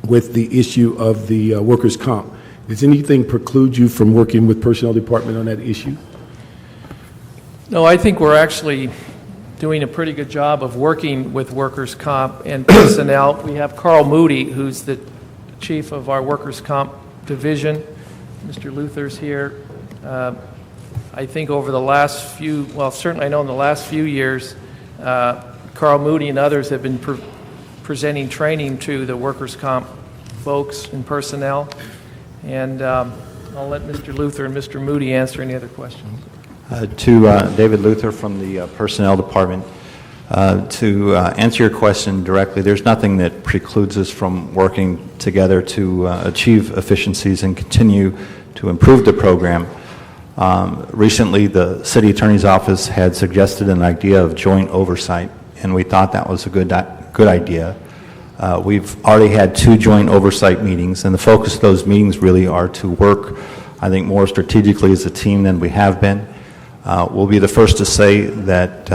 with the issue of the workers' comp. Does anything preclude you from working with personnel department on that issue? No, I think we're actually doing a pretty good job of working with workers' comp and personnel. We have Carl Moody, who's the chief of our workers' comp division. Mr. Luther's here. I think over the last few, well, certainly I know in the last few years, Carl Moody and others have been presenting training to the workers' comp folks and personnel. And I'll let Mr. Luther and Mr. Moody answer any other questions. To David Luther from the Personnel Department. To answer your question directly, there's nothing that precludes us from working together to achieve efficiencies and continue to improve the program. Recently, the City Attorney's Office had suggested an idea of joint oversight, and we thought that was a good idea. We've already had 2 joint oversight meetings, and the focus of those meetings really are to work, I think, more strategically as a team than we have been. We'll be the first to say that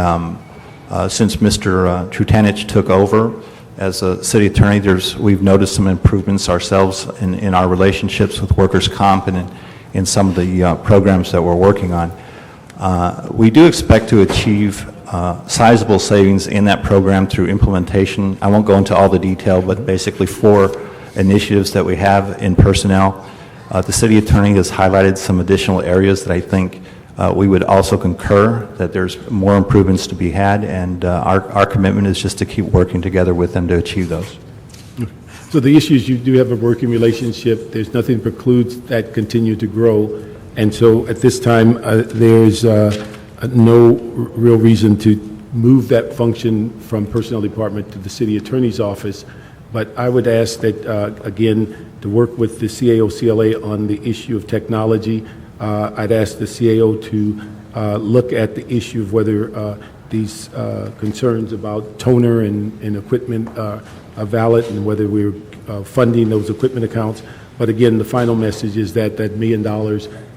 since Mr. Trutanich took over as a city attorney, we've noticed some improvements ourselves in our relationships with workers' comp and in some of the programs that we're working on. We do expect to achieve sizable savings in that program through implementation. I won't go into all the detail, but basically 4 initiatives that we have in personnel. The city attorney has highlighted some additional areas that I think we would also concur that there's more improvements to be had, and our commitment is just to keep working together with them to achieve those. So the issues, you do have a working relationship. There's nothing precludes that continue to grow. And so at this time, there's no real reason to move that function from personnel department to the city attorney's office. But I would ask that, again, to work with the CAO-CLA on the issue of technology. I'd ask the CAO to look at the issue of whether these concerns about toner and equipment are valid and whether we're funding those equipment accounts. But again, the final message is that that $1 million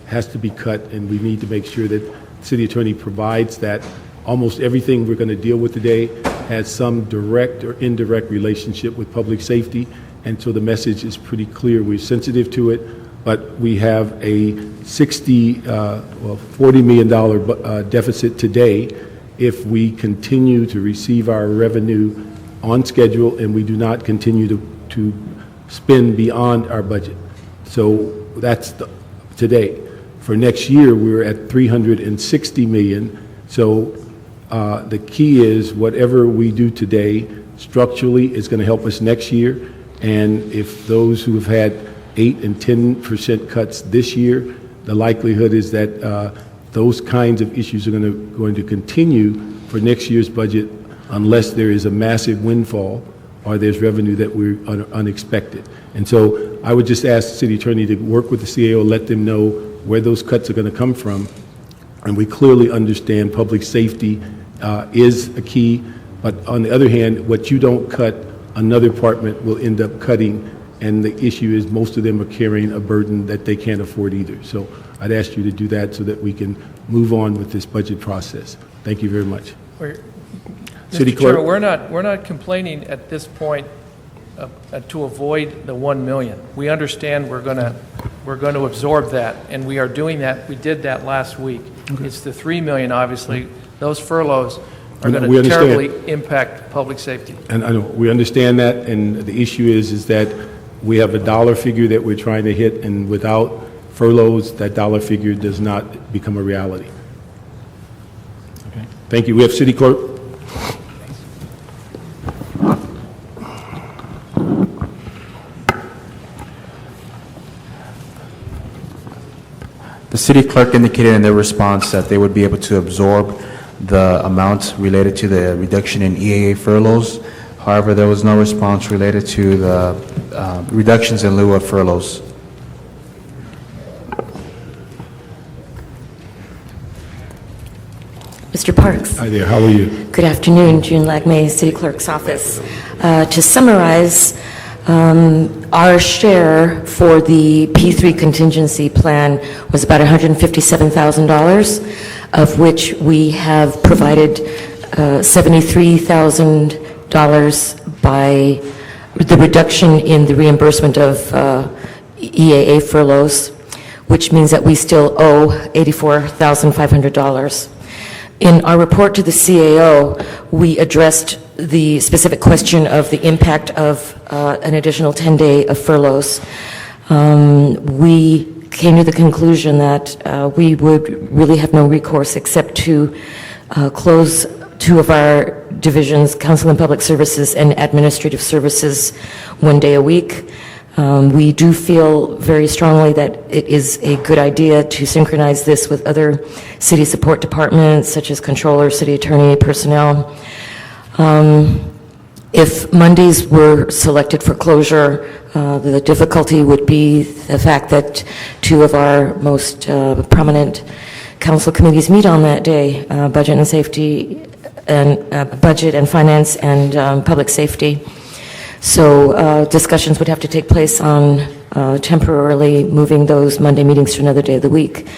has to be cut, and we need to make sure that the city attorney provides that. Almost everything we're going to deal with today has some direct or indirect relationship with public safety, and so the message is pretty clear. We're sensitive to it, but we have a $40 million deficit today if we continue to receive our revenue on schedule and we do not continue to spend beyond our budget. So that's today. For next year, we're at $360 million. So the key is whatever we do today structurally is going to help us next year. And if those who have had 8 and 10% cuts this year, the likelihood is that those kinds of issues are going to continue for next year's budget unless there is a massive windfall or there's revenue that we're unexpected. And so I would just ask the city attorney to work with the CAO, let them know where those cuts are going to come from. And we clearly understand public safety is a key, but on the other hand, what you don't cut, another department will end up cutting, and the issue is most of them are carrying a burden that they can't afford either. So I'd ask you to do that so that we can move on with this budget process. Thank you very much. City Mr. Clerk. Chairman, we're not complaining at this point to avoid the $1 million. We understand we're going to absorb that, and we are doing that. We did that last week. Okay. It's the $3 million, obviously. Those furloughs are going to terribly impact public safety. And I know we understand that, and the issue is that we have a dollar figure that we're trying to hit, and without furloughs, that dollar figure does not become a reality. Okay. Thank you. We have City Clerk. The city clerk indicated in their response that they would be able to absorb the amount related to the reduction in EAA furloughs. However, there was no response related to the reductions in lieu of furloughs. Mr. Parks. Hi there. How are you? Good afternoon. June Lagmay, City Clerk's Office. To summarize, our share for the P3 contingency plan was about $157,000, of which we have provided $73,000 by the reduction in the reimbursement of EAA furloughs, which means that we still owe $84,500. In our report to the CAO, we addressed the specific question of the impact of an additional 10-day of furloughs. We came to the conclusion that we would really have no recourse except to close 2 of our divisions, Council and Public Services and Administrative Services, 1 day a week. We do feel very strongly that it is a good idea to synchronize this with other city support departments, such as controller, city attorney, personnel. If Mondays were selected for closure, the difficulty would be the fact that 2 of our most prominent council committees meet on that day, budget and safety, and budget and finance and public safety. So discussions would have to take place on temporarily moving those Monday meetings to another day of the week.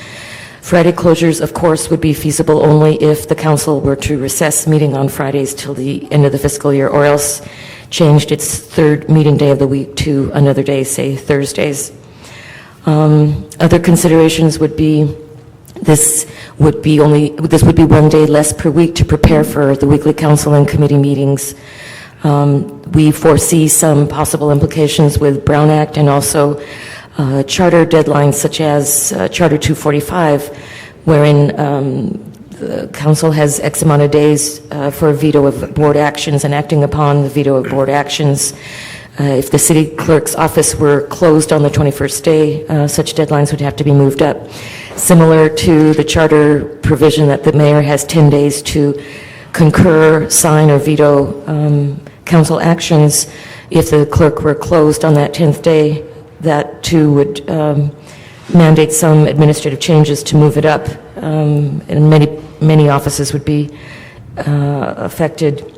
Friday closures, of course, would be feasible only if the council were to recess meeting on Fridays till the end of the fiscal year, or else changed its 3rd meeting day of the week to another day, say Thursdays. Other considerations would be this would be 1 day less per week to prepare for the weekly council and committee meetings. We foresee some possible implications with Brown Act and also charter deadlines such as Charter 245, wherein the council has X amount of days for a veto of board actions and acting upon the veto of board actions. If the city clerk's office were closed on the 21st day, such deadlines would have to be moved up. Similar to the charter provision that the mayor has 10 days to concur, sign, or veto council actions, if the clerk were closed on that 10th day, that too would mandate some administrative changes to move it up, and many offices would be affected.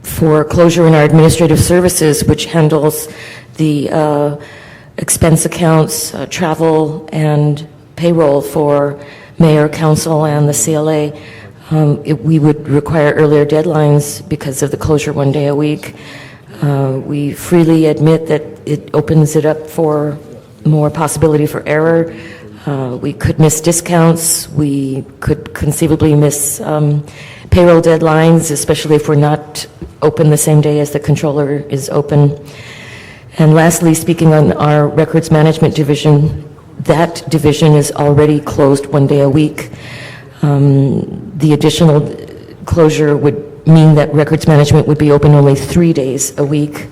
For closure in our administrative services, which handles the expense accounts, travel, and payroll for mayor, council, and the CLA, we would require earlier deadlines because of the closure one day a week. We freely admit that it opens it up for more possibility for error. We could miss discounts. We could conceivably miss payroll deadlines, especially if we're not open the same day as the controller is open. And lastly, speaking on our records management division, that division is already closed one day a week. The additional closure would mean that records management would be open only 3 days a week.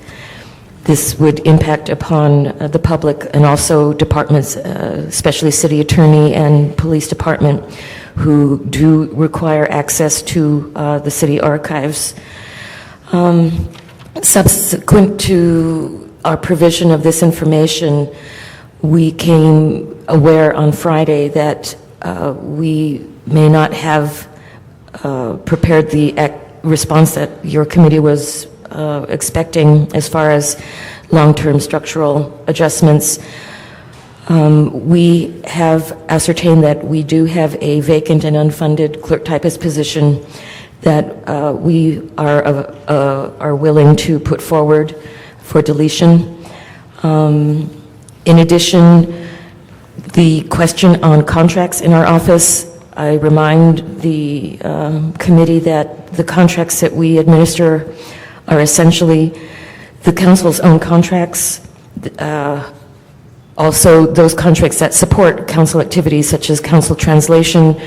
This would impact upon the public and also departments, especially city attorney and police department, who do require access to the city archives. Subsequent to our provision of this information, we came aware on Friday that we may not have prepared the response that your committee was expecting as far as long-term structural adjustments. We have ascertained that we do have a vacant and unfunded clerk typist position that we are willing to put forward for deletion. In addition, the question on contracts in our office, I remind the committee that the contracts that we administer are essentially the council's own contracts, also those contracts that support council activities such as council translation,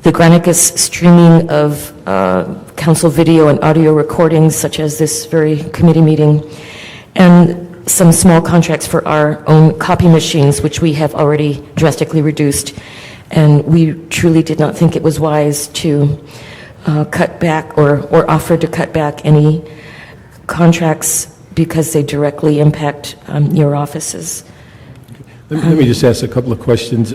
the Granicus streaming of council video and audio recordings such as this very committee meeting, and some small contracts for our own copy machines, which we have already drastically reduced. And we truly did not think it was wise to cut back or offer to cut back any contracts because they directly impact your offices. Let me just ask a couple of questions.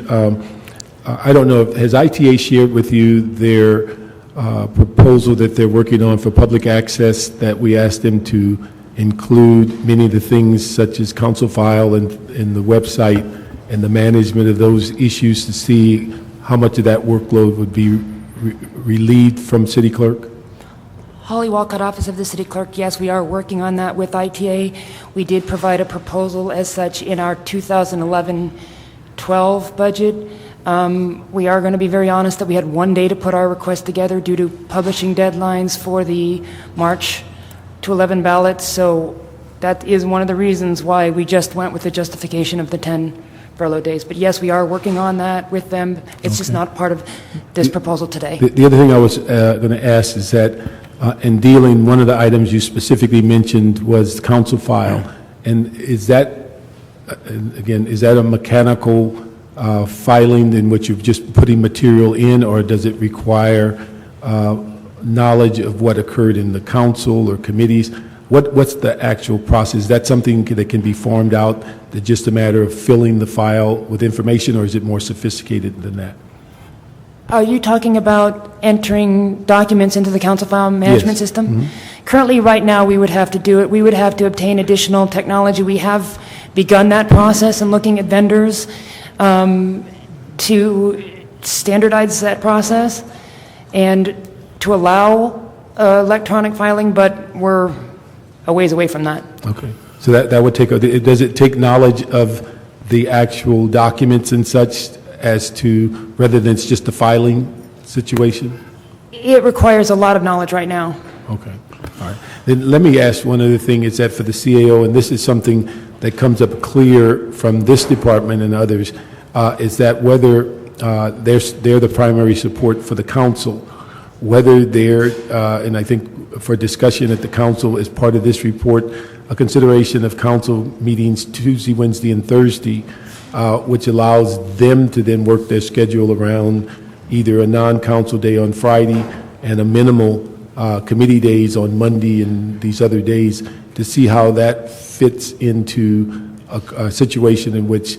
I don't know, has ITA shared with you their proposal that they're working on for public access, that we asked them to include many of the things such as council file and the website and the management of those issues to see how much of that workload would be relieved from city clerk? Holly Walcott, Office of the City Clerk. Yes, we are working on that with ITA. We did provide a proposal as such in our 2011-12 budget. We are going to be very honest that we had 1 day to put our request together due to publishing deadlines for the March to 11 ballots. So that is one of the reasons why we just went with the justification of the 10 furlough days. But yes, we are working on that with them. It's just not part of this proposal today. The other thing I was going to ask is that in dealing, one of the items you specifically mentioned was council file. And is that, again, is that a mechanical filing in which you're just putting material in, or does it require knowledge of what occurred in the council or committees? What's the actual process? Is that something that can be formed out, that just a matter of filling the file with information, or is it more sophisticated than that? Are you talking about entering documents into the council file management system? Mm-hmm. Currently, right now, we would have to do it. We would have to obtain additional technology. We have begun that process and looking at vendors to standardize that process and to allow electronic filing, but we're a ways away from that. Okay. So that would take, does it take knowledge of the actual documents and such as to, rather than it's just a filing situation? It requires a lot of knowledge right now. Okay. All right. Then let me ask one other thing, is that for the CAO, and this is something that comes up clear from this department and others, is that whether they're the primary support for the council, whether they're, and I think for discussion at the council as part of this report, a consideration of council meetings Tuesday, Wednesday, and Thursday, which allows them to then work their schedule around either a non-council day on Friday and a minimal committee days on Monday and these other days to see how that fits into a situation in which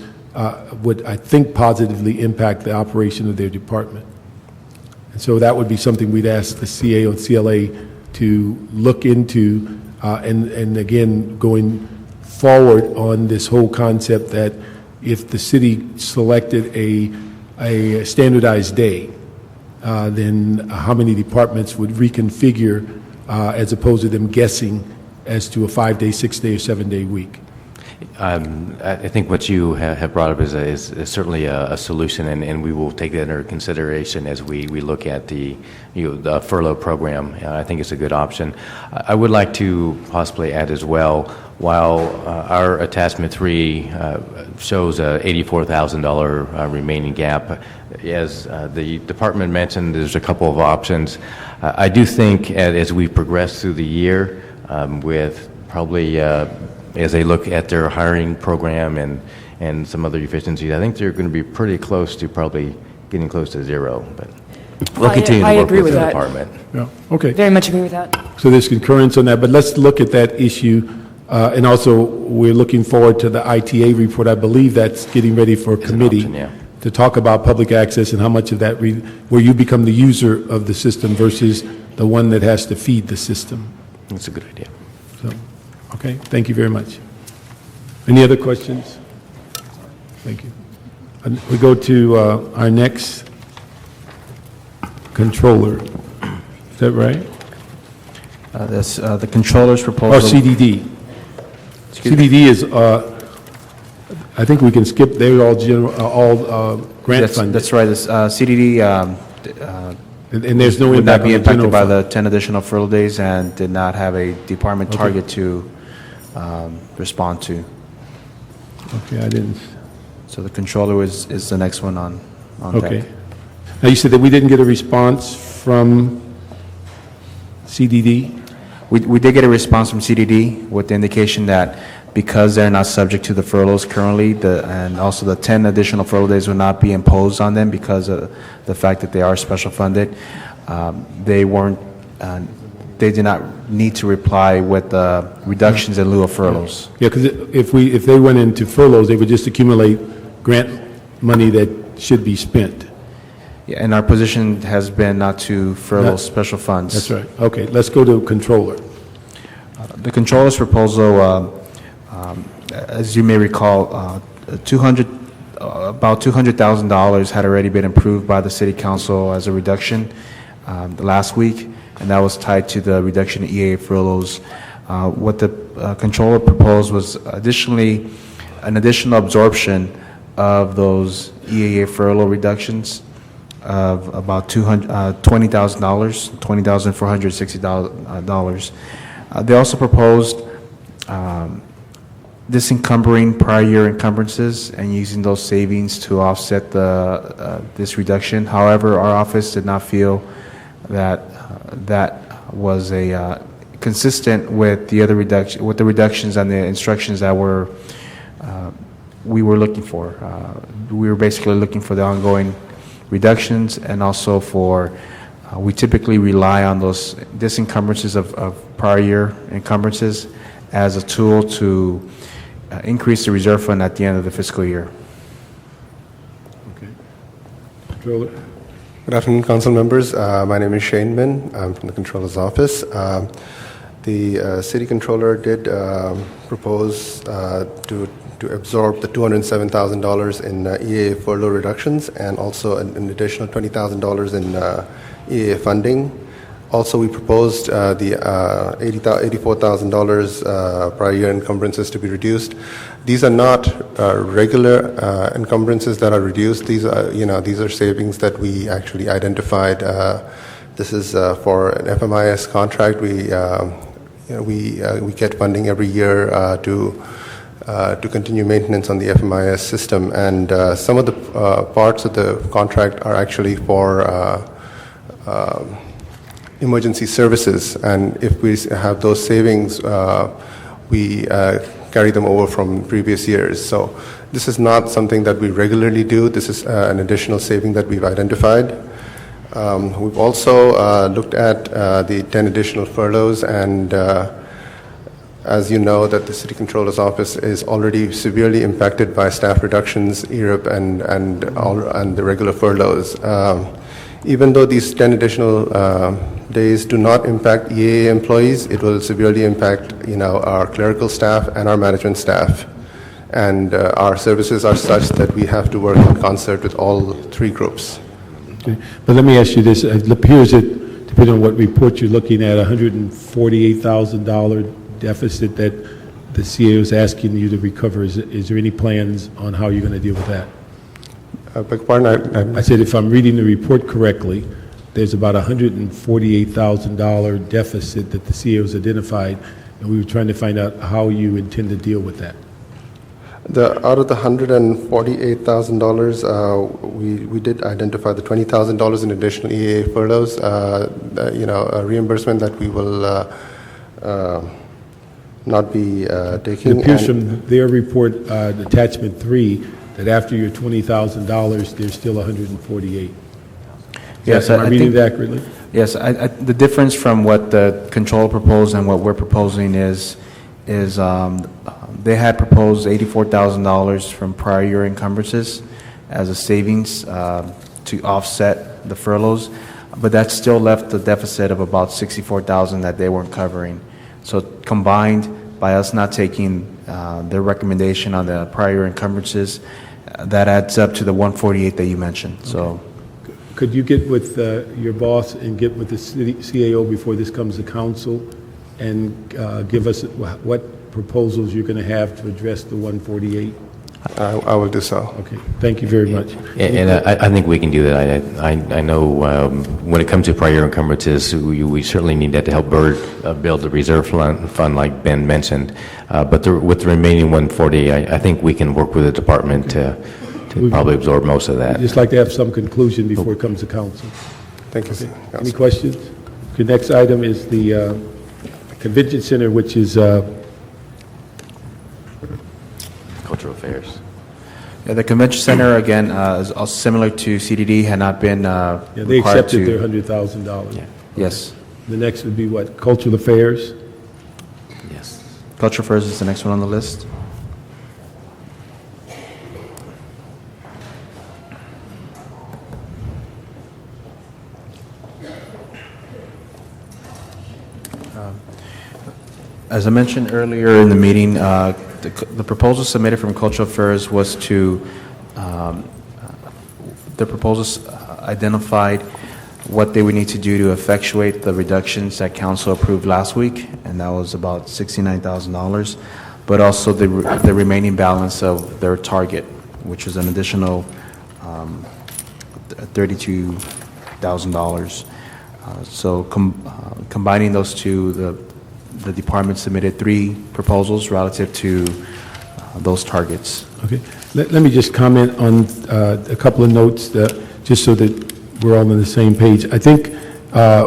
would, I think, positively impact the operation of their department. And so that would be something we'd ask the CA and CLA to look into, and again, going forward on this whole concept that if the city selected a standardized day, then how many departments would reconfigure as opposed to them guessing as to a 5-day, 6-day, or 7-day week. I think what you have brought up is certainly a solution, and we will take that under consideration as we look at the furlough program. I think it's a good option. I would like to possibly add as well, while our attachment 3 shows a $84,000 remaining gap, as the department mentioned, there's a couple of options. I do think as we progress through the year, with probably as they look at their hiring program and some other efficiencies, I think they're going to be pretty close to probably getting close to zero. But we'll continue to work with the department. Yeah. Okay. Very much agree with that. So there's concurrence on that, but let's look at that issue. And also, we're looking forward to the ITA report. I believe that's getting ready for committee to talk about public access and how much of that, where you become the user of the system versus the one that has to feed the system. That's a good idea. So, okay, thank you very much. Any other questions? Thank you. And we go to our next controller. Is that right? That's the controller's proposal. Or CDD. CDD is, I think we can skip, they're all grant funded. That's right. This, CDD and there's no would not impact be on the impacted general by fund. the 10 additional furlough days and did not have a department target to respond to. Okay, I didn't. So the controller is the next one on Okay. deck. Now, you said that we didn't get a response from CDD? We did get a response from CDD with the indication that because they're not subject to the furloughs currently, and also the 10 additional furlough days will not be imposed on them because of the fact that they are special funded, they did not need to reply with reductions in lieu of furloughs. Yeah, because if they went into furloughs, they would just accumulate grant money that should be spent. Yeah, and our position has been not to furlough special funds. That's right. Okay, let's go to controller. The controller's proposal, as you may recall, about $200,000 had already been approved by the City Council as a reduction last week, and that was tied to the reduction in EAA furloughs. What the controller proposed was an additional absorption of those EAA furlough reductions of about $20,000, $20,460. They also proposed disencumbering prior year encumbrances and using those savings to offset this reduction. However, our office did not feel that that was consistent with the other reductions and the instructions that we were looking for. We were basically looking for the ongoing reductions, and also we typically rely on those disencumbrances of prior year encumbrances as a tool to increase the reserve fund at the end of the fiscal year. Okay. Controller. Good afternoon, council members. My name is Shane Min. I'm from the Controller's Office. The City Controller did propose to absorb the $207,000 in EAA furlough reductions and also an additional $20,000 in EAA funding. Also, we proposed the $84,000 prior year encumbrances to be reduced. These are not regular encumbrances that are reduced. These are savings that we actually identified. This is for an FMIS contract. We get funding every year to continue maintenance on the FMIS system, and some of the parts of the contract are actually for emergency services, and if we have those savings, we carry them over from previous years. So this is not something that we regularly do. This is an additional saving that we've identified. We've also looked at the 10 additional furloughs, and as you know, that the City Controller's Office is already severely impacted by staff reductions, ERIP, and the regular furloughs. Even though these 10 additional days do not impact EAA employees, it will severely impact, our clerical staff and our management staff. And our services are such that we have to work in concert with all three groups. Okay. But let me ask you this. It appears that, depending on what report you're looking at, $148,000 deficit that the CAO is asking you to recover. Is there any plans on how you're going to deal with that? Beg pardon? I said if I'm reading the report correctly, there's about $148,000 deficit that the CAO has identified, and we were trying to find out how you intend to deal with that. Out of the $148,000, we did identify the $20,000 in additional EAA furloughs, a reimbursement that we will not be taking. It appears from their report, attachment 3, that after your $20,000, there's still $148,000. Yes, am I reading that accurately? Yes, the difference from what the controller proposed and what we're proposing is they had proposed $84,000 from prior year encumbrances as a savings to offset the furloughs, but that still left a deficit of about $64,000 that they weren't covering. So combined by us not taking their recommendation on the prior year encumbrances, that adds up to the $148,000 that you mentioned. Okay. So, could you get with your boss and get with the CAO before this comes to council and give us what proposals you're going to have to address the $148,000? I will do so. Okay, thank you very much. And I think we can do that. I know when it comes to prior encumbrances, we certainly need that to help build the reserve fund like Ben mentioned. But with the remaining $140,000, I think we can work with the department to probably absorb most of that. I'd just like to have some conclusion before it comes to council. Thank you. Okay. Any questions? The next item is the Convention Center, which is Cultural Affairs. Yeah, the Convention Center, again, is also similar to CDD, had not been they accepted their $100,000. Yeah. Yes. The next would be what? Cultural Affairs? Yes. Cultural Affairs is the next one on the list. As I mentioned earlier in the meeting, the proposal submitted from Cultural Affairs was to, the proposals identified what they would need to do to effectuate the reductions that council approved last week, and that was about $69,000, but also the remaining balance of their target, which was an additional $32,000. So combining those two, the department submitted 3 proposals relative to those targets. Okay. Let me just comment on a couple of notes, just so that we're all on the same page. I think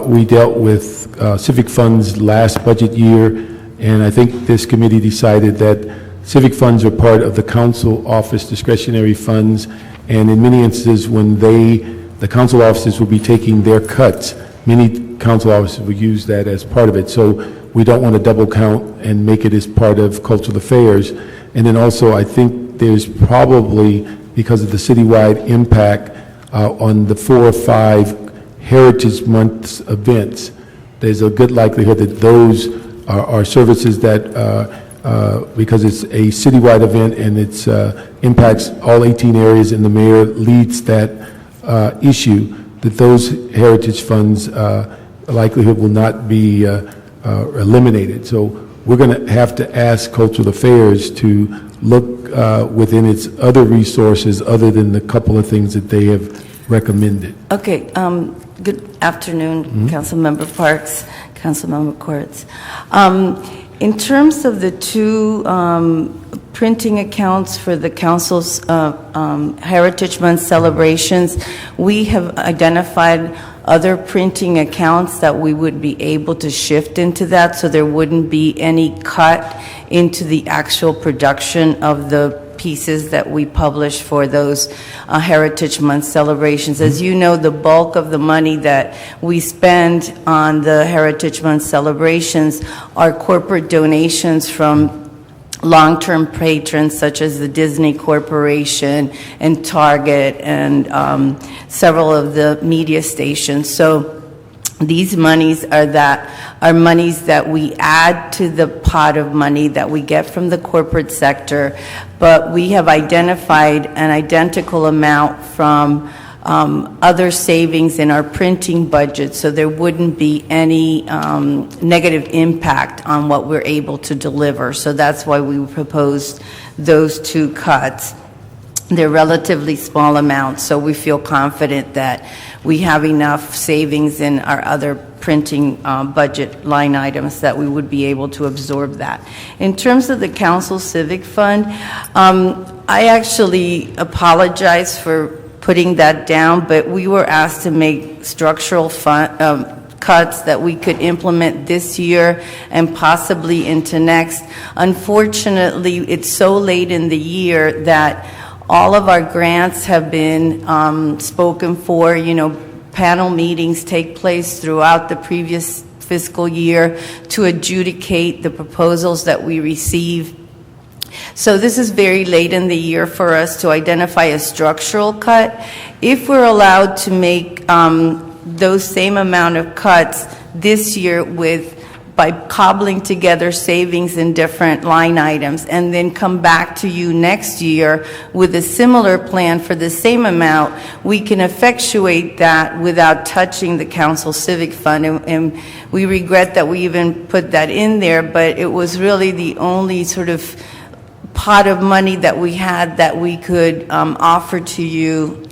we dealt with civic funds last budget year, and I think this committee decided that civic funds are part of the council office discretionary funds, and in many instances when the council offices will be taking their cuts, many council offices will use that as part of it. So we don't want to double count and make it as part of cultural affairs. And then also, I think there's probably, because of the citywide impact on the 4 or 5 Heritage Months events, there's a good likelihood that those are services that, because it's a citywide event and it impacts all 18 areas and the mayor leads that issue, that those heritage funds likelihood will not be eliminated. So we're going to have to ask Cultural Affairs to look within its other resources other than the couple of things that they have recommended. Okay. Good afternoon, Councilmember Parks, Councilmember Courts. In terms of the 2 printing accounts for the council's Heritage Month celebrations, we have identified other printing accounts that we would be able to shift into that, so there wouldn't be any cut into the actual production of the pieces that we publish for those Heritage Month celebrations. As you know, the bulk of the money that we spend on the Heritage Month celebrations are corporate donations from long-term patrons such as the Disney Corporation and Target and several of the media stations. So these monies are monies that we add to the pot of money that we get from the corporate sector, but we have identified an identical amount from other savings in our printing budget, so there wouldn't be any negative impact on what we're able to deliver. So that's why we proposed those two cuts. They're relatively small amounts, so we feel confident that we have enough savings in our other printing budget line items that we would be able to absorb that. In terms of the council civic fund, I actually apologize for putting that down, but we were asked to make structural cuts that we could implement this year and possibly into next. Unfortunately, it's so late in the year that all of our grants have been spoken for. You know, panel meetings take place throughout the previous fiscal year to adjudicate the proposals that we receive. So this is very late in the year for us to identify a structural cut. If we're allowed to make those same amount of cuts this year by cobbling together savings in different line items and then come back to you next year with a similar plan for the same amount, we can effectuate that without touching the council civic fund. And we regret that we even put that in there, but it was really the only sort of pot of money that we had that we could offer to you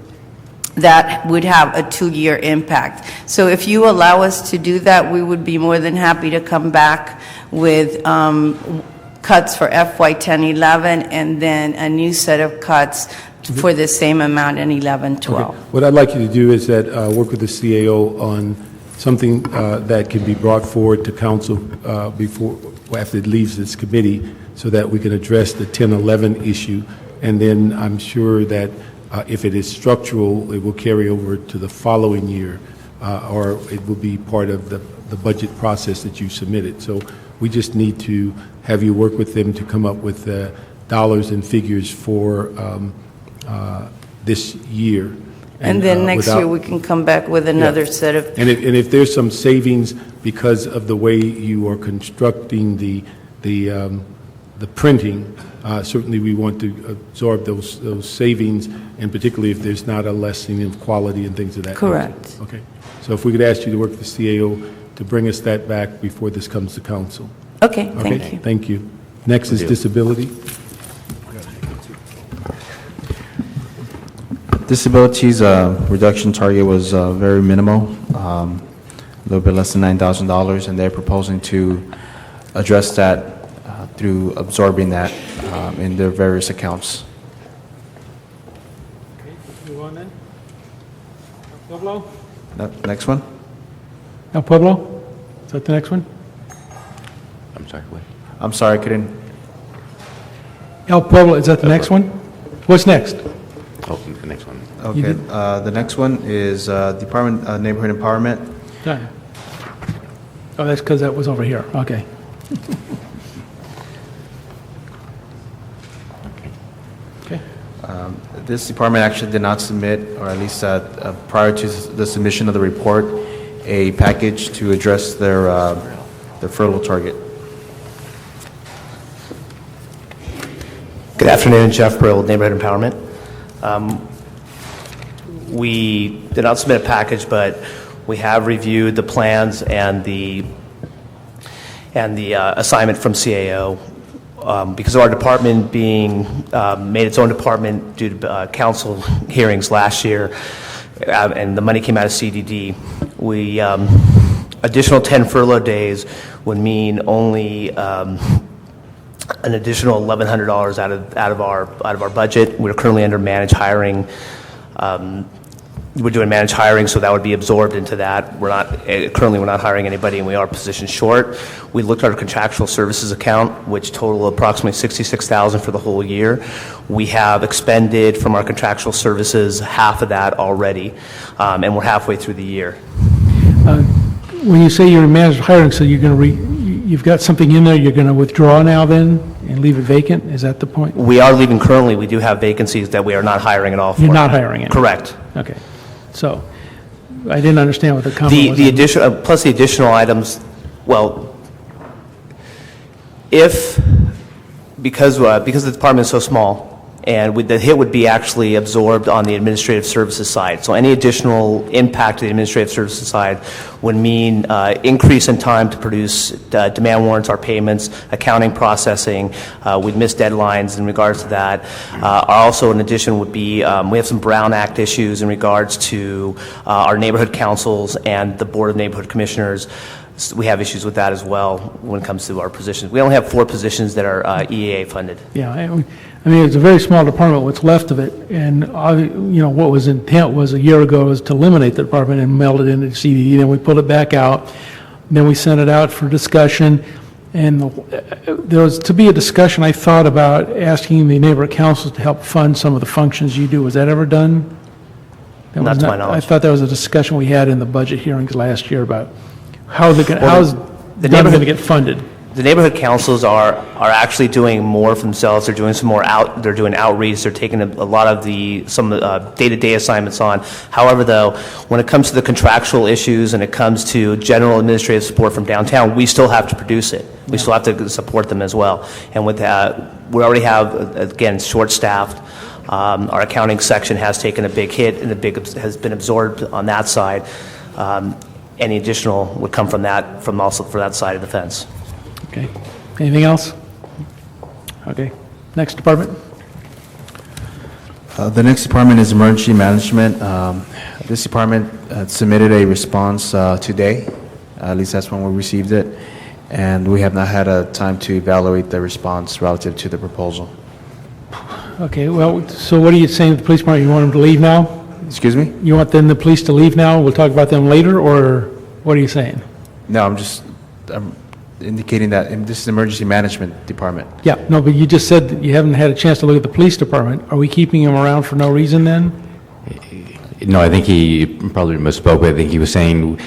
that would have a 2-year impact. So if you allow us to do that, we would be more than happy to come back with cuts for FY 10-11 and then a new set of cuts for the same amount in 11-12. Okay. What I'd like you to do is that work with the CAO on something that can be brought forward to council after it leaves this committee so that we can address the 10-11 issue. And then I'm sure that if it is structural, it will carry over to the following year, or it will be part of the budget process that you submitted. So we just need to have you work with them to come up with dollars and figures for this year. And then next year we can come back with another set of... And if there's some savings because of the way you are constructing the printing, certainly we want to absorb those savings, and particularly if there's not a lessening of quality and things of that nature. Correct. Okay. So if we could ask you to work with the CAO to bring us that back before this comes to council. Okay, thank you. Thank you. Next is disability. Disabilities reduction target was very minimal, a little bit less than $9,000, and they're proposing to address that through absorbing that in their various accounts. Okay, move on then. El Pueblo? Next one? El Pueblo? Is that the next one? I'm sorry, what? I'm sorry, I couldn't. El Pueblo, is that the next one? What's next? Oh, the next one. Okay, the next one is Department of Neighborhood Empowerment. Yeah. Oh, that's because that was over here. Okay. Okay. This department actually did not submit, or at least prior to the submission of the report, a package to address their furlough target. Good afternoon, Jeff Brill, Neighborhood Empowerment. We did not submit a package, but we have reviewed the plans and the assignment from CAO. Because of our department being made its own department due to council hearings last year, and the money came out of CDD, we additional 10 furlough days would mean only an additional $1,100 out of our budget. We're currently under managed hiring. we're doing managed hiring, so that would be absorbed into that. Currently we're not hiring anybody, and we are position short. We looked at our contractual services account, which total approximately $66,000 for the whole year. We have expended from our contractual services half of that already, and we're halfway through the year. When you say you're in managed hiring, so you're going to you've got something in there you're going to withdraw now then and leave it vacant? Is that the point? We are leaving currently. We do have vacancies that we are not hiring at all for. You're not hiring it? Correct. Okay. So I didn't understand what the comment was. The additional, plus the additional items, well, because the department is so small, and the hit would be actually absorbed on the administrative services side. So any additional impact to the administrative services side would mean increase in time to produce demand warrants, our payments, accounting processing. We'd miss deadlines in regards to that. Also, in addition, would be we have some Brown Act issues in regards to our neighborhood councils and the Board of Neighborhood Commissioners. We have issues with that as well when it comes to our positions. We only have 4 positions that are EAA funded. Yeah, I mean, it's a very small department, what's left of it, and, what was intent was a year ago was to eliminate the department and meld it into CDD, then we pulled it back out, then we sent it out for discussion, and there was to be a discussion, I thought about asking the neighborhood councils to help fund some of the functions you do. Was that ever done? Not to my knowledge. I thought that was a discussion we had in the budget hearings last year about how's the neighborhood going to get funded. The neighborhood councils are actually doing more for themselves. They're doing some more they're doing outreach. They're taking a lot of some day-to-day assignments on. However, though, when it comes to the contractual issues and it comes to general administrative support from downtown, we still have to produce it. We still have to support them as well. And with that, we already have, again, short-staffed. Our accounting section has taken a big hit and has been absorbed on that side. Any additional would come from also for that side of the fence. Okay. Anything else? Okay. Next department. The next department is emergency management. This department submitted a response today. At least that's when we received it. And we have not had a time to evaluate the response relative to the proposal. Okay, well, so what are you saying to the police department? You want them to leave now? Excuse me? You want the police to leave now? We'll talk about them later, or what are you saying? No, I'm indicating that this is emergency management department. Yeah, no, but you just said that you haven't had a chance to look at the police department. Are we keeping him around for no reason then? No, I think he probably misspoke, but I think he was saying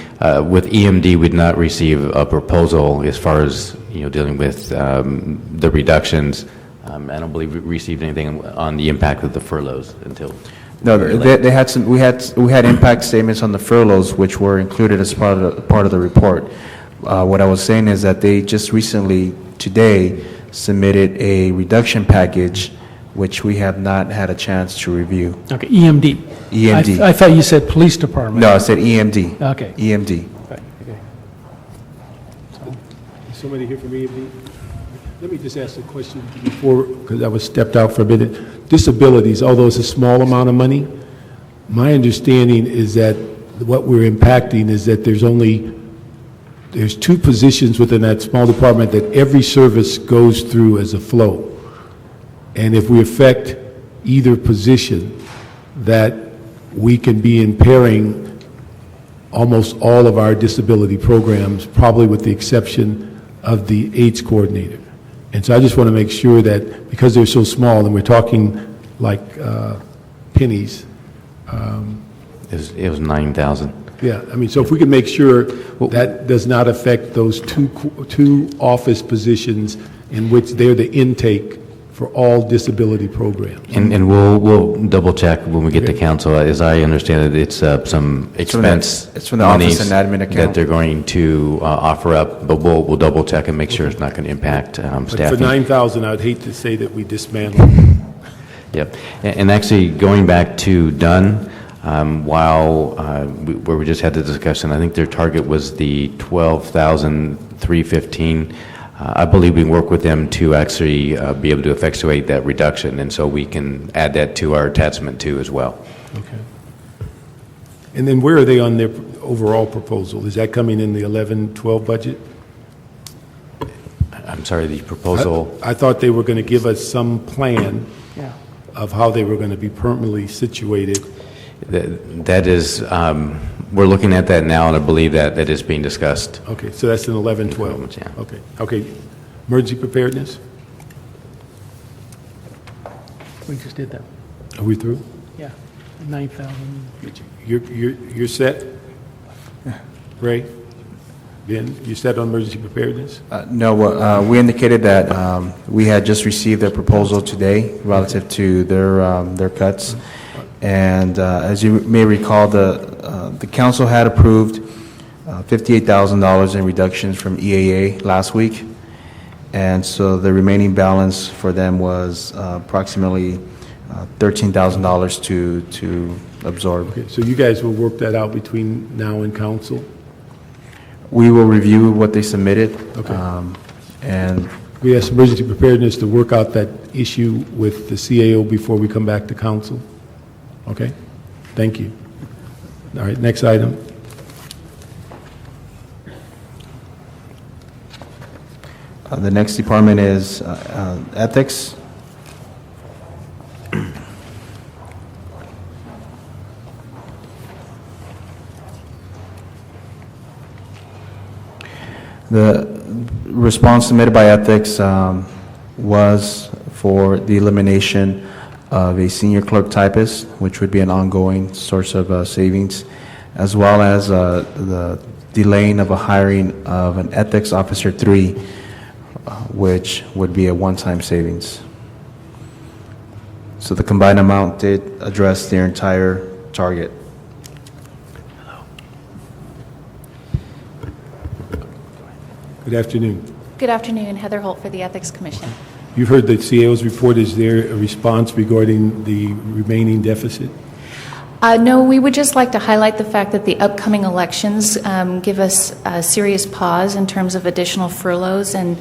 with EMD, we'd not receive a proposal as far as, dealing with the reductions. I don't believe we received anything on the impact of the furloughs until... No, they had some. We had impact statements on the furloughs, which were included as part of the report. What I was saying is that they just recently, today, submitted a reduction package, which we have not had a chance to review. Okay, EMD. EMD. I thought you said police department. No, I said EMD. Okay. EMD. Okay. Is somebody here from EMD? Let me just ask a question before, because I was stepped out for a minute. Disabilities, although it's a small amount of money, my understanding is that what we're impacting is that there's 2 positions within that small department that every service goes through as a flow. And if we affect either position, that we can be impairing almost all of our disability programs, probably with the exception of the AIDS coordinator. And so I just want to make sure that because they're so small, and we're talking like pennies. It was 9,000. Yeah, I mean, so if we can make sure that does not affect those two office positions in which they're the intake for all disability programs. And we'll double check when we get to council. As I understand it, it's some expense. It's from the office and admin account that they're going to offer up, but we'll double check and make sure it's not going to impact But staffing. for 9,000, I'd hate to say that we dismantle. Yep. And actually, going back to Dunn, where we just had the discussion, I think their target was the 12,315. I believe we can work with them to actually be able to effectuate that reduction, and so we can add that to our attachment too as well. Okay. And then where are they on their overall proposal? Is that coming in the 11-12 budget? I'm sorry, the proposal? I thought they were going to give us some plan of how they were going to be permanently situated That is, we're looking at that now, and I believe that that is being discussed. Okay, so that's in 11-12. Yeah. Okay, okay. Emergency preparedness? We just did that. Are we through? Yeah, 9,000. You're set? Ray? Ben, you set on emergency preparedness? No, we indicated that we had just received their proposal today relative to their cuts. And as you may recall, the council had approved $58,000 in reductions from EAA last week. And so the remaining balance for them was approximately $13,000 to absorb. Okay, so you guys will work that out between now and council? We will review what they submitted. Okay. And we asked emergency preparedness to work out that issue with the CAO before we come back to council. Okay? Thank you. All right, next item. The next department is ethics. The response submitted by ethics was for the elimination of a senior clerk typist, which would be an ongoing source of savings, as well as the delaying of a hiring of an ethics officer 3, which would be a one-time savings. So the combined amount did address their entire target. Good afternoon. Good afternoon, Heather Holt for the Ethics Commission. You've heard the CAO's report. Is there a response regarding the remaining deficit? No, we would just like to highlight the fact that the upcoming elections give us a serious pause in terms of additional furloughs and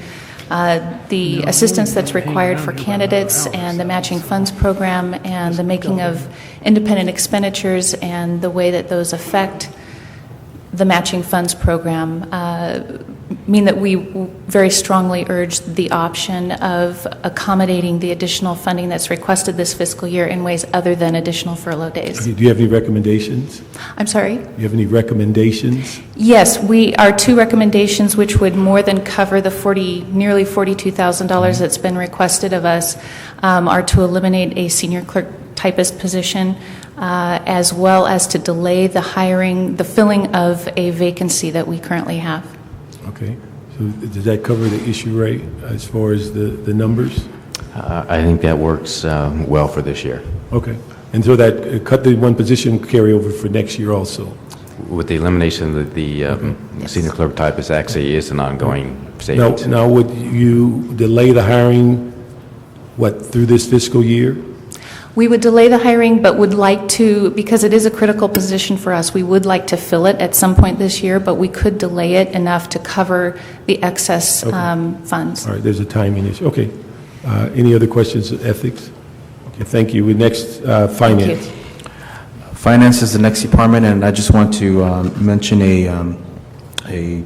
the assistance that's required for candidates and the matching funds program and the making of independent expenditures and the way that those affect the matching funds program mean that we very strongly urge the option of accommodating the additional funding that's requested this fiscal year in ways other than additional furlough days. Do you have any recommendations? I'm sorry? Do you have any recommendations? Yes, our two recommendations, which would more than cover the nearly $42,000 that's been requested of us, are to eliminate a senior clerk typist position, as well as to delay the filling of a vacancy that we currently have. Okay. So does that cover the issue, Ray, as far as the numbers? I think that works well for this year. Okay. And so that cut the one position carry over for next year also? With the elimination of the senior clerk typist actually is an ongoing savings. Now, would you delay the hiring, through this fiscal year? We would delay the hiring, but would like to, because it is a critical position for us, we would like to fill it at some point this year, but we could delay it enough to cover the excess funds. All right, there's a timing issue. Okay. Any other questions of ethics? Okay, thank you. Next, finance. Finance is the next department, and I just want to mention a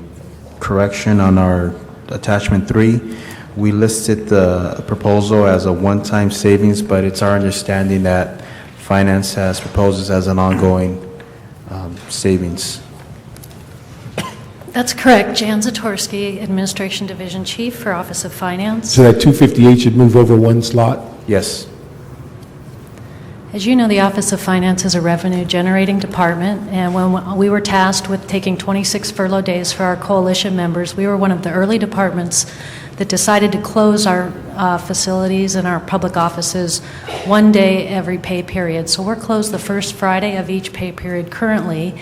correction on our attachment 3. We listed the proposal as a one-time savings, but it's our understanding that finance has proposed as an ongoing savings. That's correct. Jan Zatorsky, Administration Division Chief for Office of Finance. So that 258 should move over one slot? Yes. As you know, the Office of Finance is a revenue-generating department, and when we were tasked with taking 26 furlough days for our coalition members, we were one of the early departments that decided to close our facilities and our public offices one day every pay period. So we're closed the first Friday of each pay period currently.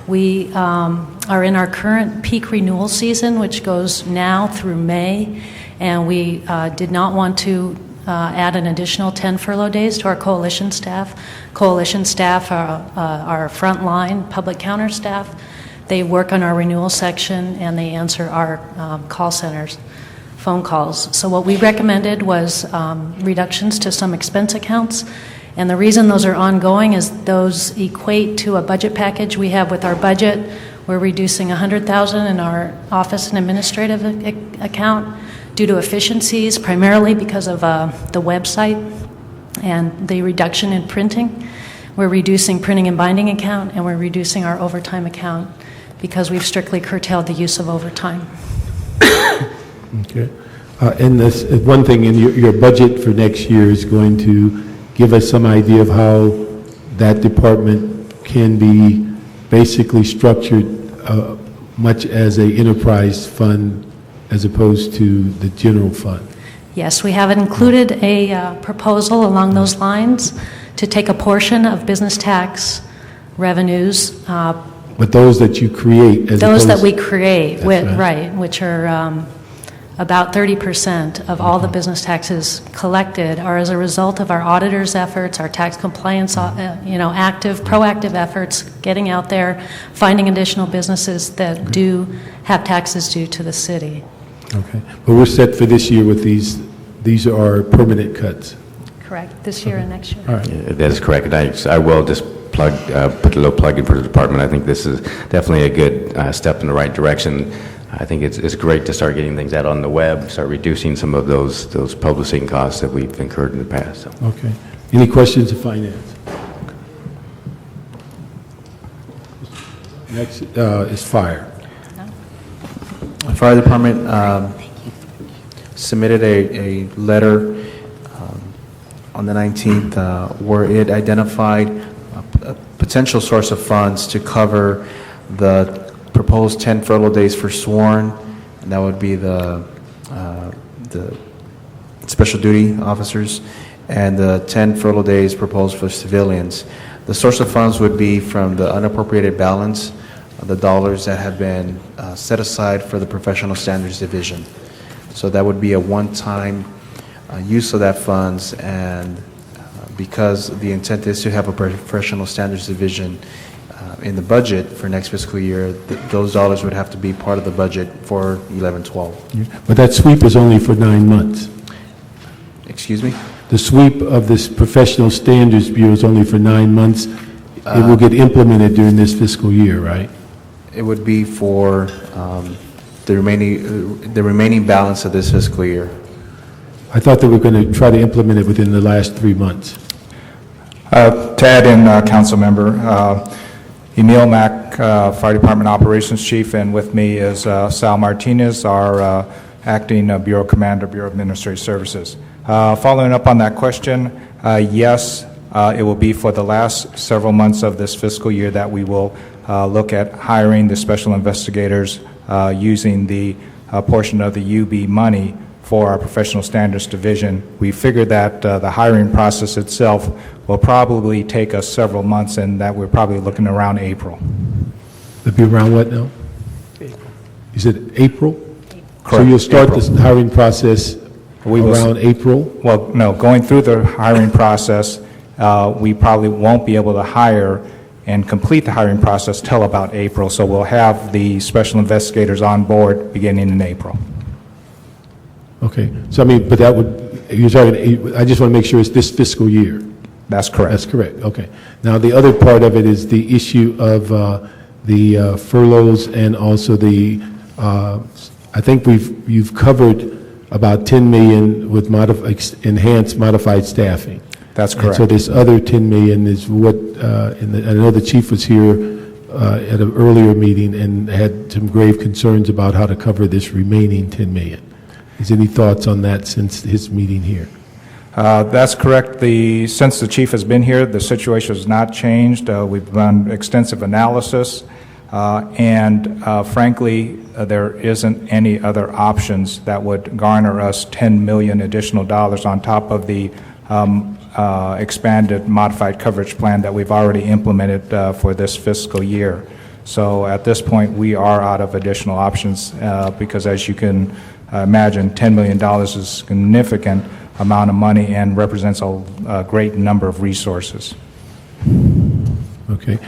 We are in our current peak renewal season, which goes now through May, and we did not want to add an additional 10 furlough days to our coalition staff. Coalition staff are our frontline public counter staff. They work on our renewal section, and they answer our call centers. Phone calls. So what we recommended was reductions to some expense accounts, and the reason those are ongoing is those equate to a budget package we have with our budget. We're reducing $100,000 in our office and administrative account due to efficiencies, primarily because of the website and the reduction in printing. We're reducing printing and binding account, and we're reducing our overtime account because we've strictly curtailed the use of overtime. Okay. And this, one thing in your budget for next year is going to give us some idea of how that department can be basically structured much as a enterprise fund as opposed to the general fund. Yes, we have included a proposal along those lines to take a portion of business tax revenues. But those that you create as Those that opposed- we create, That's right, which are about 30% of all the business taxes collected are as a result of our auditors' efforts, our tax compliance, proactive efforts, getting out there, finding additional businesses that do have taxes due to the city. Okay. But we're set for this year with these. These are permanent cuts. Correct, this year and next year. All right. Yeah, that is correct. And I will just put a little plug in for the department. I think this is definitely a good step in the right direction. I think it's great to start getting things out on the web, start reducing some of those publishing costs that we've incurred in the past. So. Okay. Any questions of finance? Next is fire. The fire department submitted a letter on the 19th where it identified a potential source of funds to cover the proposed 10 furlough days for sworn, and that would be the special duty officers, and the 10 furlough days proposed for civilians. The source of funds would be from the unappropriated balance of the dollars that have been set aside for the professional standards division. So that would be a one-time use of that funds, and because the intent is to have a professional standards division in the budget for next fiscal year, those dollars would have to be part of the budget for 11-12. But that sweep is only for 9 months. Excuse me? The sweep of this Professional Standards Bureau is only for 9 months. It will get implemented during this fiscal year, right? It would be for the remaining balance of this fiscal year. I thought they were going to try to implement it within the last 3 months. To add in, Council Member, Emil Mack, Fire Department Operations Chief, and with me is Sal Martinez, our Acting Bureau Commander, Bureau of Administrative Services. Following up on that question, yes, it will be for the last several months of this fiscal year that we will look at hiring the special investigators using the portion of the UB money for our professional standards division. We figured that the hiring process itself will probably take us several months, and that we're probably looking around April. It'll be around what now? April. You said April? Correct. So you'll start April. this hiring process around April? Well, no, going through the hiring process, we probably won't be able to hire and complete the hiring process till about April, so we'll have the special investigators on board beginning in April. Okay. So, I mean, but that would, you're talking, I just want to make sure it's this fiscal year. That's correct. That's correct, okay. Now, the other part of it is the issue of the furloughs and also the, I think you've covered about 10 million with enhanced modified staffing. That's And correct. so this other 10 million is what, I know the chief was here at an earlier meeting and had some grave concerns about how to cover this remaining 10 million. Is any thoughts on that since his meeting here? That's correct. Since the chief has been here, the situation has not changed. We've done extensive analysis, and frankly, there isn't any other options that would garner us $10 million additional dollars on top of the expanded modified coverage plan that we've already implemented for this fiscal year. So at this point, we are out of additional options because, as you can imagine, $10 million is a significant amount of money and represents a great number of resources. Okay.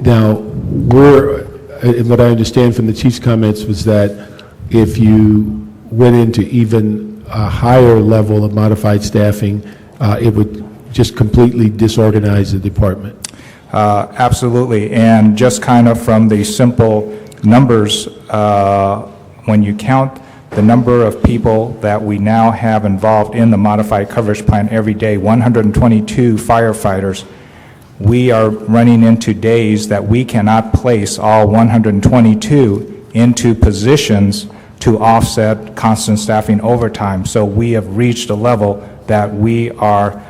Now, what I understand from the chief's comments was that if you went into even a higher level of modified staffing, it would just completely disorganize the department. Absolutely, and just kind of from the simple numbers, when you count the number of people that we now have involved in the modified coverage plan every day, 122 firefighters, we are running into days that we cannot place all 122 into positions to offset constant staffing overtime. So we have reached a level that we are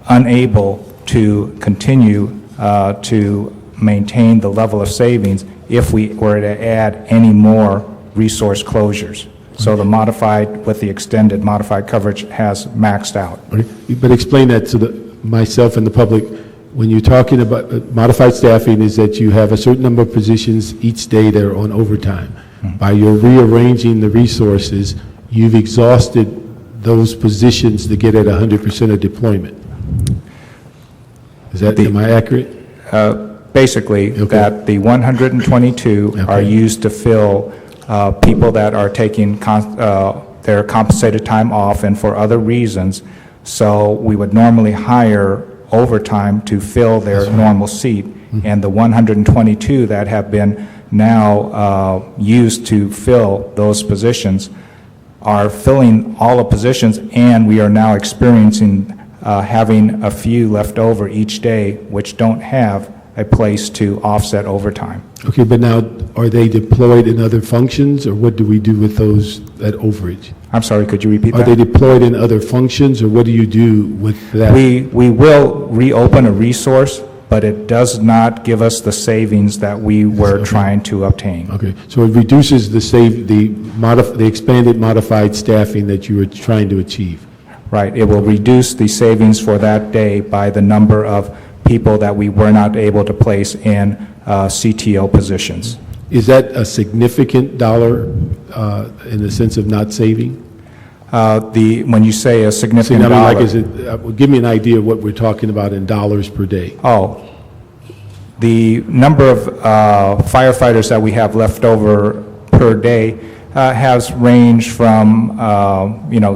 unable to continue to maintain the level of savings if we were to add any more resource closures. So the modified, with the extended modified coverage has maxed out. But explain that to myself and the public. When you're talking about modified staffing, is that you have a certain number of positions each day that are on overtime. By your rearranging the resources, you've exhausted those positions to get at 100% of deployment. Is that, am I accurate? Basically, that the 122 are used to fill people that are taking their compensated time off and for other reasons. So we would normally hire overtime to fill their normal seat. And the 122 that have been now used to fill those positions are filling all the positions, and we are now experiencing having a few left over each day which don't have a place to offset overtime. Okay, but now, are they deployed in other functions, or what do we do with those, that overage? I'm sorry, could you repeat that? Are they deployed in other functions, or what do you do with that? We will reopen a resource, but it does not give us the savings that we were trying to obtain. Okay, so it reduces the expanded modified staffing that you were trying to achieve. Right, it will reduce the savings for that day by the number of people that we were not able to place in CTO positions. Is that a significant dollar in the sense of not saving? When you say a significant dollar... like, is it, give me an idea of what we're talking about in dollars per day. Oh, the number of firefighters that we have left over per day has ranged from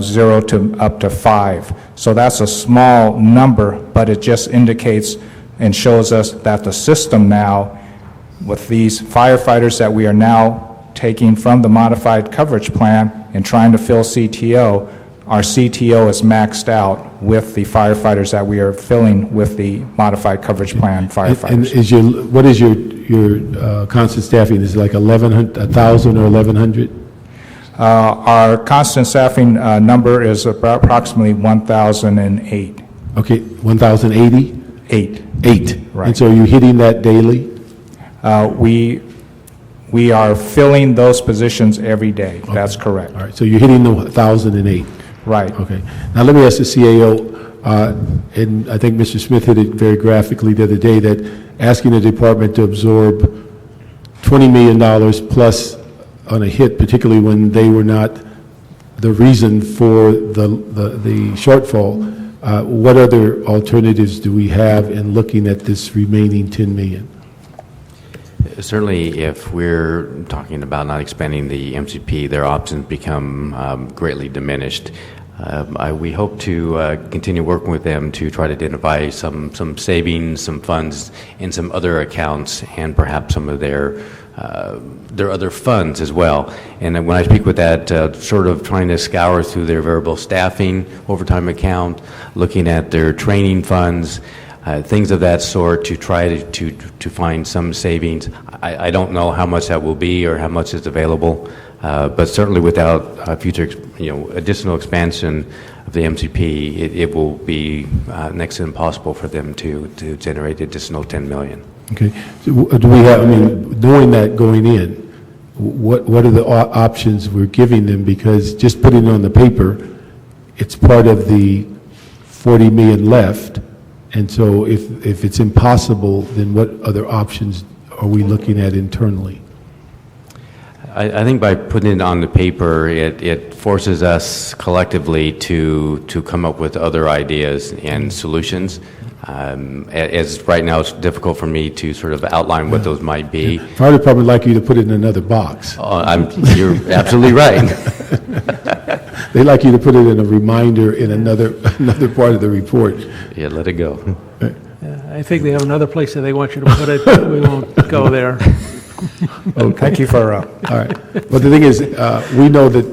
0 to up to 5. So that's a small number, but it just indicates and shows us that the system now, with these firefighters that we are now taking from the modified coverage plan and trying to fill CTO, our CTO is maxed out with the firefighters that we are filling with the modified coverage plan firefighters. And what is your constant staffing? Is it like 1,000 or 1,100? Our constant staffing number is approximately 1,008. Okay, 1,080? 8. 8. Right. And so are you hitting that daily? We are filling those positions every day. Okay. That's correct. All right, so you're hitting the 1,008. Right. Okay. Now let me ask the CAO, and I think Mr. Smith hit it very graphically the other day, that asking the department to absorb $20 million plus on a hit, particularly when they were not the reason for the shortfall. What other alternatives do we have in looking at this remaining $10 million? Certainly, if we're talking about not expanding the MCP, their options become greatly diminished. We hope to continue working with them to try to identify some savings, some funds in some other accounts, and perhaps some of their other funds as well. And when I speak with that, sort of trying to scour through their variable staffing overtime account, looking at their training funds, things of that sort, to try to find some savings. I don't know how much that will be or how much is available, but certainly without future, additional expansion of the MCP, it will be next to impossible for them to generate additional $10 million. Okay. So do we have, knowing that going in, what are the options we're giving them? Because just putting it on the paper, it's part of the 40 million left. And so if it's impossible, then what other options are we looking at internally? I think by putting it on the paper, it forces us collectively to come up with other ideas and solutions. As right now, it's difficult for me to sort of outline what those might be. Fire department would like you to put it in another box. You're absolutely right. They like you to put it in a reminder in another part of the report. Yeah, let it go. I think they have another place that they want you to put it, but we won't go there. Okay. Thank you for... All right. Well, the thing is, we know that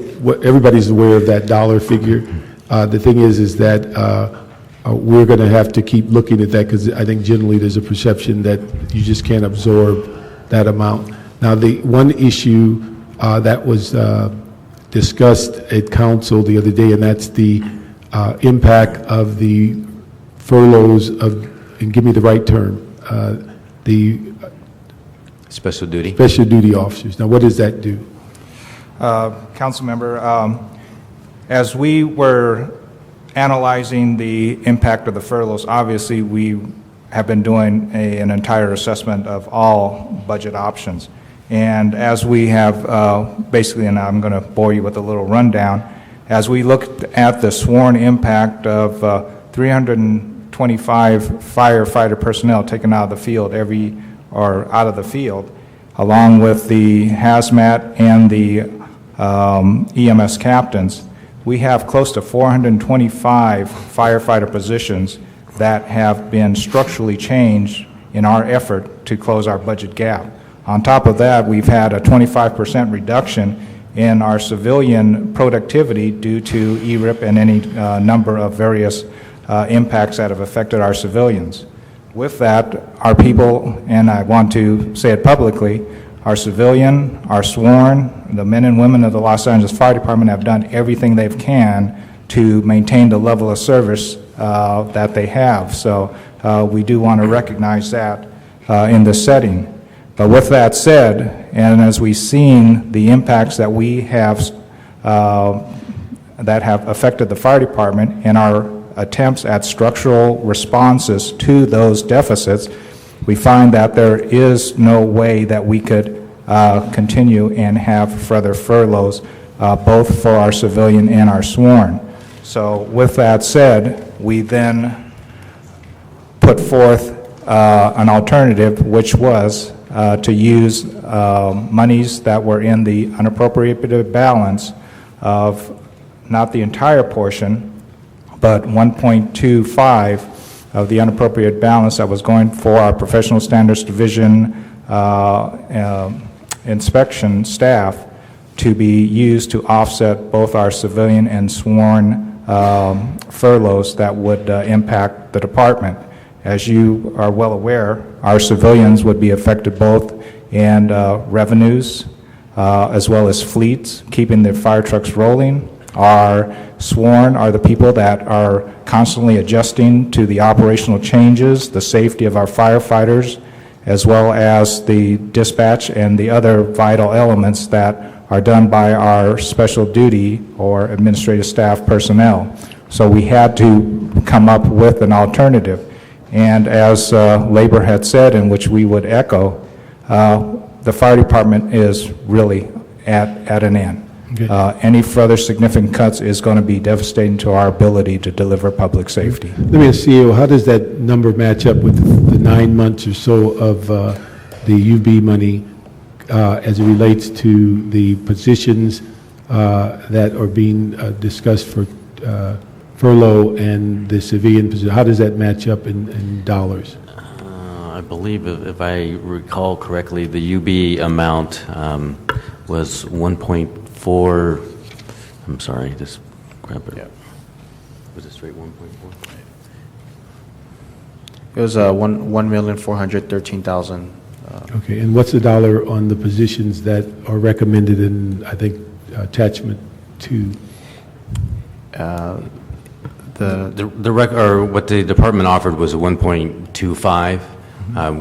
everybody's aware of that dollar figure. The thing is that we're going to have to keep looking at that because I think generally there's a perception that you just can't absorb that amount. Now, the one issue that was discussed at council the other day, and that's the impact of the furloughs of, and give me the right term, the Special duty? special duty officers. Now, what does that do? Council member, as we were analyzing the impact of the furloughs, obviously we have been doing an entire assessment of all budget options. And as we have basically, and I'm going to bore you with a little rundown, as we looked at the sworn impact of 325 firefighter personnel taken out of the field out of the field, along with the hazmat and the EMS captains, we have close to 425 firefighter positions that have been structurally changed in our effort to close our budget gap. On top of that, we've had a 25% reduction in our civilian productivity due to ERIP and any number of various impacts that have affected our civilians. With that, our people, and I want to say it publicly, our civilian, our sworn, the men and women of the Los Angeles Fire Department have done everything they can to maintain the level of service that they have. So we do want to recognize that in this setting. But with that said, and as we've seen the impacts that we have that have affected the fire department and our attempts at structural responses to those deficits, we find that there is no way that we could continue and have further furloughs, both for our civilian and our sworn. So with that said, we then put forth an alternative, which was to use monies that were in the unappropriated balance of not the entire portion, but 1.25 of the unappropriated balance that was going for our professional standards division inspection staff to be used to offset both our civilian and sworn furloughs that would impact the department. As you are well aware, our civilians would be affected both in revenues as well as fleets, keeping the fire trucks rolling. Our sworn are the people that are constantly adjusting to the operational changes, the safety of our firefighters, as well as the dispatch and the other vital elements that are done by our special duty or administrative staff personnel. So we had to come up with an alternative. And as Labor had said, in which we would echo, the fire department is really at an end. Okay. Any further significant cuts is going to be devastating to our ability to deliver public safety. Let me ask CEO, how does that number match up with the 9 months or so of the UB money as it relates to the positions that are being discussed for furlough and the civilian position? How does that match up in dollars? I believe, if I recall correctly, the UB amount was 1.4. I'm sorry, just grab it. Yeah. Was it straight 1.4? It was 1,413,000. Okay, and what's the dollar on the positions that are recommended in, I think, attachment 2? What the department offered was a 1.25,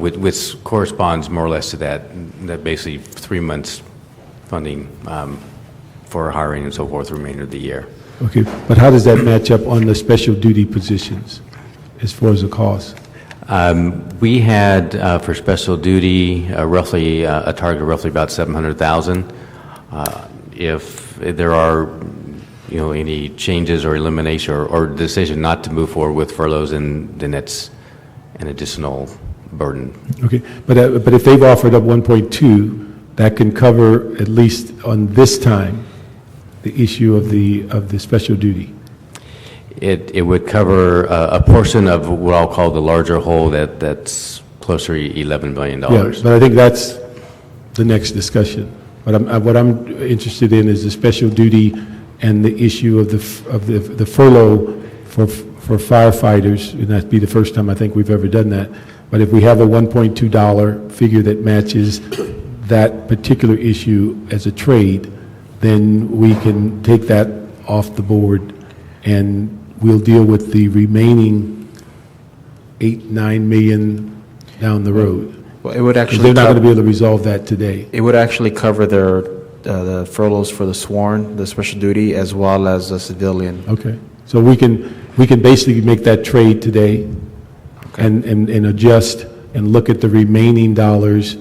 which corresponds more or less to that basically 3 months funding for hiring and so forth the remainder of the year. Okay, but how does that match up on the special duty positions as far as the cost? We had for special duty roughly a target of roughly about 700,000. If there are any changes or elimination or decision not to move forward with furloughs, then it's an additional burden. Okay, but if they've offered up 1.2, that can cover at least on this time the issue of the special duty. It would cover a portion of what I'll call the larger whole that's closer to $11 million. Yeah, but I think that's the next discussion. What I'm interested in is the special duty and the issue of the furlough for firefighters, and that'd be the first time I think we've ever done that, but if we have a $1.2 figure that matches that particular issue as a trade, then we can take that off the board, and we'll deal with the remaining 8-9 million down the road. Well, it would actually... They're not going to be able to resolve that today. It would actually cover their, the furloughs for the sworn, the special duty, as well as the civilian. Okay. So we can basically make that trade today and adjust and look at the remaining dollars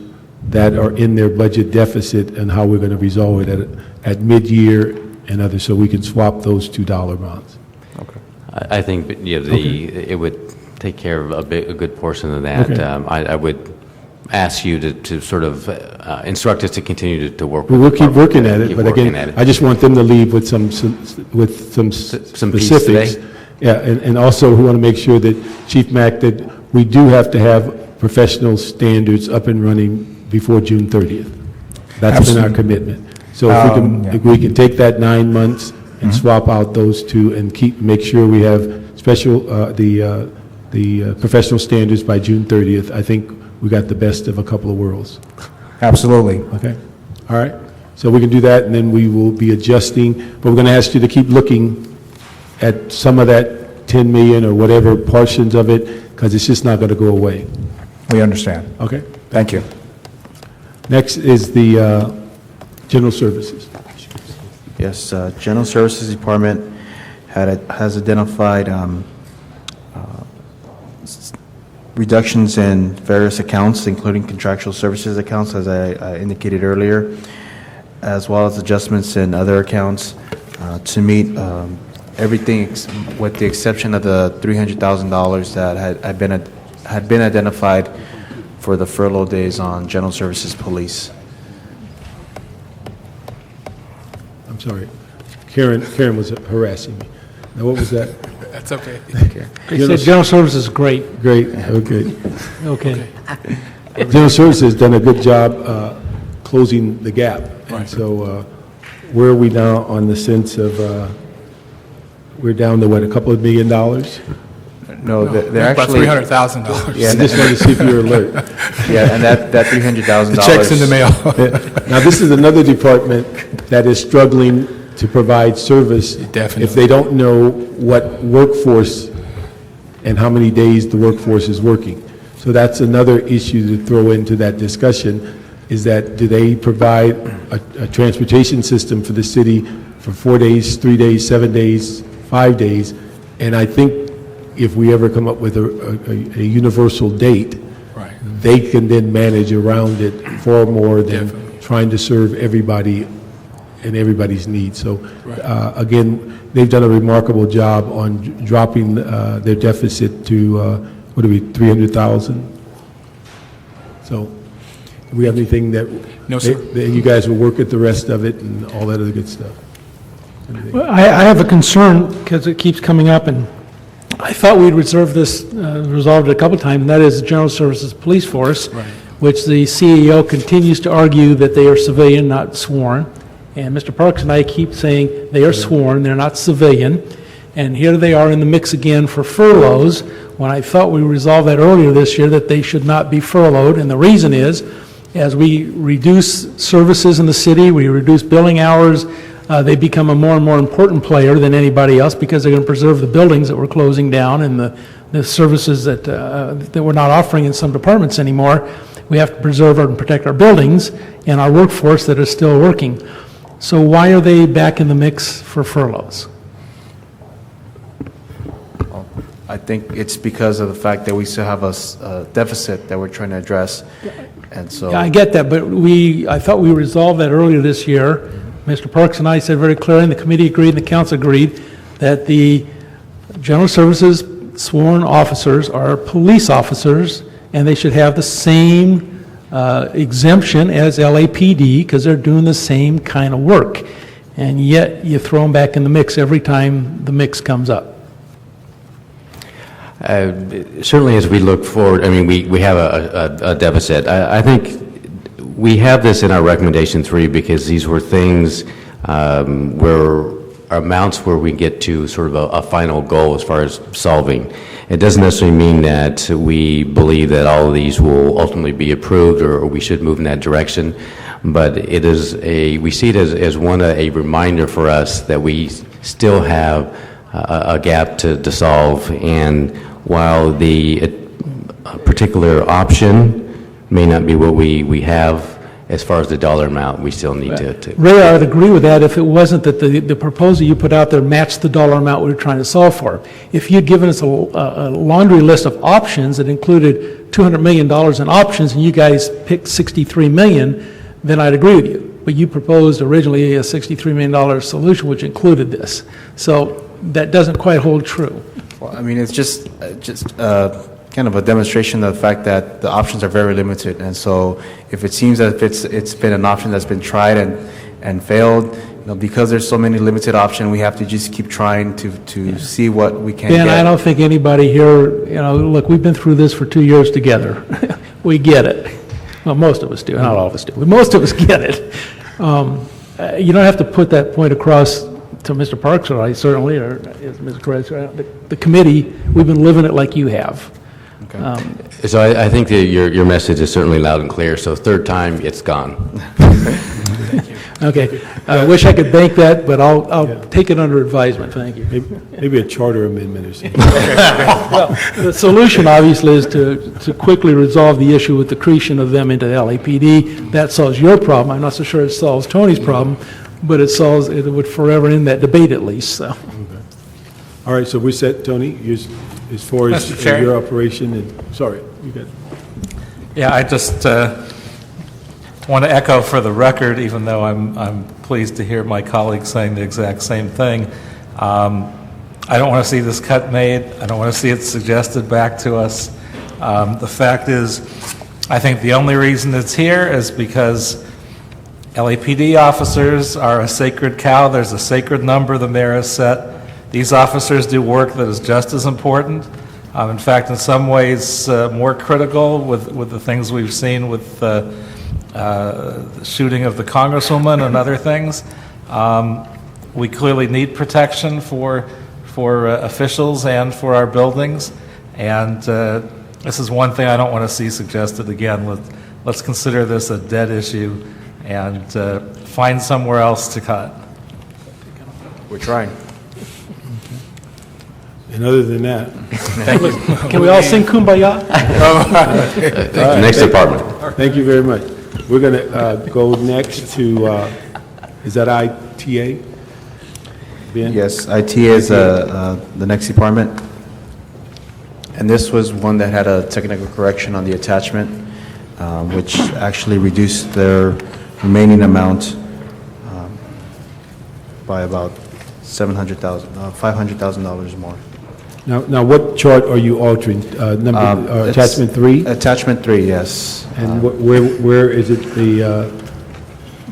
that are in their budget deficit and how we're going to resolve it at mid-year and others, so we can swap those $2 amounts. Okay. I think it would take care of a good portion of that. Okay. I would ask you to sort of instruct us to continue to work. We'll keep working at it, keep but working again, at it. I just want them to leave with some peace specifics. today? Yeah, and also we want to make sure that, Chief Mack, that we do have to have professional standards up and running before June 30th. That's been our commitment. So if we can take that 9 months and swap out those two and make sure we have special, the professional standards by June 30th, I think we got the best of a couple of worlds. Absolutely. Okay? All right? So we can do that, and then we will be adjusting, but we're going to ask you to keep looking at some of that 10 million or whatever portions of it, because it's just not going to go away. We understand. Okay? Thank you. Next is the General Services. Yes, General Services Department has identified reductions in various accounts, including contractual services accounts, as I indicated earlier, as well as adjustments in other accounts to meet everything with the exception of the $300,000 that had been identified for the furlough days on General Services Police. I'm sorry. Karen was harassing me. Now, what was that? That's okay. Okay. He said General Services is great. Great, okay. Okay. General Services has done a good job closing the gap. And so where are we now on the sense of, we're down to what, a couple of $1 million? No, they're about actually... $300,000. Yeah, I just wanted to see if you're alert. Yeah, and that $300,000... The check's in the mail. Now, this is another department that is struggling to provide service. Definitely. If they don't know what workforce and how many days the workforce is working. So that's another issue to throw into that discussion, is that do they provide a transportation system for the city for 4 days, 3 days, 7 days, 5 days? And I think if we ever come up with a universal date, they can then manage around it far more than trying to serve everybody and everybody's needs. So again, they've done a remarkable job on dropping their deficit to, what are we, 300,000? So do we have anything that... No, sir. That you guys will work at the rest of it and all that other good stuff? Well, I have a concern because it keeps coming up, and I thought we'd resolved it a couple times, and that is the General Services Police Force, which the CEO continues to argue that they are civilian, not sworn. And Mr. Parks and I keep saying they are sworn, they're not civilian. And here they are in the mix again for furloughs, when I thought we resolved that earlier this year, that they should not be furloughed. And the reason is, as we reduce services in the city, we reduce billing hours, they become a more and more important player than anybody else, because they're going to preserve the buildings that we're closing down and the services that we're not offering in some departments anymore. We have to preserve and protect our buildings and our workforce that is still working. So why are they back in the mix for furloughs? I think it's because of the fact that we still have a deficit that we're trying to address, and so... Yeah, I get that, but I thought we resolved that earlier this year. Mr. Parks and I said very clearly, and the committee agreed, and the council agreed, that the General Services sworn officers are police officers, and they should have the same exemption as LAPD, because they're doing the same kind of work. And yet, you throw them back in the mix every time the mix comes up. Certainly, as we look forward, I mean, we have a deficit. I think we have this in our recommendation 3 because these were things where amounts where we get to sort of a final goal as far as solving. It doesn't necessarily mean that we believe that all of these will ultimately be approved or we should move in that direction, but it is we see it as a reminder for us that we still have a gap to solve, and while the particular option may not be what we have as far as the dollar amount, we still need to Ray, I would agree with that if it wasn't that the proposal you put out there matched the dollar amount we were trying to solve for. If you'd given us a laundry list of options that included $200 million in options and you guys picked $63 million, then I'd agree with you. But you proposed originally a $63 million solution which included this. So that doesn't quite hold true. Well, I mean, it's just kind of a demonstration of the fact that the options are very limited, and so if it seems that it's been an option that's been tried and failed, because there's so many limited options, we have to just keep trying to see what we can Ben, get. I don't think anybody here, look, we've been through this for 2 years together. We get it. Well, most of us do, not all of us do, but most of us get it. You don't have to put that point across to Mr. Parks or I certainly, or Ms. Perez, the committee. We've been living it like you have. So I think that your message is certainly loud and clear, so third time, it's gone. Okay. I wish I could bank that, but I'll take it under advisement. Thank you. Maybe a charter amendment or something. Well, the solution obviously is to quickly resolve the issue with the accretion of them into the LAPD. That solves your problem. I'm not so sure it solves Tony's problem, but it would forever end that debate at least, so. Okay. All right, so we're set, Tony, as far as Mr. Chair. your operation, and, sorry, you got. Yeah, I just want to echo for the record, even though I'm pleased to hear my colleagues saying the exact same thing. I don't want to see this cut made. I don't want to see it suggested back to us. The fact is, I think the only reason it's here is because LAPD officers are a sacred cow. There's a sacred number the mayor has set. These officers do work that is just as important. In fact, in some ways, more critical with the things we've seen with the shooting of the Congresswoman and other things. We clearly need protection for officials and for our buildings, and this is one thing I don't want to see suggested again. Let's consider this a dead issue and find somewhere else to cut. We're trying. And other than that. Can we all sing Kumbaya? Next department. Thank you very much. We're going to go next to, is that ITA? Ben? Yes, ITA is the next department. And this was one that had a technical correction on the attachment, which actually reduced their remaining amount by about $500,000 more. Now, what chart are you altering? Attachment 3? Attachment 3, yes. And where is it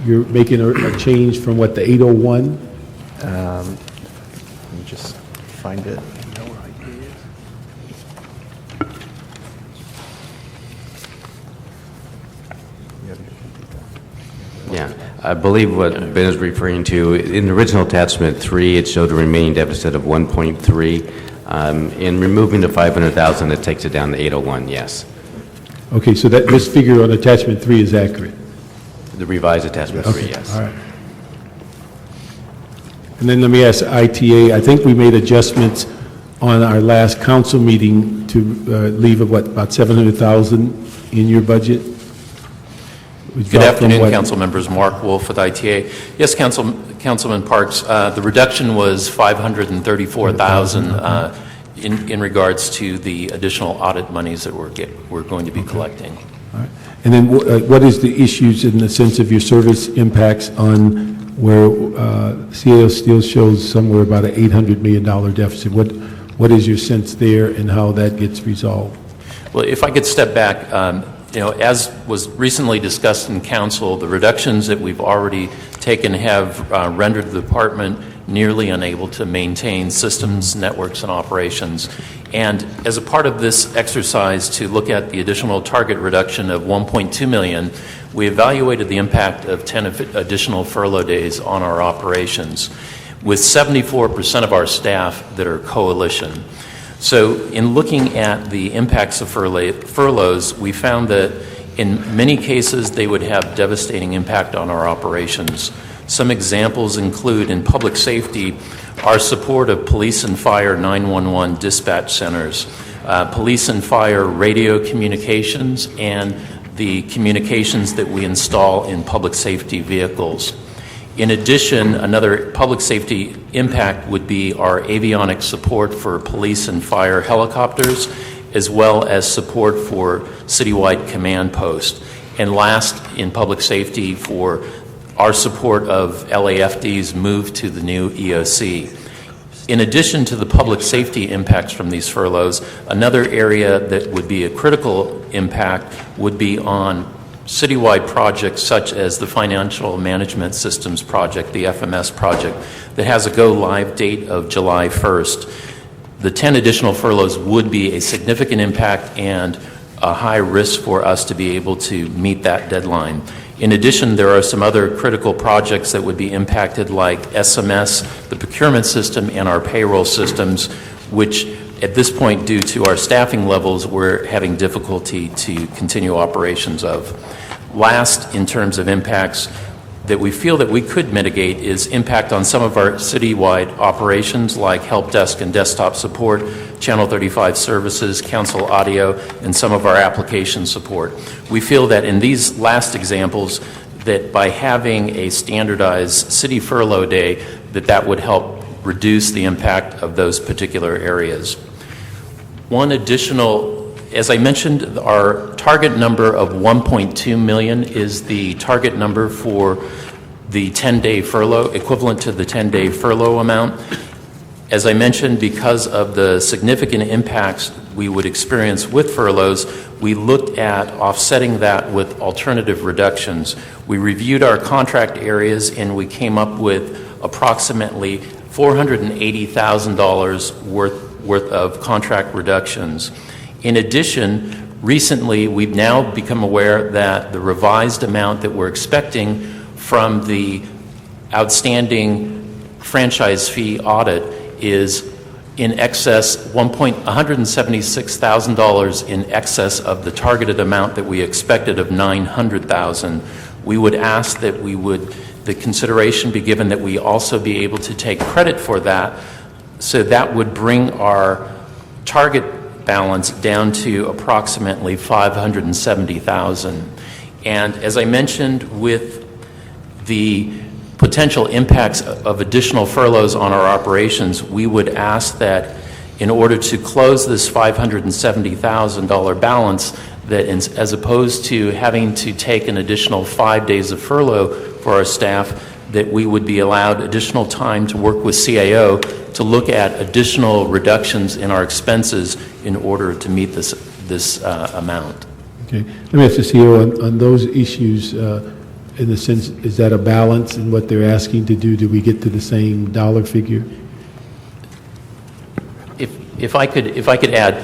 you're making a change from what, the 801? Let me just find it. Yeah, I believe what Ben is referring to, in the original attachment 3, it showed a remaining deficit of 1.3. In removing the 500,000, it takes it down to 801, yes. Okay, so this figure on attachment 3 is accurate? The revised attachment 3, Okay, yes. all right. And then let me ask ITA, I think we made adjustments on our last council meeting to leave about 700,000 in your budget? Good afternoon, council members. Mark Wolf with ITA. Yes, Councilman Parks, the reduction was 534,000 in regards to the additional audit monies that we're going to be collecting. All right. And then what is the issues in the sense of your service impacts on where CAO still shows somewhere about an $800 million deficit? What is your sense there and how that gets resolved? Well, if I could step back, as was recently discussed in council, the reductions that we've already taken have rendered the department nearly unable to maintain systems, networks, and operations. And as a part of this exercise to look at the additional target reduction of 1.2 million, we evaluated the impact of 10 additional furlough days on our operations. with 74% of our staff that are coalition. So in looking at the impacts of furloughs, we found that in many cases they would have devastating impact on our operations. Some examples include in public safety, our support of police and fire 911 dispatch centers, police and fire radio communications, and the communications that we install in public safety vehicles. In addition, another public safety impact would be our avionics support for police and fire helicopters, as well as support for citywide command posts. And last, in public safety, for our support of LAFD's move to the new EOC. In addition to the public safety impacts from these furloughs, another area that would be a critical impact would be on citywide projects such as the Financial Management Systems Project, the FMS project, that has a go-live date of July 1st. The 10 additional furloughs would be a significant impact and a high risk for us to be able to meet that deadline. In addition, there are some other critical projects that would be impacted, like SMS, the procurement system, and our payroll systems, which at this point, due to our staffing levels, we're having difficulty to continue operations of. Last, in terms of impacts that we feel that we could mitigate, is impact on some of our citywide operations like help desk and desktop support, Channel 35 services, council audio, and some of our application support. We feel that in these last examples, that by having a standardized city furlough day, that would help reduce the impact of those particular areas. One additional, as I mentioned, our target number of 1.2 million is the target number for the 10-day furlough, equivalent to the 10-day furlough amount. As I mentioned, because of the significant impacts we would experience with furloughs, we looked at offsetting that with alternative reductions. We reviewed our contract areas and we came up with approximately $480,000 worth of contract reductions. In addition, recently we've now become aware that the revised amount that we're expecting from the outstanding franchise fee audit is in excess, $176,000 in excess of the targeted amount that we expected of $900,000. We would ask that the consideration be given that we also be able to take credit for that, so that would bring our target balance down to approximately $570,000. And as I mentioned, with the potential impacts of additional furloughs on our operations, we would ask that in order to close this $570,000 balance, that as opposed to having to take an additional 5 days of furlough for our staff, that we would be allowed additional time to work with CAO to look at additional reductions in our expenses in order to meet this amount. Okay. Let me ask the CEO on those issues. In the sense, is that a balance in what they're asking to do? Do we get to the same dollar figure? If I could add,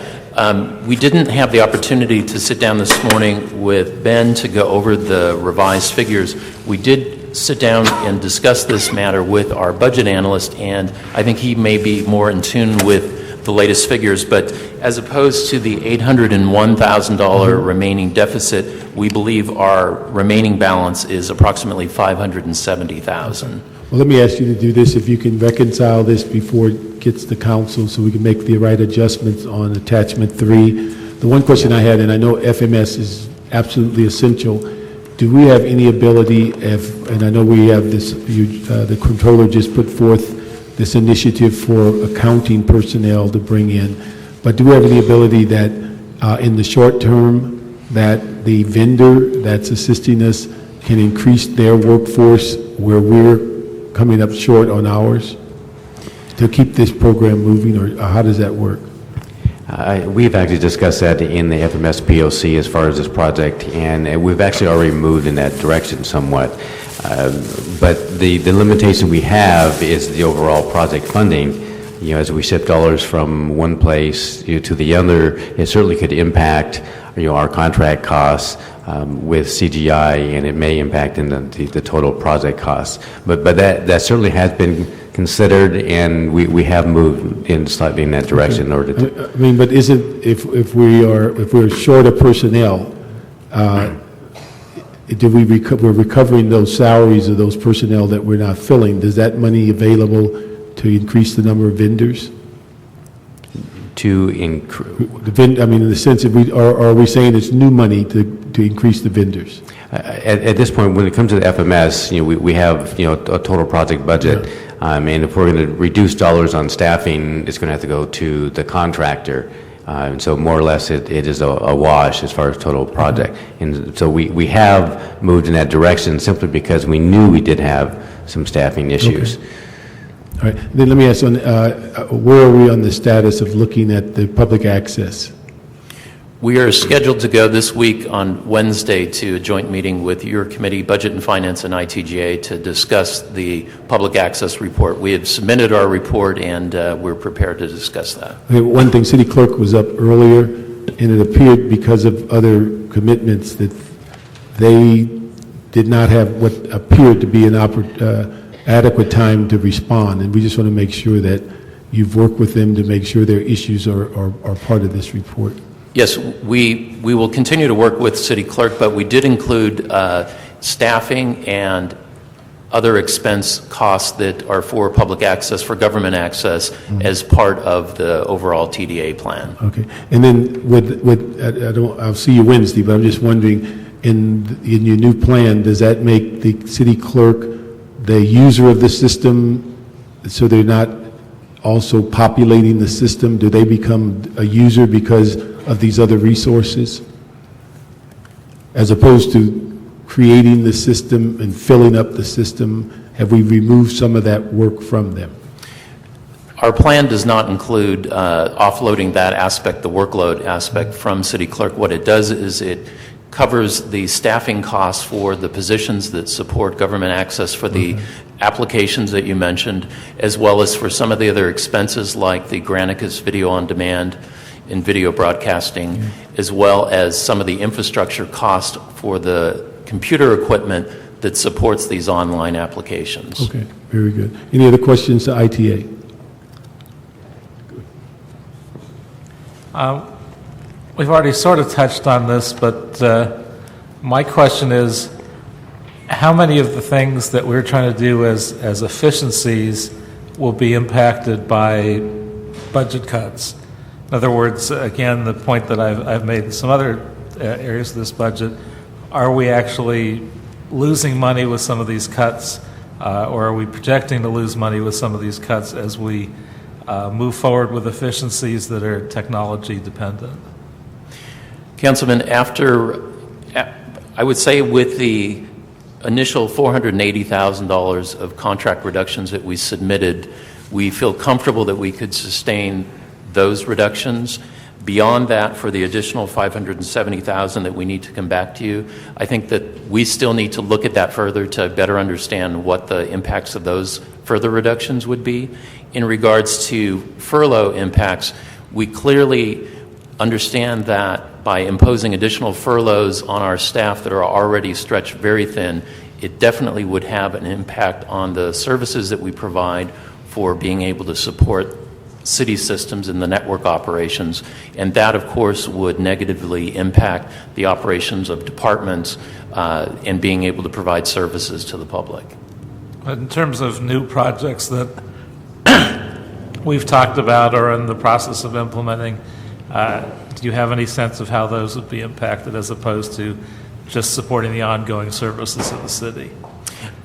we didn't have the opportunity to sit down this morning with Ben to go over the revised figures. We did sit down and discuss this matter with our budget analyst, and I think he may be more in tune with the latest figures, but as opposed to the $801,000 remaining deficit, we believe our remaining balance is approximately $570,000. Well, let me ask you to do this, if you can reconcile this before it gets to council so we can make the right adjustments on attachment 3. The one question I had, and I know FMS is absolutely essential, do we have any ability, and I know we have this, the controller just put forth this initiative for accounting personnel to bring in, but do we have any ability that in the short term that the vendor that's assisting us can increase their workforce where we're coming up short on ours to keep this program moving, or how does that work? We've actually discussed that in the FMS POC as far as this project, and we've actually already moved in that direction somewhat. But the limitation we have is the overall project funding. You know, as we shift dollars from one place to the other, it certainly could impact our contract costs with CGI, and it may impact in the total project costs. But that certainly has been considered, and we have moved in slightly in that direction in order to. I mean, but isn't, if we're short of personnel, we're recovering those salaries of those personnel that we're not filling, is that money available to increase the number of vendors? To increase? I mean, in the sense of, are we saying it's new money to increase the vendors? At this point, when it comes to the FMS, we have, a total project budget. And if we're going to reduce dollars on staffing, it's going to have to go to the contractor. And so more or less it is a wash as far as total project. And so we have moved in that direction simply because we knew we did have some staffing issues. Okay. All right. Then let me ask, where are we on the status of looking at the public access? We are scheduled to go this week on Wednesday to a joint meeting with your committee, Budget and Finance and ITGA, to discuss the public access report. We have submitted our report, and we're prepared to discuss that. Okay, one thing, City Clerk was up earlier, and it appeared because of other commitments that they did not have what appeared to be an adequate time to respond, and we just want to make sure that you've worked with them to make sure their issues are part of this report. Yes, we will continue to work with City Clerk, but we did include staffing and other expense costs that are for public access, for government access, as part of the overall TDA plan. Okay, and then I'll see you Wednesday, but I'm just wondering, in your new plan, does that make the City Clerk the user of the system, so they're not also populating the system? Do they become a user because of these other resources, as opposed to creating the system and filling up the system? Have we removed some of that work from them? Our plan does not include offloading that aspect, the workload aspect, from City Clerk. What it does is it covers the staffing costs for the positions that support government access for the applications that you mentioned, as well as for some of the other expenses like the Granicus video on demand and video broadcasting, as well as some of the infrastructure cost for the computer equipment that supports these online applications. Okay, very good. Any other questions to ITA? We've already sort of touched on this, but my question is, how many of the things that we're trying to do as efficiencies will be impacted by budget cuts? In other words, again, the point that I've made in some other areas of this budget, are we actually losing money with some of these cuts, or are we projecting to lose money with some of these cuts as we move forward with efficiencies that are technology dependent? Councilman, I would say with the initial $480,000 of contract reductions that we submitted, we feel comfortable that we could sustain those reductions. Beyond that, for the additional $570,000 that we need to come back to you, I think that we still need to look at that further to better understand what the impacts of those further reductions would be. In regards to furlough impacts, we clearly understand that by imposing additional furloughs on our staff that are already stretched very thin, it definitely would have an impact on the services that we provide for being able to support city systems and the network operations, and that, of course, would negatively impact the operations of departments and being able to provide services to the public. In terms of new projects that we've talked about or in the process of implementing, do you have any sense of how those would be impacted as opposed to just supporting the ongoing services of the city?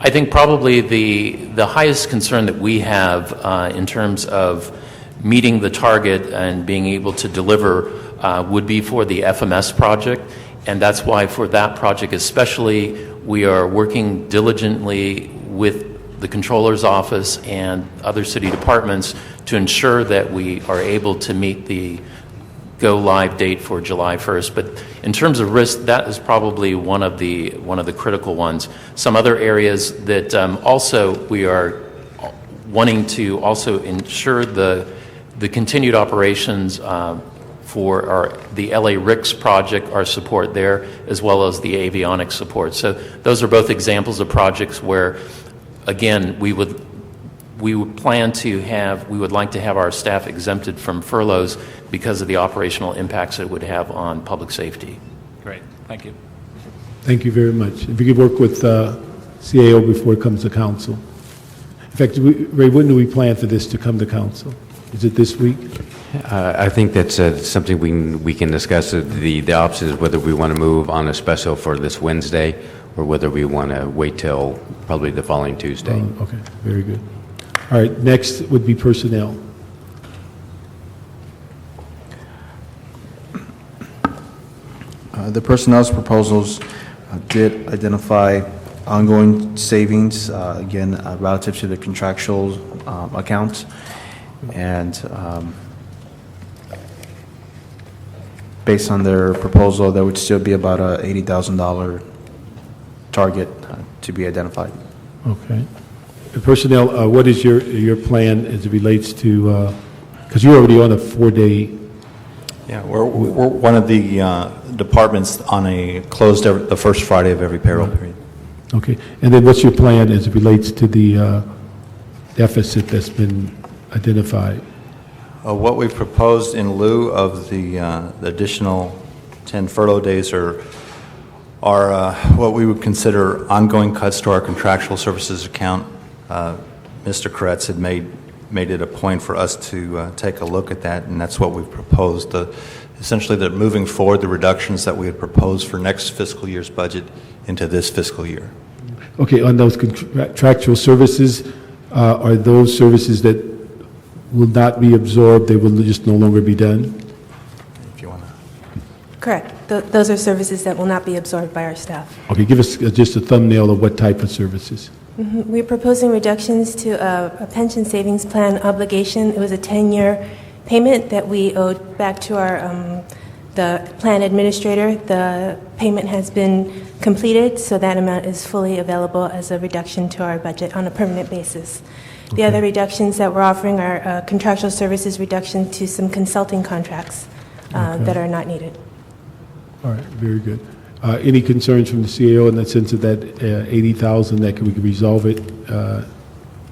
I think probably the highest concern that we have in terms of meeting the target and being able to deliver would be for the FMS project, and that's why for that project especially we are working diligently with the Controller's Office and other city departments to ensure that we are able to meet the go-live date for July 1st. But in terms of risk, that is probably one of the critical ones. Some other areas that also we are wanting to also ensure the continued operations for the LA RICS project, our support there, as well as the avionics support. So those are both examples of projects where, again, we we would like to have our staff exempted from furloughs because of the operational impacts it would have on public safety. Great, thank you. Thank you very much. If you could work with CAO before it comes to council. In fact, Ray, when do we plan for this to come to council? Is it this week? I think that's something we can discuss. The option is whether we want to move on a special for this Wednesday or whether we want to wait till probably the following Tuesday. Okay, very good. All right, next would be personnel. The personnel's proposals did identify ongoing savings, again, relative to the contractual accounts. And based on their proposal, there would still be about a $80,000 target to be identified. Okay. The personnel, what is your plan as it relates to, because you're already on a 4-day. Yeah, we're one of the departments on a closed the first Friday of every payroll period. Okay. And then what's your plan as it relates to the deficit that's been identified? What we've proposed in lieu of the additional 10 furlough days are what we would consider ongoing cuts to our contractual services account. Mr. Koretz had made it a point for us to take a look at that, and that's what we've proposed. Essentially, that moving forward, the reductions that we had proposed for next fiscal year's budget into this fiscal year. Okay, on those contractual services, are those services that will not be absorbed, they will just no longer be done? If you want to. Correct. Those are services that will not be absorbed by our staff. Okay, give us just a thumbnail of what type of services. We're proposing reductions to a pension savings plan obligation. It was a 10-year payment that we owed back to our the plan administrator. The payment has been completed, so that amount is fully available as a reduction to our budget on a permanent basis. Okay. The other reductions that we're offering are contractual services reduction to some consulting contracts that are not needed. All right, very good. Any concerns from the CAO in the sense of that $80,000 that we could resolve it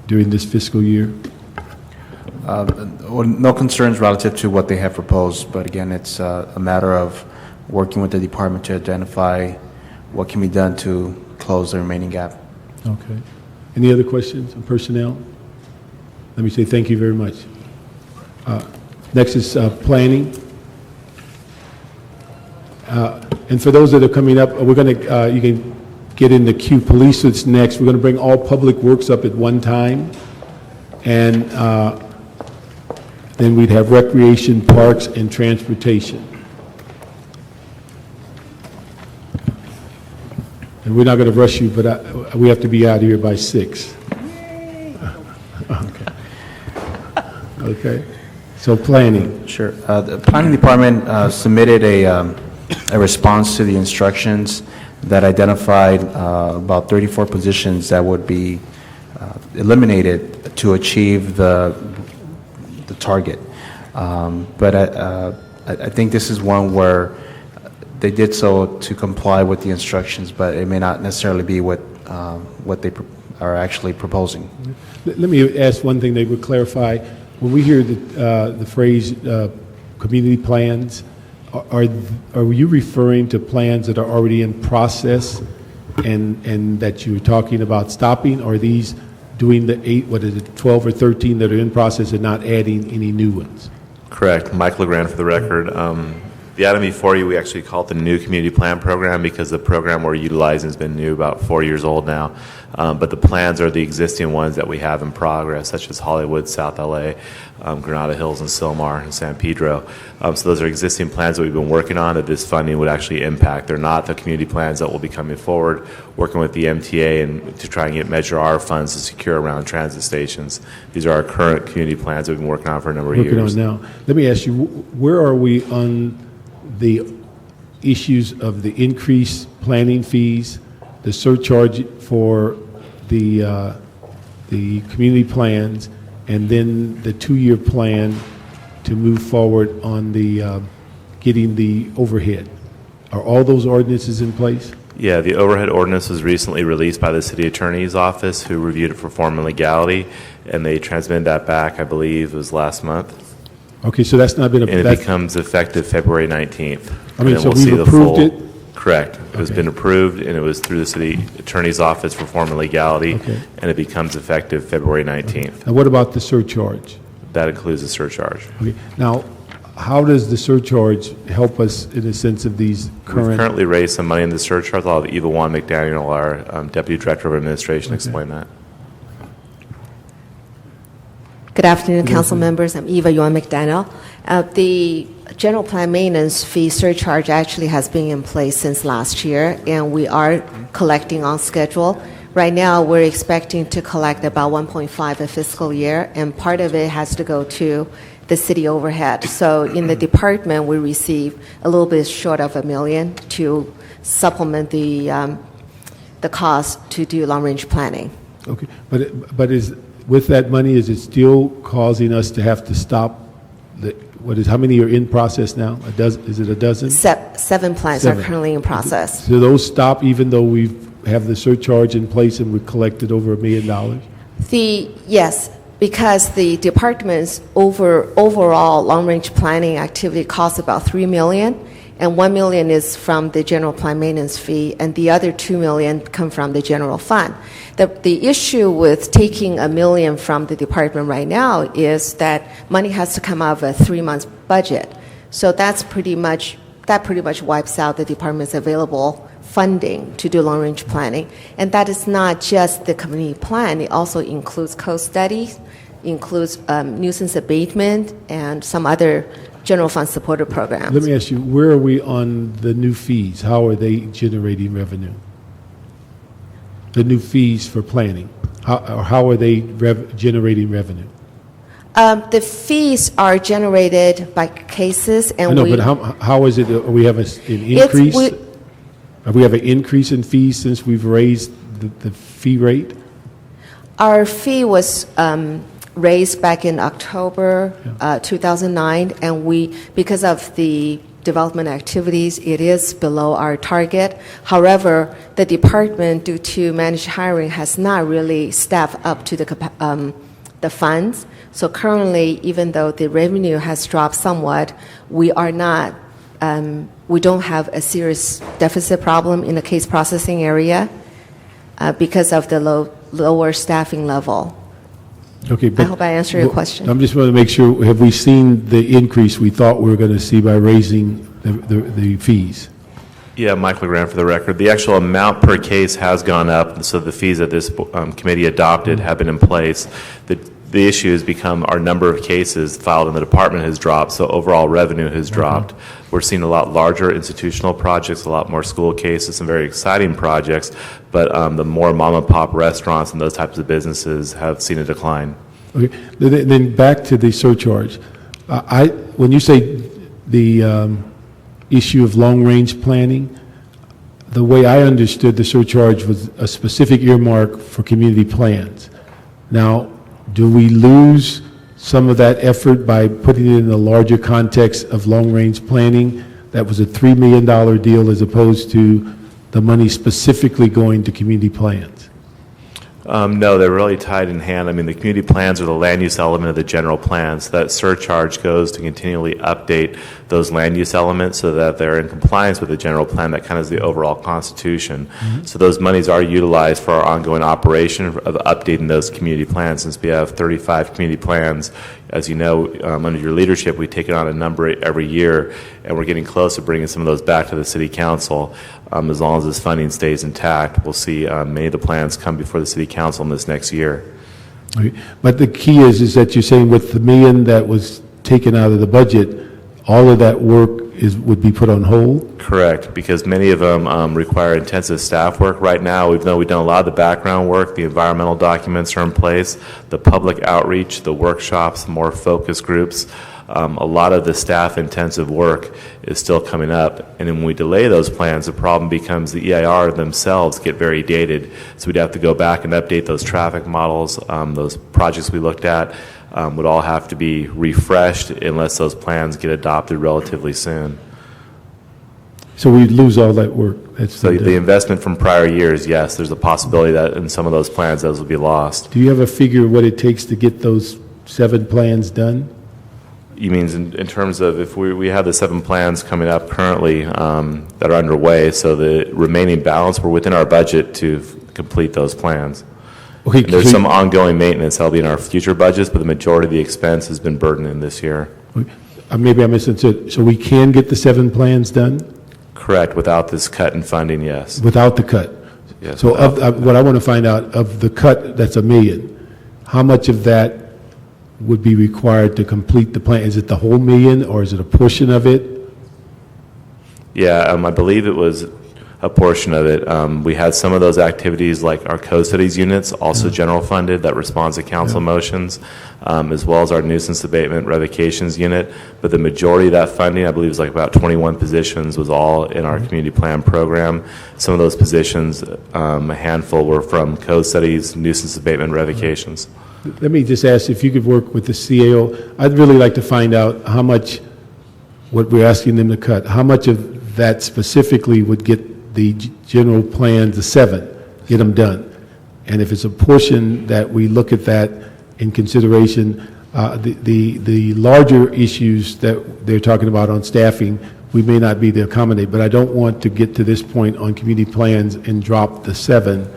during this fiscal year? No concerns relative to what they have proposed, but again, it's a matter of working with the department to identify what can be done to close the remaining gap. Okay. Any other questions on personnel? Let me say thank you very much. Next is planning. And for those that are coming up, we're going to, you can get in the queue. Police is next. We're going to bring all public works up at one time. And then we'd have recreation, parks, and transportation. And we're not going to rush you, but we have to be out here by 6. Okay. Okay. So planning. Sure. The planning department submitted a response to the instructions that identified about 34 positions that would be eliminated to achieve the target. But I think this is one where they did so to comply with the instructions, but it may not necessarily be what they are actually proposing. Let me ask one thing they would clarify. When we hear the phrase community plans, are you referring to plans that are already in process and that you're talking about stopping, or are these doing the 12 or 13 that are in process and not adding any new ones? Correct. Mike LeGrand for the record. The item before you, we actually call it the new community plan program because the program we're utilizing has been new, about 4 years old now. But the plans are the existing ones that we have in progress, such as Hollywood, South LA, Granada Hills, and Silmar, and San Pedro. So those are existing plans that we've been working on that this funding would actually impact. They're not the community plans that will be coming forward, working with the MTA and to try and measure our funds to secure around transit stations. These are our current community plans that we've been working on for a number of years. Working on now. Let me ask you, where are we on the issues of the increased planning fees, the surcharge for the community plans, and then the 2-year plan to move forward on the getting the overhead? Are all those ordinances in place? Yeah, the overhead ordinance was recently released by the city attorney's office, who reviewed it for form and legality, and they transmitted that back, I believe, it was last month. Okay, so that's not been... And it becomes effective February 19th. I mean, And then so we'll see we've the approved full- it? Correct. It has been approved, and it was through the city attorney's office for form and legality, and it becomes effective February 19th. And what about the surcharge? That includes the surcharge. Okay, now, how does the surcharge help us in the sense of these We've current... currently raised some money in the surcharge. I'll have Eva Juan McDaniel, our Deputy Director of Administration, explain that. Good afternoon, Good council afternoon. members. I'm Eva Yuan McDaniel. The general plan maintenance fee surcharge actually has been in place since last year, and we are collecting on schedule. Right now, we're expecting to collect about 1.5 a fiscal year, and part of it has to go to the city overhead. So in the department, we receive a little bit short of $1 million to supplement the cost to do long-range planning. Okay, but is, with that money, is it still causing us to have to stop the, how many are in process now? A dozen, is it a dozen? 7 plans are 7. currently in process. So those stop even though we have the surcharge in place and we collected over $1 million? Yes, because the department's overall long-range planning activity costs about $3 million, and $1 million is from the general plan maintenance fee, and the other $2 million come from the general fund. The issue with taking $1 million from the department right now is that money has to come out of a 3-month budget. So that pretty much wipes out the department's available funding to do long-range planning. And that is not just the community plan. It also includes code studies, includes nuisance abatement, and some other general fund supported programs. Let me ask you, where are we on the new fees? How are they generating revenue? The new fees for planning, how are they generating revenue? The fees are generated by cases, and I know, but how is it? We have an increase. We have an increase in fees since we've raised the fee rate. Our fee was raised back in October 2009, and because of the development activities, it is below our target. However, the department, due to managed hiring, has not really staffed up to the funds. So currently, even though the revenue has dropped somewhat, we don't have a serious deficit problem in the case processing area because of the lower staffing level. Okay, I hope I answered your question. I'm just want to make sure, have we seen the increase we thought we were going to see by raising the fees? Yeah, Michael Grant for the record. The actual amount per case has gone up, so the fees that this committee adopted have been in place. The issue has become our number of cases filed in the department has dropped, so overall revenue has dropped. We're seeing a lot larger institutional projects, a lot more school cases, some very exciting projects, but the more mom-and-pop restaurants and those types of businesses have seen a decline. Okay, then back to the surcharge. When you say the issue of long-range planning, the way I understood the surcharge was a specific earmark for community plans. Now, do we lose some of that effort by putting it in the larger context of long-range planning? That was a $3 million deal as opposed to the money specifically going to community plans. No, they're really tied in hand. I mean, the community plans are the land use element of the general plan, so that surcharge goes to continually update those land use elements so that they're in compliance with the general plan. That kind of is the overall constitution. So those monies are utilized for our ongoing operation of updating those community plans. Since we have 35 community plans, as you know, under your leadership, we take it on a number every year, and we're getting close to bringing some of those back to the city council. As long as this funding stays intact, we'll see many of the plans come before the city council in this next year. Okay. But the key is that you're saying with the $1 million that was taken out of the budget, all of that work would be put on hold? Correct, because many of them require intensive staff work right now. Even though we've done a lot of the background work, the environmental documents are in place, the public outreach, the workshops, more focus groups. A lot of the staff-intensive work is still coming up, and when we delay those plans, the problem becomes the EIR themselves get very dated, so we'd have to go back and update those traffic models. Those projects we looked at would all have to be refreshed unless those plans get adopted relatively soon. So we lose all that work. That's So been the done. investment from prior years, yes, there's a possibility that in some of those plans, those will be lost. Do you have a figure of what it takes to get those 7 plans done? You mean in terms of if we have the 7 plans coming up currently that are underway, so the remaining balance, we're within our budget to complete those plans. Okay, And there's so- some ongoing maintenance that'll be in our future budgets, but the majority of the expense has been burdened in this year. Maybe I misunderstood. So we can get the 7 plans done Correct, without this cut in funding, yes. without the cut? Yes, So without- what I want to find out, of the cut, that's $1 million, how much of that would be required to complete the plan? Is it the whole $1 million, or is it a portion of it? Yeah, I believe it was a portion of it. We had some of those activities, like our co-studies units, also general funded, that responds to council motions, as well as our nuisance abatement revocations unit. But the majority of that funding, I believe, was like about 21 positions, was all in our community plan program. Some of those positions, a handful, were from co-studies, nuisance abatement revocations. Let me just ask if you could work with the CAO. I'd really like to find out how much, what we're asking them to cut, how much of that specifically would get the general plan, the 7, get them done. And if it's a portion that we look at that in consideration, the larger issues that they're talking about on staffing, we may not be able to accommodate, but I don't want to get to this point on community plans and drop the 7,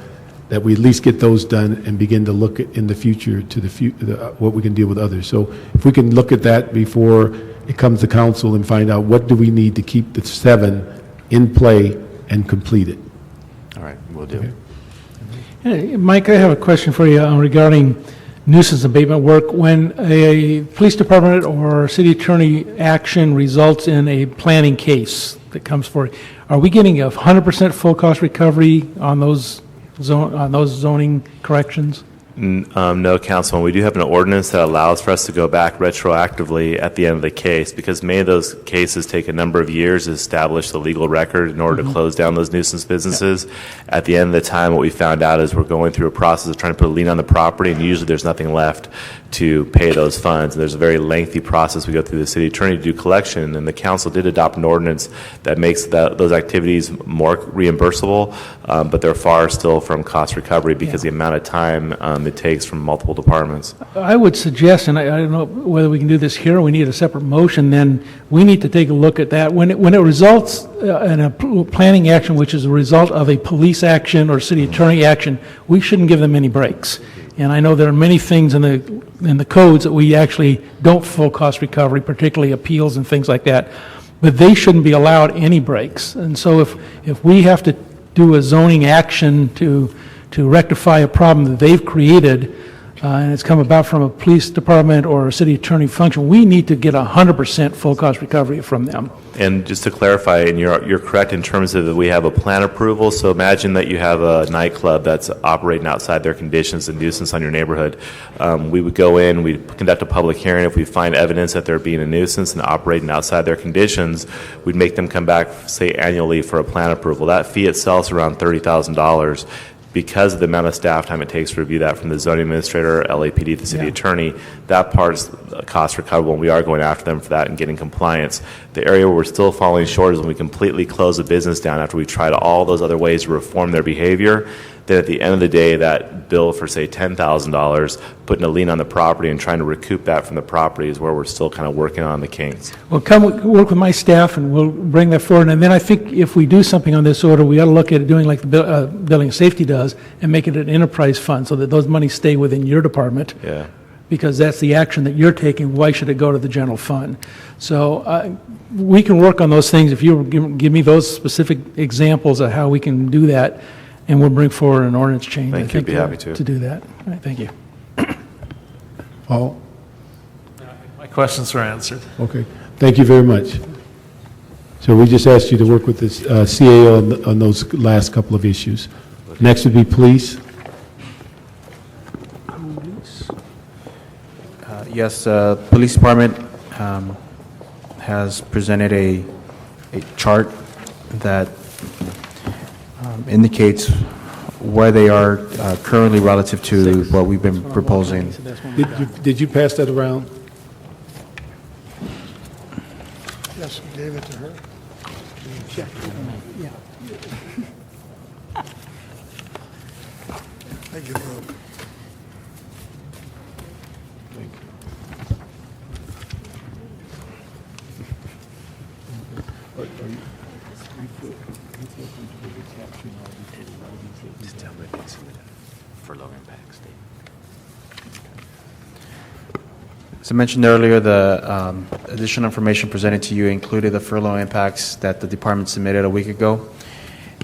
that we at least get those done and begin to look at in the future to what we can deal with others. So if we can look at that before it comes to council and find out what do we need to keep the 7 in play and complete it. All right, we'll do. Hey, Mike, I have a question for you regarding nuisance abatement work. When a police department or city attorney action results in a planning case that comes forward, are we getting a 100% full cost recovery on those zoning corrections? No, Councilman. We do have an ordinance that allows for us to go back retroactively at the end of the case, because many of those cases take a number of years to establish the legal record in order to close down those nuisance businesses. At the end of the time, what we found out is we're going through a process of trying to put a lien on the property, and usually there's nothing left to pay those funds. And there's a very lengthy process we go through the city attorney to do collection, and the council did adopt an ordinance that makes those activities more reimbursable, but they're far still from cost recovery because the amount of time it takes from multiple departments. I would suggest, and I don't know whether we can do this here or we need a separate motion, then we need to take a look at that. When it results in a planning action, which is a result of a police action or city attorney action, we shouldn't give them any breaks. And I know there are many things in the codes that we actually don't full cost recovery, particularly appeals and things like that, but they shouldn't be allowed any breaks. And so if we have to do a zoning action to rectify a problem that they've created, and it's come about from a police department or a city attorney function, we need to get 100% full cost recovery from them. And just to clarify, and you're correct in terms of that we have a plan approval. So imagine that you have a nightclub that's operating outside their conditions, a nuisance on your neighborhood. We would go in, we'd conduct a public hearing. If we find evidence that they're being a nuisance and operating outside their conditions, we'd make them come back, say, annually for a plan approval. That fee itself is around $30,000. Because of the amount of staff time it takes to review that from the zoning administrator, LAPD, the city attorney, that part is cost recoverable, and we are going after them for that and getting compliance. The area where we're still falling short is when we completely close the business down after we tried all those other ways to reform their behavior. Then at the end of the day, that bill for, say, $10,000, putting a lien on the property and trying to recoup that from the property is where we're still kind of working on the kinks. Well, come work with my staff, and we'll bring that forward. And then I think if we do something on this order, we ought to look at it doing like the building safety does and make it an enterprise fund so that those monies stay within your department. Yeah. Because that's the action that you're taking. Why should it go to the general fund? So we can work on those things. If you give me those specific examples of how we can do that, and we'll bring forward an ordinance change. Thank you. Be happy to do that. All right, thank you. Paul? My questions were answered. Okay. Thank you very much. So we just asked you to work with this CAO on those last couple of issues. Next would be police. Yes, Police Department has presented a chart that indicates where they are currently relative to what we've been proposing. Did you pass that around? Yes, we gave it to her. Thank you, Bob. Just tell me if it's furlough impact statement. As I mentioned earlier, the additional information presented to you included the furlough impacts that the department submitted a week ago.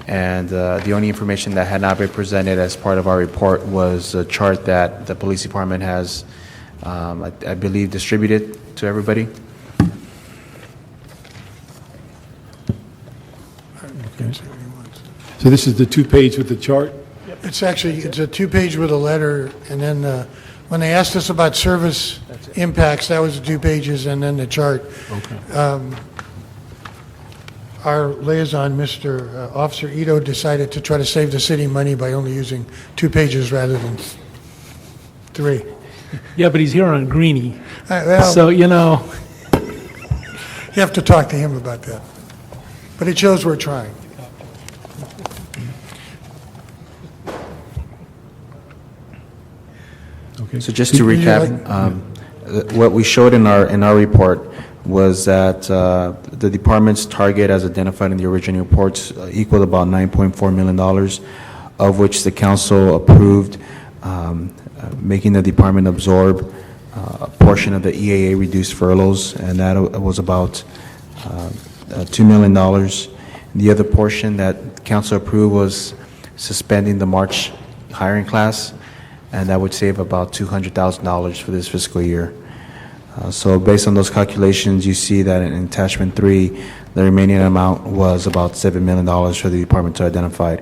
And the only information that had not been presented as part of our report was a chart that the police department has, I believe, distributed to everybody. So this is the 2-page with the chart? It's actually, it's a 2-page with a letter, and then when they asked us about service impacts, that was the 2 pages, and then the chart. Okay. Our liaison, Mr. Officer Ito, decided to try to save the city money by only using 2 pages rather than 3. Yeah, but he's here on Greenie. Well, So, you know, you have to talk to him about that. But it shows we're trying. Okay. So just to recap, what we showed in our report was that the department's target, as identified in the original reports, equaled about $9.4 million, of which the council approved making the department absorb a portion of the EAA reduced furloughs, and that was about $2 million. The other portion that council approved was suspending the March hiring class, and that would save about $200,000 for this fiscal year. So based on those calculations, you see that in attachment 3, the remaining amount was about $7 million for the department to identify.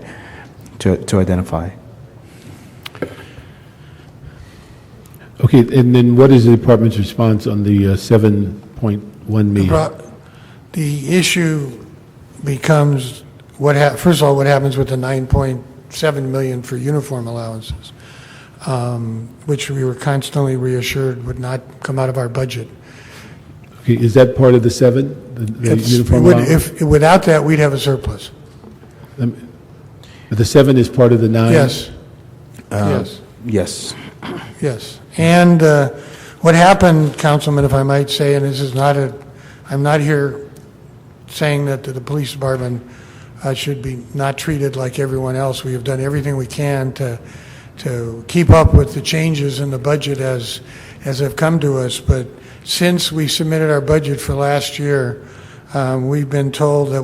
Okay, and then what is the department's response on the 7.1 million? The issue becomes, first of all, what happens with the 9.7 million for uniform allowances, which we were constantly reassured would not come out of our budget. Okay, is that part of the 7? The uniform allowance? Without that, we'd have a surplus. The 7 is part of the 9? Yes. Yes. Yes. And what happened, Councilman, if I might say, and this is not I'm not here saying that the police department should be not treated like everyone else. We have done everything we can to keep up with the changes in the budget as have come to us. But since we submitted our budget for last year, we've been told that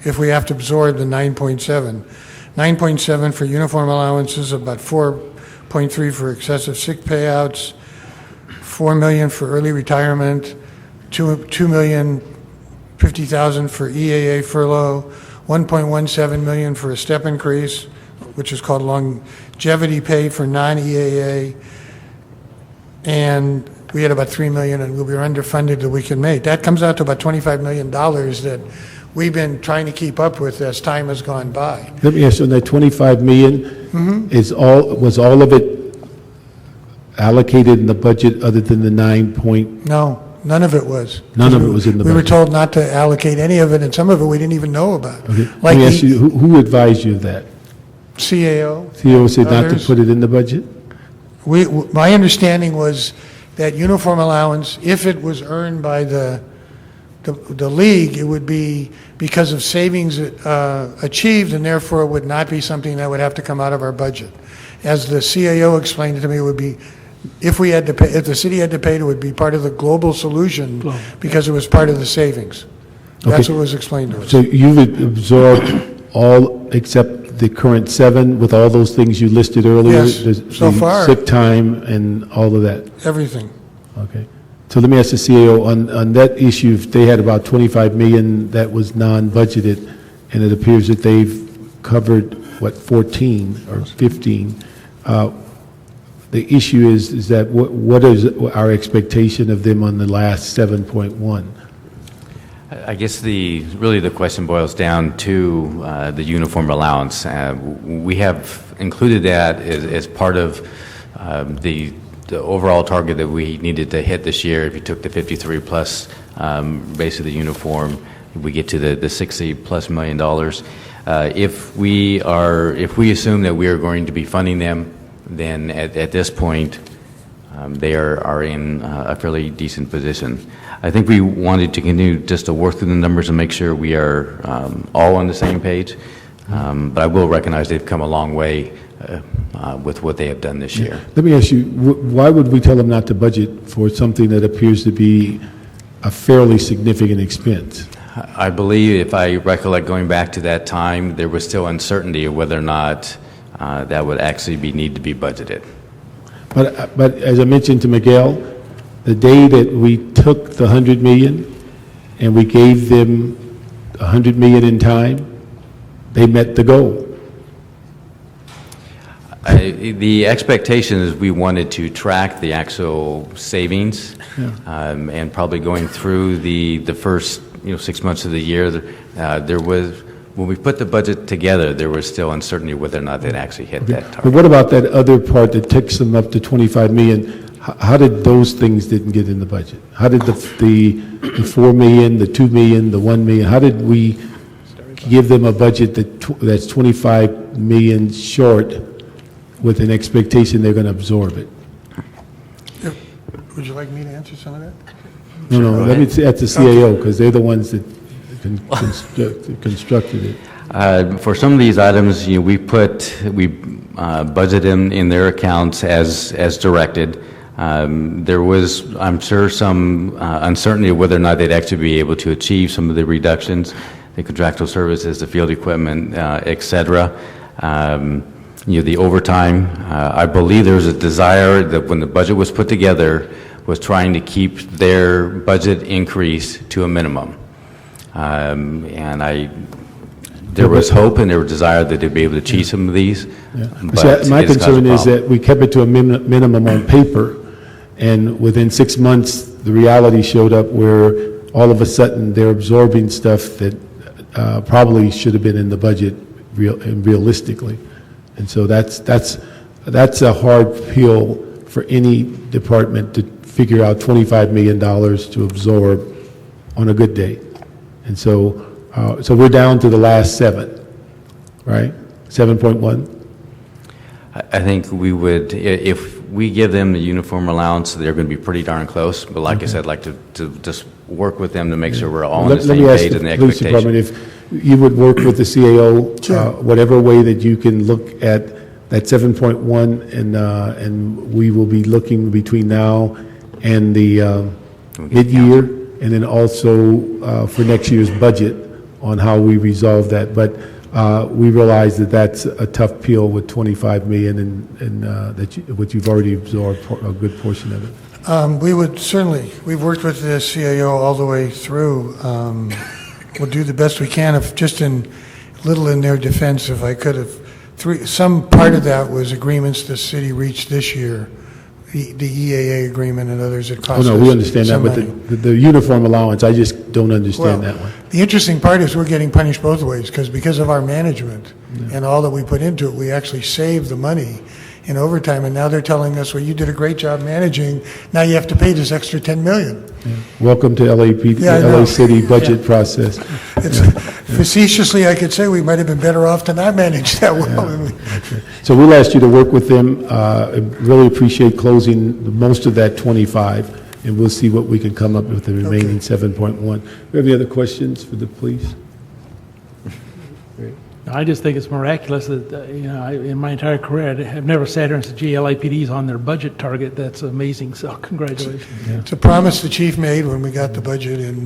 if we have to absorb the 9.7 for uniform allowances, about 4.3 for excessive sick payouts, $4 million for early retirement, $2,050,000 for EAA furlough, $1.17 million for a step increase, which is called longevity pay for non-EAA, and we had about $3 million, and we were underfunded that we could make. That comes out to about $25 million that we've been trying to keep up with as time has gone by. Let me ask you, on that 25 million, was all of it allocated in the budget other than the 9 point? No, none of it was. None of it was in the budget? We were told not to allocate any of it, and some of it we didn't even know about. Okay. Let me ask you, who advised you of that? CAO. CAO said not to others. put it in the budget? My understanding was that uniform allowance, if it was earned by the league, it would be because of savings achieved, and therefore it would not be something that would have to come out of our budget. As the CAO explained it to me, it would be, if the city had to pay it, it would be part of the global solution because it was part of the savings. That's Okay. what was explained to us. So you've absorbed all except the current 7 with all those things you listed earlier? Yes, The so far. Sick time and all of that? Everything. Okay. So let me ask the CAO, on that issue, if they had about 25 million that was non-budgeted, and it appears that they've covered, 14 or 15, the issue is that what is our expectation of them on the last 7.1? I guess really the question boils down to the uniform allowance. We have included that as part of the overall target that we needed to hit this year. If you took the 53 plus base of the uniform, we get to the $60+ million. If we assume that we are going to be funding them, then at this point, they are in a fairly decent position. I think we wanted to continue just to work through the numbers and make sure we are all on the same page. But I will recognize they've come a long way with what they have done this year. Let me ask you, why would we tell them not to budget for something that appears to be a fairly significant expense? I believe, if I recollect going back to that time, there was still uncertainty of whether or not that would actually need to be budgeted. But as I mentioned to Miguel, the day that we took the $100 million and we gave them $100 million in time, they met the goal. The expectation is we wanted to track the actual savings, and probably going through the first 6 months of the year, there was, when we put the budget together, there was still uncertainty whether or not they'd actually hit that target. But what about that other part that takes them up to $25 million? How did those things didn't get in the budget? How did the $4 million, the $2 million, the $1 million, how did we give them a budget that's $25 million short with an expectation they're going to absorb it? Would you like me to answer some of that? No, let me say at the CAO, because they're the ones that constructed it. For some of these items, we budget in their accounts as directed. There was, I'm sure, some uncertainty of whether or not they'd actually be able to achieve some of the reductions, the contractual services, the field equipment, et cetera. The overtime. I believe there was a desire that when the budget was put together was trying to keep their budget increase to a minimum. There was hope and there was desire that they'd be able to achieve some of these. But my concern is that we kept it to a minimum on paper, and within 6 months, the reality showed up where all of a sudden they're absorbing stuff that probably should have been in the budget realistically. And so that's a hard pill for any department to figure out $25 million to absorb on a good day. And so we're down to the last 7, right? 7.1? I think we would, if we give them the uniform allowance, they're going to be pretty darn close. But like I said, I'd like to just work with them to make sure we're all on the same page and the Police expectation. Department, if you would work with the CAO, whatever way that you can look at that 7.1, and we will be looking between now and the mid-year, and then also for next year's budget on how we resolve that. But we realize that that's a tough pill with $25 million, and what you've already absorbed a good portion of it. We would certainly, we've worked with the CAO all the way through. We'll do the best we can. If just in their defense, if I could have, some part of that was agreements the city reached this year, the EAA agreement and others that cost us. Oh, no, we understand that, but money. the uniform allowance, I just don't understand that one. The interesting part is we're getting punished both ways, because of our management and all that we put into it, we actually saved the money in overtime, and now they're telling us, well, you did a great job managing, now you have to pay this extra $10 million. Welcome to LA City budget process. Facetiously, I could say we might have been better off to not manage that well. Okay. So we'll ask you to work with them. Really appreciate closing most of that 25, and we'll see what we can come up with the remaining 7.1. Do you have any other questions for the police? I just think it's miraculous that, in my entire career, I've never sat here and said, gee, LAPD's on their budget target. That's amazing, so congratulations. It's a promise the chief made when we got the budget in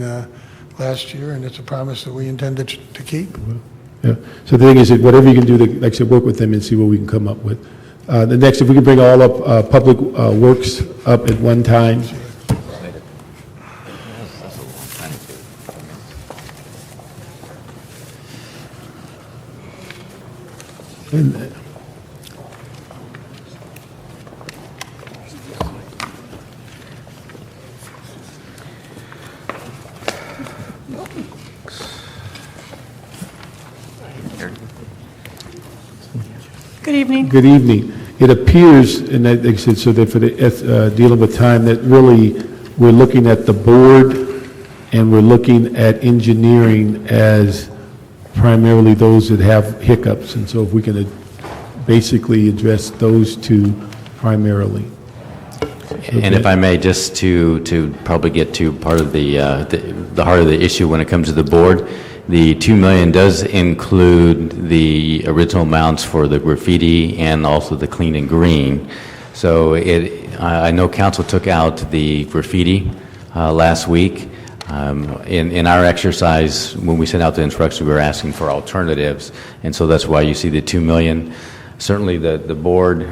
last year, and it's a promise that we intended to keep. Yeah. So the thing is that whatever you can do to, like I said, work with them and see what we can come up with. The next, if we can bring all up Public Works up at one time. Good evening. Good evening. It appears, and like I said, so that for the dealing with time, that really we're looking at the board and we're looking at engineering as primarily those that have hiccups, and so if we can basically address those two primarily. And if I may, just to probably get to part of the heart of the issue when it comes to the board, the $2 million does include the original amounts for the graffiti and also the clean and green. So I know council took out the graffiti last week. In our exercise, when we sent out the instructions, we were asking for alternatives, and so that's why you see the $2 million. Certainly the board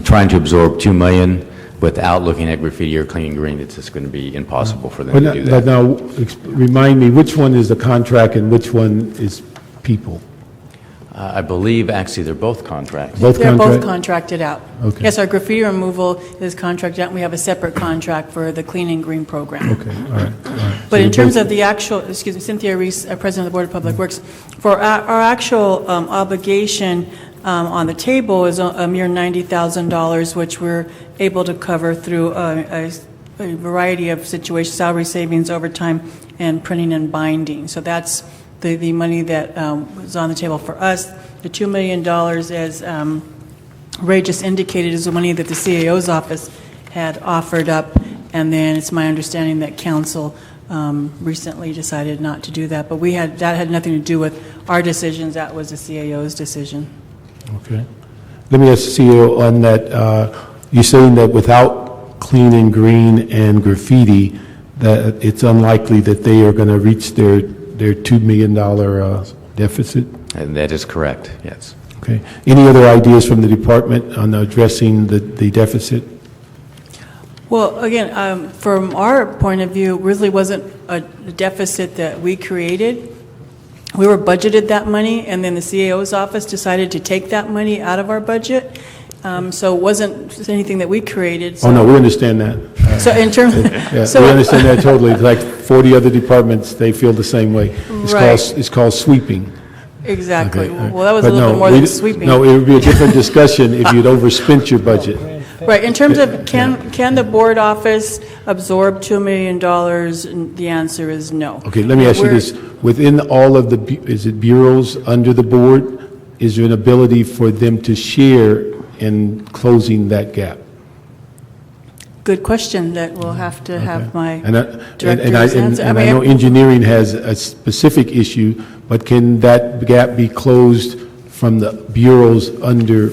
trying to absorb $2 million without looking at graffiti or clean and green, it's just going to be impossible for them to do that. Now, remind me, which one is the contract and which one is people? I believe actually they're both contracts. They're both contracted out. Okay. Yes, our graffiti removal is contracted out, and we have a separate contract for the clean and green program. Okay, all right. But in terms of the actual, Cynthia Reese, President of the Board of Public Works, for our actual obligation on the table is a mere $90,000, which we're able to cover through a variety of situations, salary savings, overtime, and printing and binding. So that's the money that was on the table for us. The $2 million, as Ray just indicated, is the money that the CAO's office had offered up, and then it's my understanding that council recently decided not to do that. But that had nothing to do with our decisions. That was the CAO's decision. Okay. Let me ask the CEO on that. You're saying that without clean and green and graffiti, that it's unlikely that they are going to reach their $2 million deficit? And that is correct, yes. Okay. Any other ideas from the department on addressing the deficit? Well, again, from our point of view, it really wasn't a deficit that we created. We were budgeted that money, and then the CAO's office decided to take that money out of our budget. So it wasn't anything that we created. So. Oh, no, we understand that. So in terms, we understand that totally. Like 40 other departments, they feel the same way. It's called sweeping. Exactly. Okay, well, that was a little bit more than sweeping. No, it would be a different discussion if you'd overspent your budget. Right. In terms of can the board office absorb $2 million? The answer is no. Okay, let me ask you this. Within all of the, bureaus under the board, is there an ability for them to share in closing that gap? Good question that we'll have to have my directors answer. And I know engineering has a specific issue, but can that gap be closed from the bureaus under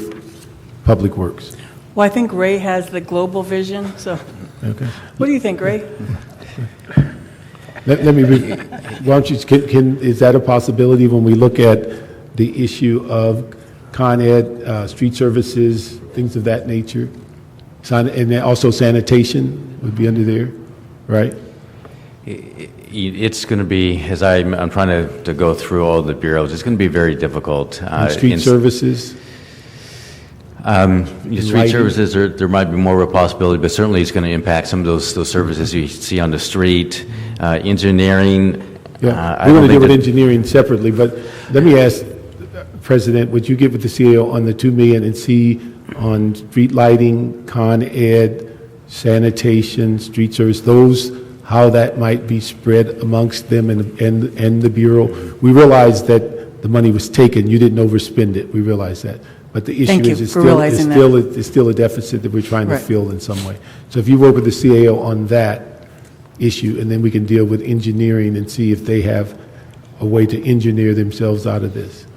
Public Works? Well, I think Ray has the global vision, so. Okay. What do you think, Ray? Let me, why don't you, is that a possibility when we look at the issue of Con Ed, street services, things of that nature? And then also sanitation would be under there, right? It's going to be, as I'm trying to go through all the bureaus, it's going to be very difficult. Street services? Street services, there might be more of a possibility, but certainly it's going to impact some of those services you see on the street. Engineering. Yeah, we're going to deal with engineering separately, but let me ask, President, would you get with the CEO on the $2 million and see on street lighting, Con Ed, sanitation, street service, those, how that might be spread amongst them and the Bureau? We realize that the money was taken. You didn't overspend it. We realize that. But the issue is it's still a deficit that we're trying to fill in some way. So if you work with the CAO on that issue, and then we can deal with engineering and see if they have a way to engineer themselves out of this.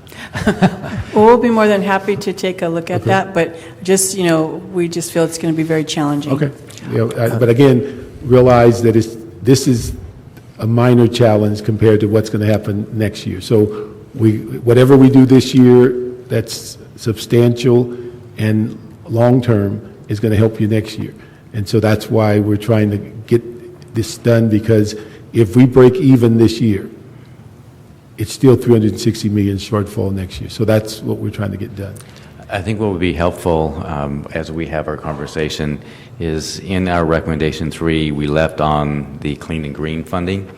Well, we'll be more than happy to take a look at that, but just, we just feel it's going to be very challenging. Okay. But again, realize that this is a minor challenge compared to what's going to happen next year. So whatever we do this year that's substantial and long-term is going to help you next year. And so that's why we're trying to get this done, because if we break even this year, it's still $360 million shortfall next year. So that's what we're trying to get done. I think what would be helpful as we have our conversation is in our recommendation 3, we left on the clean and green funding.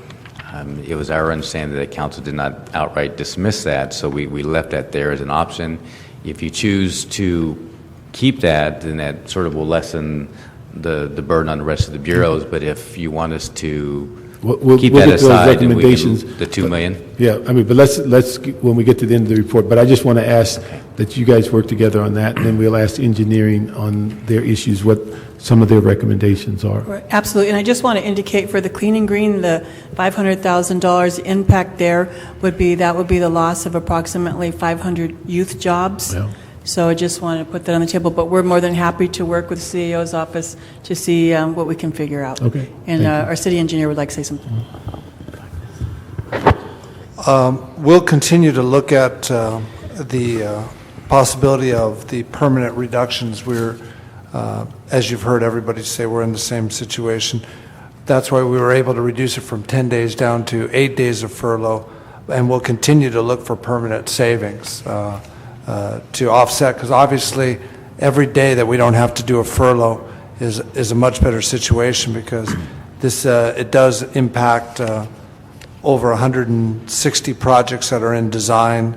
It was our understanding that council did not outright dismiss that, so we left that there as an option. If you choose to keep that, then that sort of will lessen the burden on the rest of the bureaus. But if you want us to we'll keep get that to those aside and we recommendations. can, the 2 million. Yeah, I mean, but when we get to the end of the report, but I just want to ask that you guys work together on that, and then we'll ask engineering on their issues, what some of their recommendations are. Right, absolutely, and I just want to indicate for the clean and green, the $500,000 impact there would be the loss of approximately 500 youth jobs. Yeah. So I just want to put that on the table, but we're more than happy to work with the CAO's office to see what we can figure out. Okay. And our city engineer would like to say something. We'll continue to look at the possibility of the permanent reductions. We're, as you've heard everybody say, we're in the same situation. That's why we were able to reduce it from 10 days down to 8 days of furlough, and we'll continue to look for permanent savings to offset, because obviously every day that we don't have to do a furlough is a much better situation, because this it does impact over 160 projects that are in design,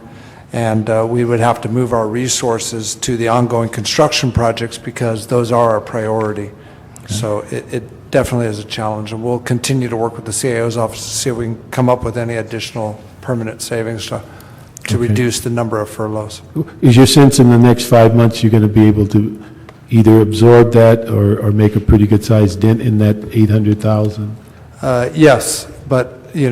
and we would have to move our resources to the ongoing construction projects because those are our priority. Okay. So it definitely is a challenge, and we'll continue to work with the CAO's office to see if we can come up with any additional permanent savings to reduce the number of furloughs. Is your sense in the next 5 months you're going to be able to either absorb that or make a pretty good sized dent in that 800,000? Yes, but we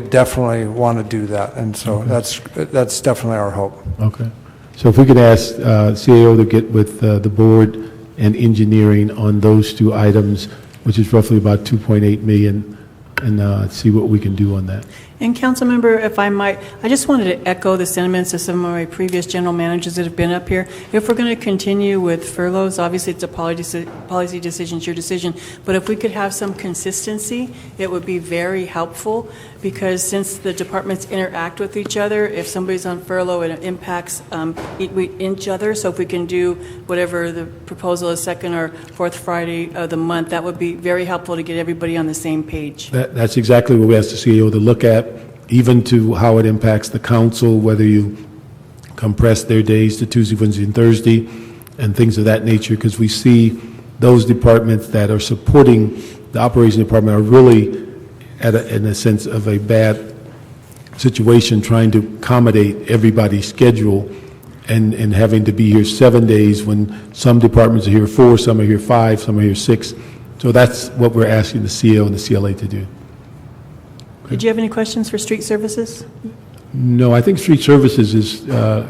definitely want to do that, and so that's definitely our hope. Okay. So if we could ask CAO to get with the board and engineering on those two items, which is roughly about 2.8 million, and see what we can do on that. And Councilmember, if I might, I just wanted to echo the sentiments of some of my previous general managers that have been up here. If we're going to continue with furloughs, obviously it's a policy decision, it's your decision, but if we could have some consistency, it would be very helpful, because since the departments interact with each other, if somebody's on furlough, it impacts each other. So if we can do whatever the proposal is, second or fourth Friday of the month, that would be very helpful to get everybody on the same page. That's exactly what we asked the CEO to look at, even to how it impacts the council, whether you compress their days to Tuesday, Wednesday, and Thursday, and things of that nature, because we see those departments that are supporting the operation department are really in a sense of a bad situation, trying to accommodate everybody's schedule and having to be here 7 days when some departments are here 4, some are here 5, some are here 6. So that's what we're asking the CEO and the CLA to do. Did you have any questions for street services? No, I think street services is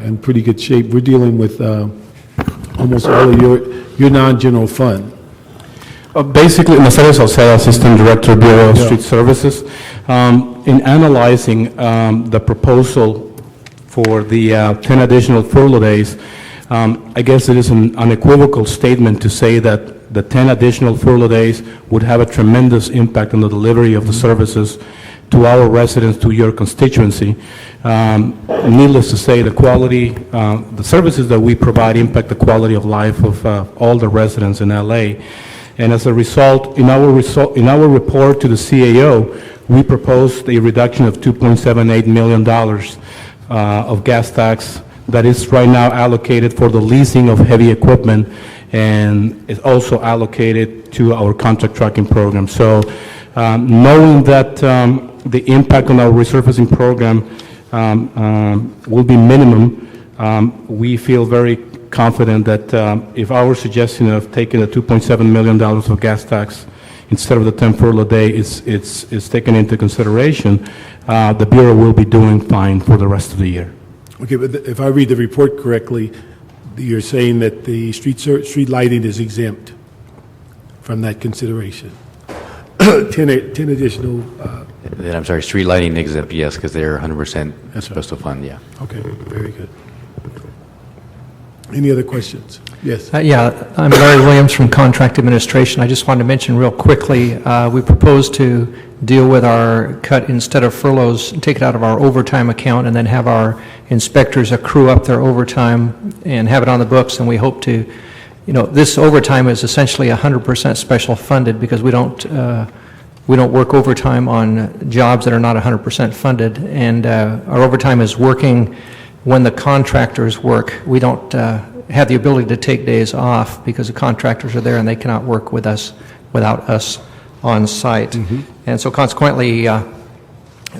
in pretty good shape. We're dealing with almost all of your non-general fund. Basically, Mercedes Salcedo, Assistant Director, Bureau of Street Services. In analyzing the proposal for the 10 additional furlough days, I guess it is an unequivocal statement to say that the 10 additional furlough days would have a tremendous impact on the delivery of the services to our residents, to your constituency. Needless to say, the quality, the services that we provide impact the quality of life of all the residents in LA. And as a result, in our report to the CAO, we proposed a reduction of $2.78 million of gas tax that is right now allocated for the leasing of heavy equipment, and is also allocated to our contract trucking program. So knowing that the impact on our resurfacing program will be minimum, we feel very confident that if our suggestion of taking the $2.7 million of gas tax instead of the 10 furlough day is taken into consideration, the Bureau will be doing fine for the rest of the year. Okay, but if I read the report correctly, you're saying that the street lighting is exempt from that consideration. 10 additional... Then I'm sorry, street lighting exempt, yes, because they're 100% special fund, yeah. Okay, very good. Any other questions? Yes. Yeah, I'm Larry Williams from Contract Administration. I just wanted to mention real quickly, we propose to deal with our cut instead of furloughs, take it out of our overtime account, and then have our inspectors accrue up their overtime and have it on the books. And we hope to, this overtime is essentially 100% special funded, because we don't work overtime on jobs that are not 100% funded. And our overtime is working when the contractors work. We don't have the ability to take days off because the contractors are there and they cannot work with us without us on site. And so consequently,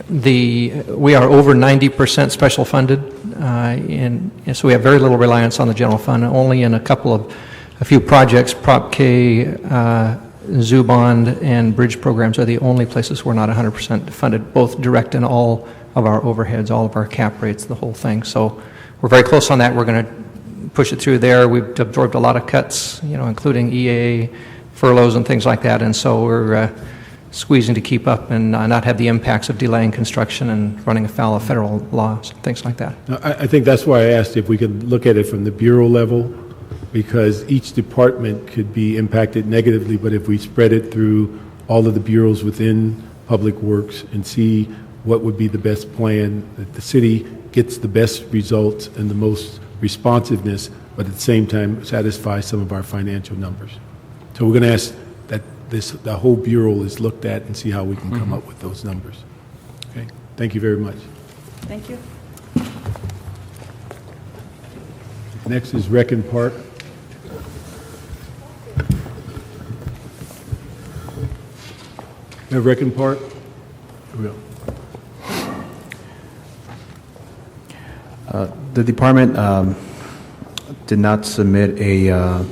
we are over 90% special funded, and so we have very little reliance on the general fund. Only in a few projects, Prop K, zoo bond, and bridge programs are the only places we're not 100% funded, both direct and all of our overheads, all of our cap rates, the whole thing. So we're very close on that. We're going to push it through there. We've absorbed a lot of cuts, including EA, furloughs, and things like that, and so we're squeezing to keep up and not have the impacts of delaying construction and running afoul of federal laws, things like that. I think that's why I asked if we could look at it from the bureau level, because each department could be impacted negatively, but if we spread it through all of the bureaus within Public Works and see what would be the best plan, that the city gets the best results and the most responsiveness, but at the same time satisfy some of our financial numbers. So we're going to ask that the whole bureau is looked at and see how we can come up with those numbers. Okay, thank you very much. Thank you. Next is Rec and Park. Have Rec and Park? Here we go. The department did not submit a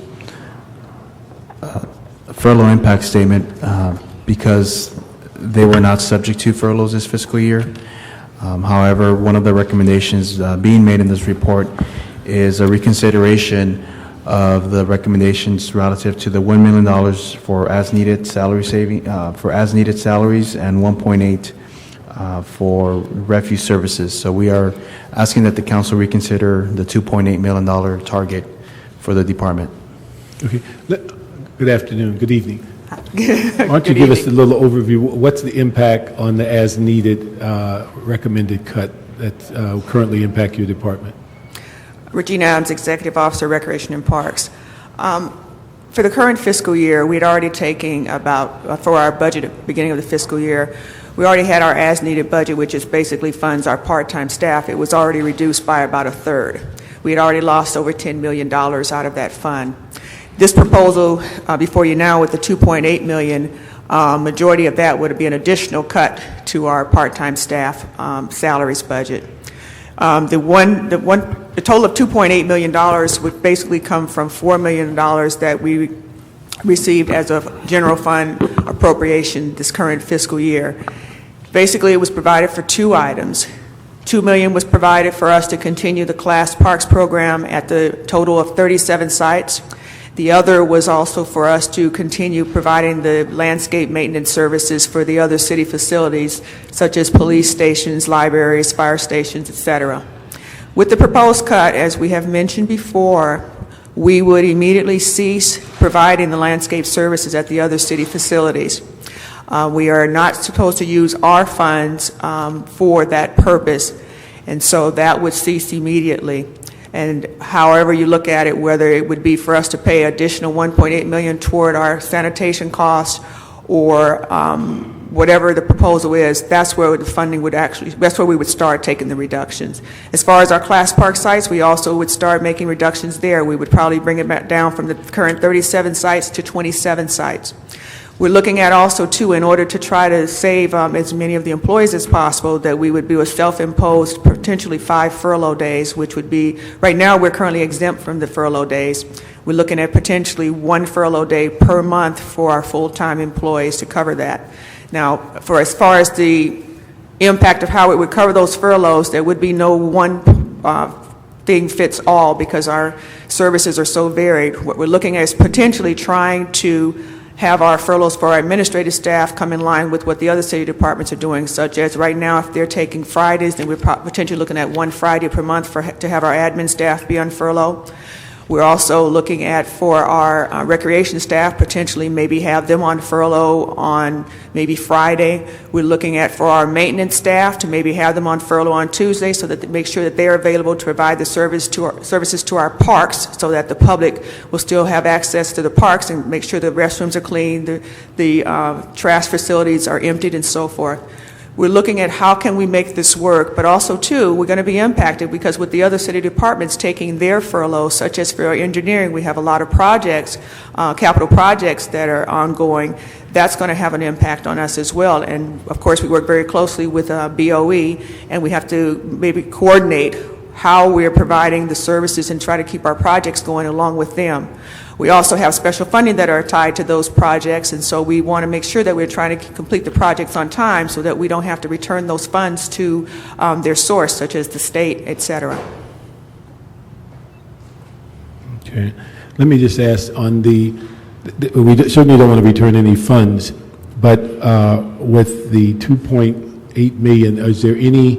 furlough impact statement because they were not subject to furloughs this fiscal year. However, one of the recommendations being made in this report is a reconsideration of the recommendations relative to the $1 million for as-needed salary saving for as-needed salaries and 1.8 for refuse services. So we are asking that the council reconsider the $2.8 million target for the department. Okay. Good afternoon. Good evening. Why don't you give us a little overview? What's the impact on the as-needed recommended cut that currently impact your department? Regina Adams, Executive Officer, Recreation and Parks. For the current fiscal year, we'd already taken for our budget at the beginning of the fiscal year, we already had our as-needed budget, which is basically funds our part-time staff. It was already reduced by about a third. We had already lost over $10 million out of that fund. This proposal before you now with the $2.8 million, majority of that would be an additional cut to our part-time staff salaries budget. The total of $2.8 million would basically come from $4 million that we received as a general fund appropriation this current fiscal year. Basically, it was provided for two items. $2 million was provided for us to continue the class parks program at the total of 37 sites. The other was also for us to continue providing the landscape maintenance services for the other city facilities, such as police stations, libraries, fire stations, etc. With the proposed cut, as we have mentioned before, we would immediately cease providing the landscape services at the other city facilities. We are not supposed to use our funds for that purpose, and so that would cease immediately. And however you look at it, whether it would be for us to pay additional $1.8 million toward our sanitation costs or whatever the proposal is, that's where the funding would that's where we would start taking the reductions. As far as our class park sites, we also would start making reductions there. We would probably bring it back down from the current 37 sites to 27 sites. We're looking at also, too, in order to try to save as many of the employees as possible, that we would do a self-imposed, potentially 5 furlough days, which would be, right now we're currently exempt from the furlough days. We're looking at potentially 1 furlough day per month for our full-time employees to cover that. Now, for as far as the impact of how it would cover those furloughs, there would be no one thing fits all because our services are so varied. What we're looking at is potentially trying to have our furloughs for our administrative staff come in line with what the other city departments are doing, such as right now if they're taking Fridays, then we're potentially looking at 1 Friday per month to have our admin staff be on furlough. We're also looking at for our recreation staff, potentially maybe have them on furlough on maybe Friday. We're looking at for our maintenance staff to maybe have them on furlough on Tuesday so that they make sure that they're available to provide the services to our parks so that the public will still have access to the parks and make sure the restrooms are clean, the trash facilities are emptied and so forth. We're looking at how can we make this work, but also, too, we're going to be impacted because with the other city departments taking their furloughs, such as for our engineering, we have a lot of projects, capital projects that are ongoing. That's going to have an impact on us as well. And, of course, we work very closely with BOE, and we have to maybe coordinate how we're providing the services and try to keep our projects going along with them. We also have special funding that are tied to those projects, and so we want to make sure that we're trying to complete the projects on time so that we don't have to return those funds to their source, such as the state, et cetera. Okay. Let me just ask on we certainly don't want to return any funds, but with the 2.8 million, is there any,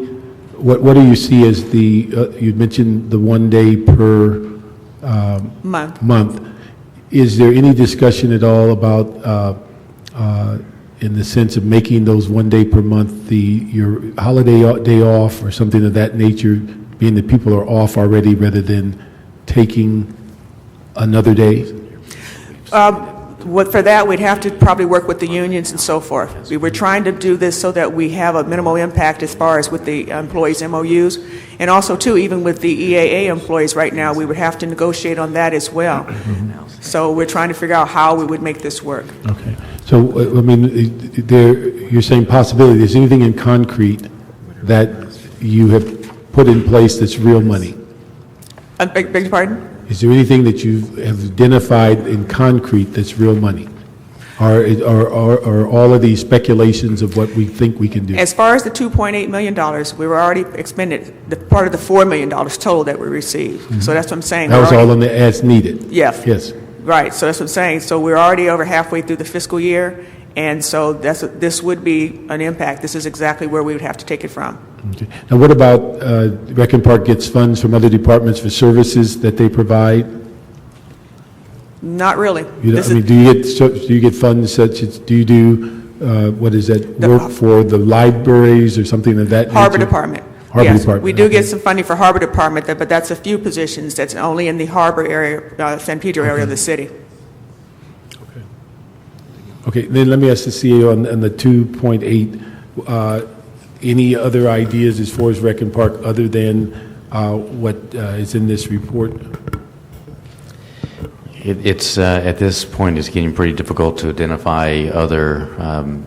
what do you see as the, you mentioned the 1 day per month. Is there any discussion at all about, in the sense of making those 1 day per month your holiday day off or something of that nature, being that people are off already rather than taking another day? For that, we'd have to probably work with the unions and so forth. We were trying to do this so that we have a minimal impact as far as with the employees' MOUs, and also, too, even with the EAA employees right now, we would have to negotiate on that as well. So we're trying to figure out how we would make this work. Okay. So, I mean, you're saying possibility. Is anything in concrete that you have put in place that's real money? Beg your pardon? Is there anything that you have identified in concrete that's real money? Or all of these speculations of what we think we can do? As far as the $2.8 million, we were already expended the part of the $4 million total that we received. Mm-hmm. So that's what I'm saying. That was all in the as needed? Yes. Yes. Right, so that's what I'm saying. So we're already over halfway through the fiscal year, and so this would be an impact. This is exactly where we would have to take it from. Okay. Now, what about Rec and Park gets funds from other departments for services that they provide? Not really. Do you get funds such as, do you do, what is that, work for the libraries or something of that nature? Harbor Department. Harbor yes, Department. We do get some funding for Harbor Department, but that's a few positions. That's only in the harbor area, San Pedro area of the city. Okay, then let me ask the CEO on the 2.8. Any other ideas as far as Rec and Park other than what is in this report? It's at this point, it's getting pretty difficult to identify other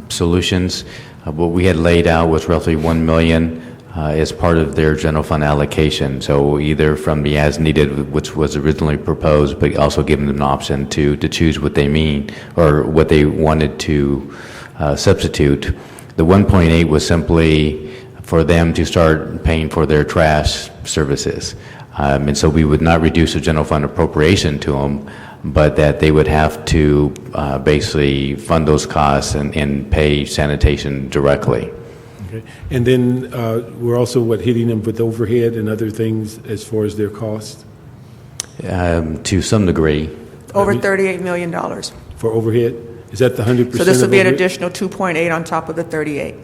solutions. What we had laid out was roughly $1 million as part of their general fund allocation. So either from the as needed, which was originally proposed, but also giving them an option to choose what they mean or what they wanted to substitute. The 1.8 was simply for them to start paying for their trash services. And so we would not reduce the general fund appropriation to them, but that they would have to basically fund those costs and pay sanitation directly. Okay. And then we're also, hitting them with overhead and other things as far as their costs? To some degree. Over $38 million. For overhead? Is that the 100%? So this will be an additional 2.8 on top of the 38.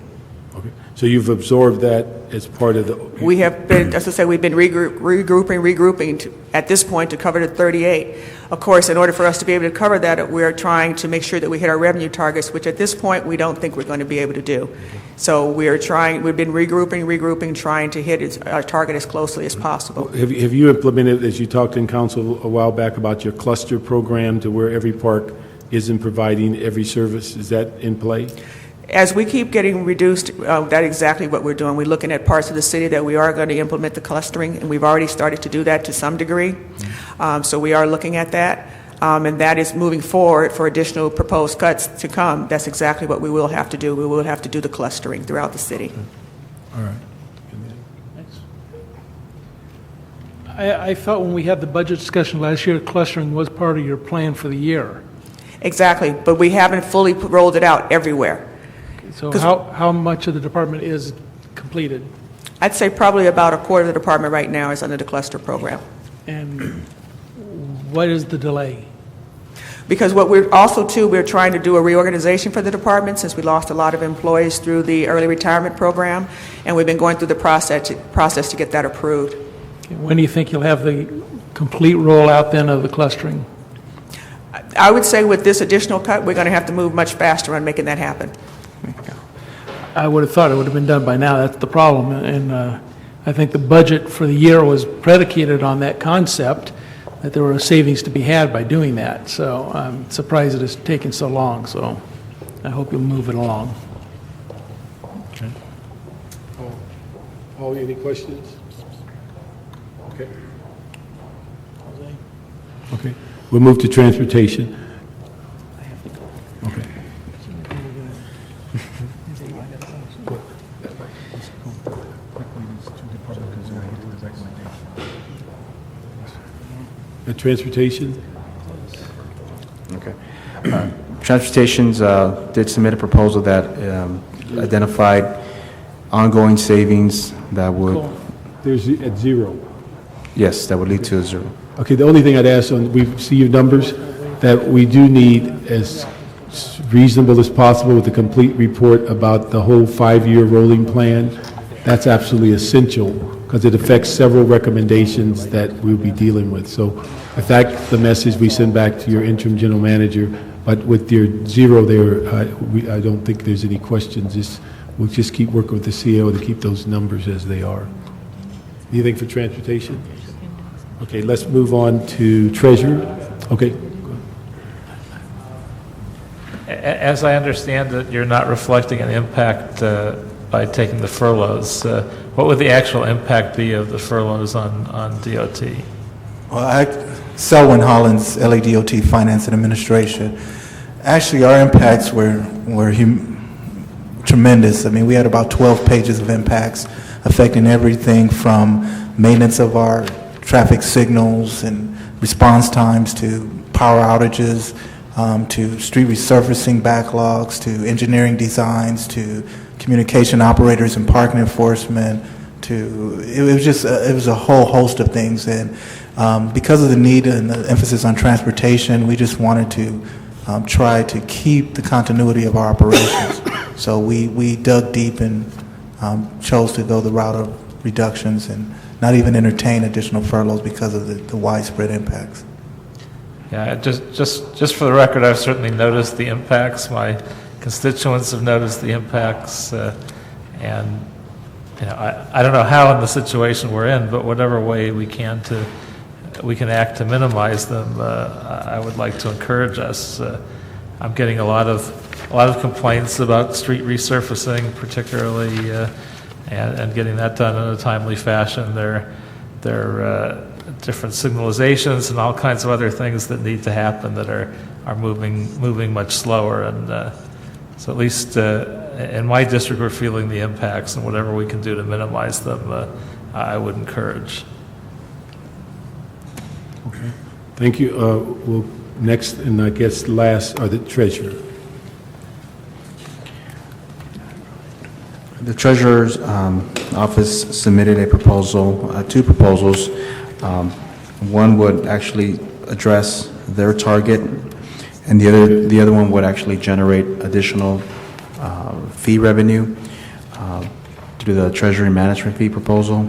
Okay. So you've absorbed that as part of the... We have been, as I say, we've been regrouping at this point to cover the 38. Of course, in order for us to be able to cover that, we're trying to make sure that we hit our revenue targets, which at this point we don't think we're going to be able to do. So we've been regrouping, trying to hit our target as closely as possible. Have you implemented, as you talked in council a while back about your cluster program to where every park isn't providing every service? Is that in play? As we keep getting reduced, that's exactly what we're doing. We're looking at parts of the city that we are going to implement the clustering, and we've already started to do that to some degree. So we are looking at that, and that is moving forward for additional proposed cuts to come. That's exactly what we will have to do. We will have to do the clustering throughout the city. All right. I thought when we had the budget discussion last year, clustering was part of your plan for the year. Exactly, but we haven't fully rolled it out everywhere. So how much of the department is completed? I'd say probably about a quarter of the department right now is under the cluster program. And what is the delay? Because what we're also, too, we're trying to do a reorganization for the department since we lost a lot of employees through the early retirement program, and we've been going through the process to get that approved. When do you think you'll have the complete rollout then of the clustering? I would say with this additional cut, we're going to have to move much faster on making that happen. I would have thought it would have been done by now. That's the problem. And I think the budget for the year was predicated on that concept, that there were savings to be had by doing that. So I'm surprised it has taken so long. So I hope you'll move it along. Okay. Paul, any questions? Okay. Okay. We'll move to transportation. Okay. Transportation? Okay. Transportations did submit a proposal that identified ongoing savings that would... There's at zero. Yes, that would lead to a zero. Okay, the only thing I'd ask, we see your numbers, that we do need as reasonable as possible with a complete report about the whole 5-year rolling plan. That's absolutely essential because it affects several recommendations that we'll be dealing with. So if that's the message we send back to your interim general manager, but with your zero there, I don't think there's any questions. We'll just keep working with the CEO to keep those numbers as they are. Anything for transportation? Okay, let's move on to treasurer. Okay. As I understand it, you're not reflecting an impact by taking the furloughs. What would the actual impact be of the furloughs on DOT? Well, Selwyn Hollins, LADOT Finance and Administration. Actually, our impacts were tremendous. I mean, we had about 12 pages of impacts affecting everything from maintenance of our traffic signals and response times to power outages, to street resurfacing backlogs, to engineering designs, to communication operators and parking enforcement, it was a whole host of things. And because of the need and the emphasis on transportation, we just wanted to try to keep the continuity of our operations. So we dug deep and chose to go the route of reductions and not even entertain additional furloughs because of the widespread impacts. Yeah, just for the record, I've certainly noticed the impacts. My constituents have noticed the impacts, and I don't know how in the situation we're in, but whatever way we can act to minimize them, I would like to encourage us. I'm getting a lot of complaints about street resurfacing, particularly, and getting that done in a timely fashion. There are different signalizations and all kinds of other things that need to happen that are moving much slower, and so at least in my district we're feeling the impacts, and whatever we can do to minimize them, I would encourage. Okay. Thank you. Well, next and I guess last are the treasurer. The Treasurer's office submitted a proposal, two proposals. One would actually address their target, and the other one would actually generate additional fee revenue through the Treasury management fee proposal.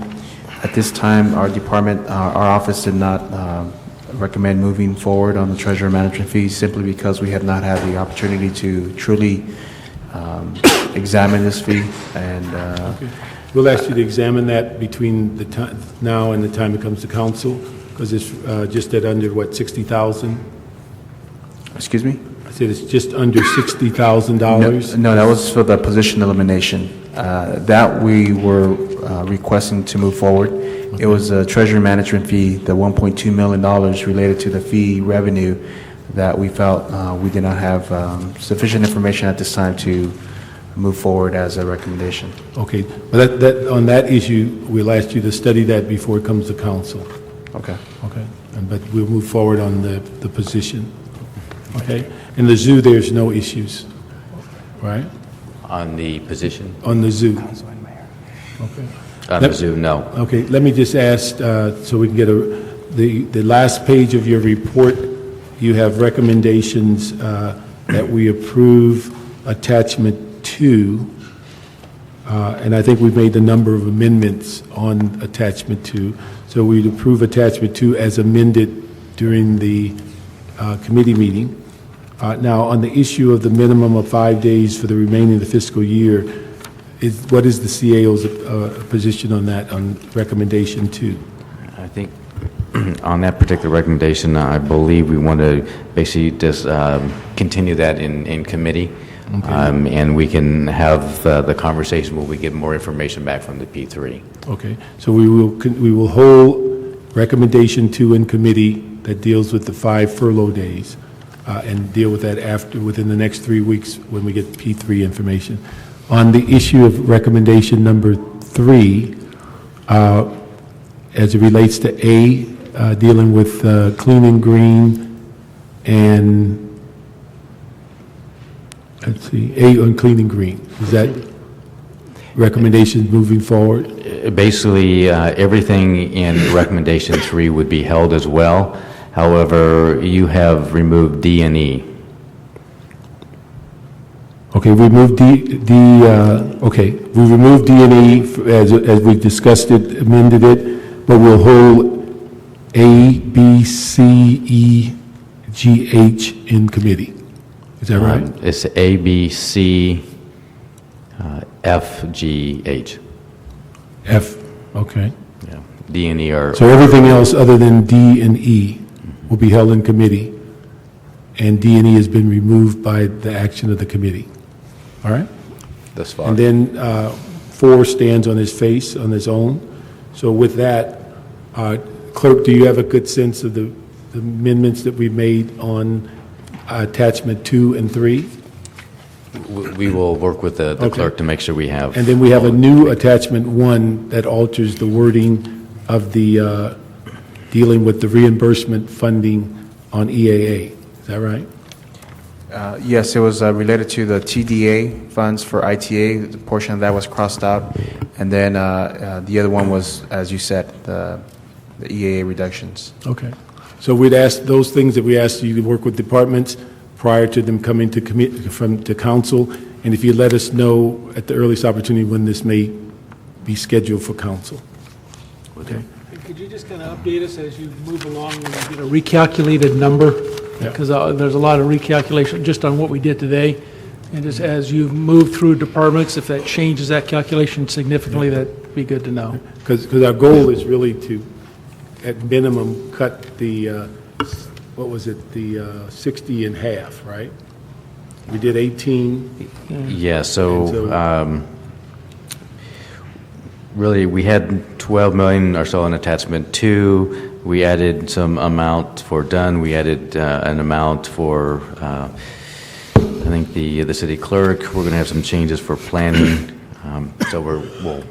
At this time, our department, our office did not recommend moving forward on the Treasury management fee simply because we have not had the opportunity to truly examine this fee. And okay. We'll ask you to examine that between the time now and the time it comes to council, because it's just at under what, $60,000? Excuse me? I said it's just under $60,000. No, that was for the position elimination. That we were requesting to move forward. Okay. It was a Treasury management fee, the $1.2 million related to the fee revenue that we felt we did not have sufficient information at this time to move forward as a recommendation. Okay, but on that issue, we'll ask you to study that before it comes to council. Okay. Okay, but we'll move forward on the position. Okay, in the zoo, there's no issues, right? On the position? On the zoo. Okay. On the zoo, no. Okay, let me just ask, so we can get the last page of your report, you have recommendations that we approve attachment 2, and I think we've made a number of amendments on attachment 2. So we'd approve attachment 2 as amended during the committee meeting. Now, on the issue of the minimum of 5 days for the remaining of the fiscal year, What is the CAO's position on that, on recommendation 2? I think on that particular recommendation, I believe we want to basically just continue that in committee. And we can have the conversation when we get more information back from the P3. Okay, so we will hold recommendation 2 in committee that deals with the 5 furlough days, and deal with that within the next 3 weeks when we get P3 information. On the issue of recommendation number 3, as it relates to A, dealing with clean and green, and let's see, A on clean and green. Is that recommendations moving forward? Basically, everything in recommendation 3 would be held as well. However, you have removed D and E. Okay, we moved okay, we removed D and E as we discussed it, amended it, but we'll hold A, B, C, E, G, H in committee. Is that right? It's A, B, C, F, G, H. F, okay. Yeah. D and E are... So everything else other than D and E will be held in committee, and D and E has been removed by the action of the committee. All right? Thus far. And then 4 stands on his face, on his own. So with that, Clerk, do you have a good sense of the amendments that we made on attachment 2 and 3? We will work with the clerk to make sure we have... And then we have a new attachment 1 that alters the wording of the dealing with the reimbursement funding on EAA. Is that right? Yes, it was related to the TDA funds for ITA. The portion of that was crossed out. And then the other one was, as you said, the EAA reductions. Okay. So we'd ask those things that we asked you to work with departments prior to them coming to to council, and if you let us know at the earliest opportunity when this may be scheduled for council. Okay. Could you just kind of update us as you move along and you get a recalculated number? Because there's a lot of recalculation just on what we did today. And just as you move through departments, if that changes that calculation significantly, that'd be good to know. Because our goal is really to, at minimum, cut the, what was it, the 60 in half, right? We did 18. Yeah, so really, we had 12 million or so in attachment 2. We added some amount for done. We added an amount for, I think, the city clerk. We're going to have some changes for planning. So we'll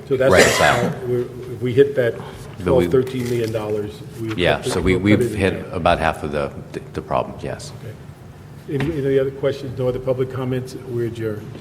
reconcile. If we hit that $12, $13 million. We've hit about half of the problem, yes. Okay. Any other questions? No other public comments? We're adjourned.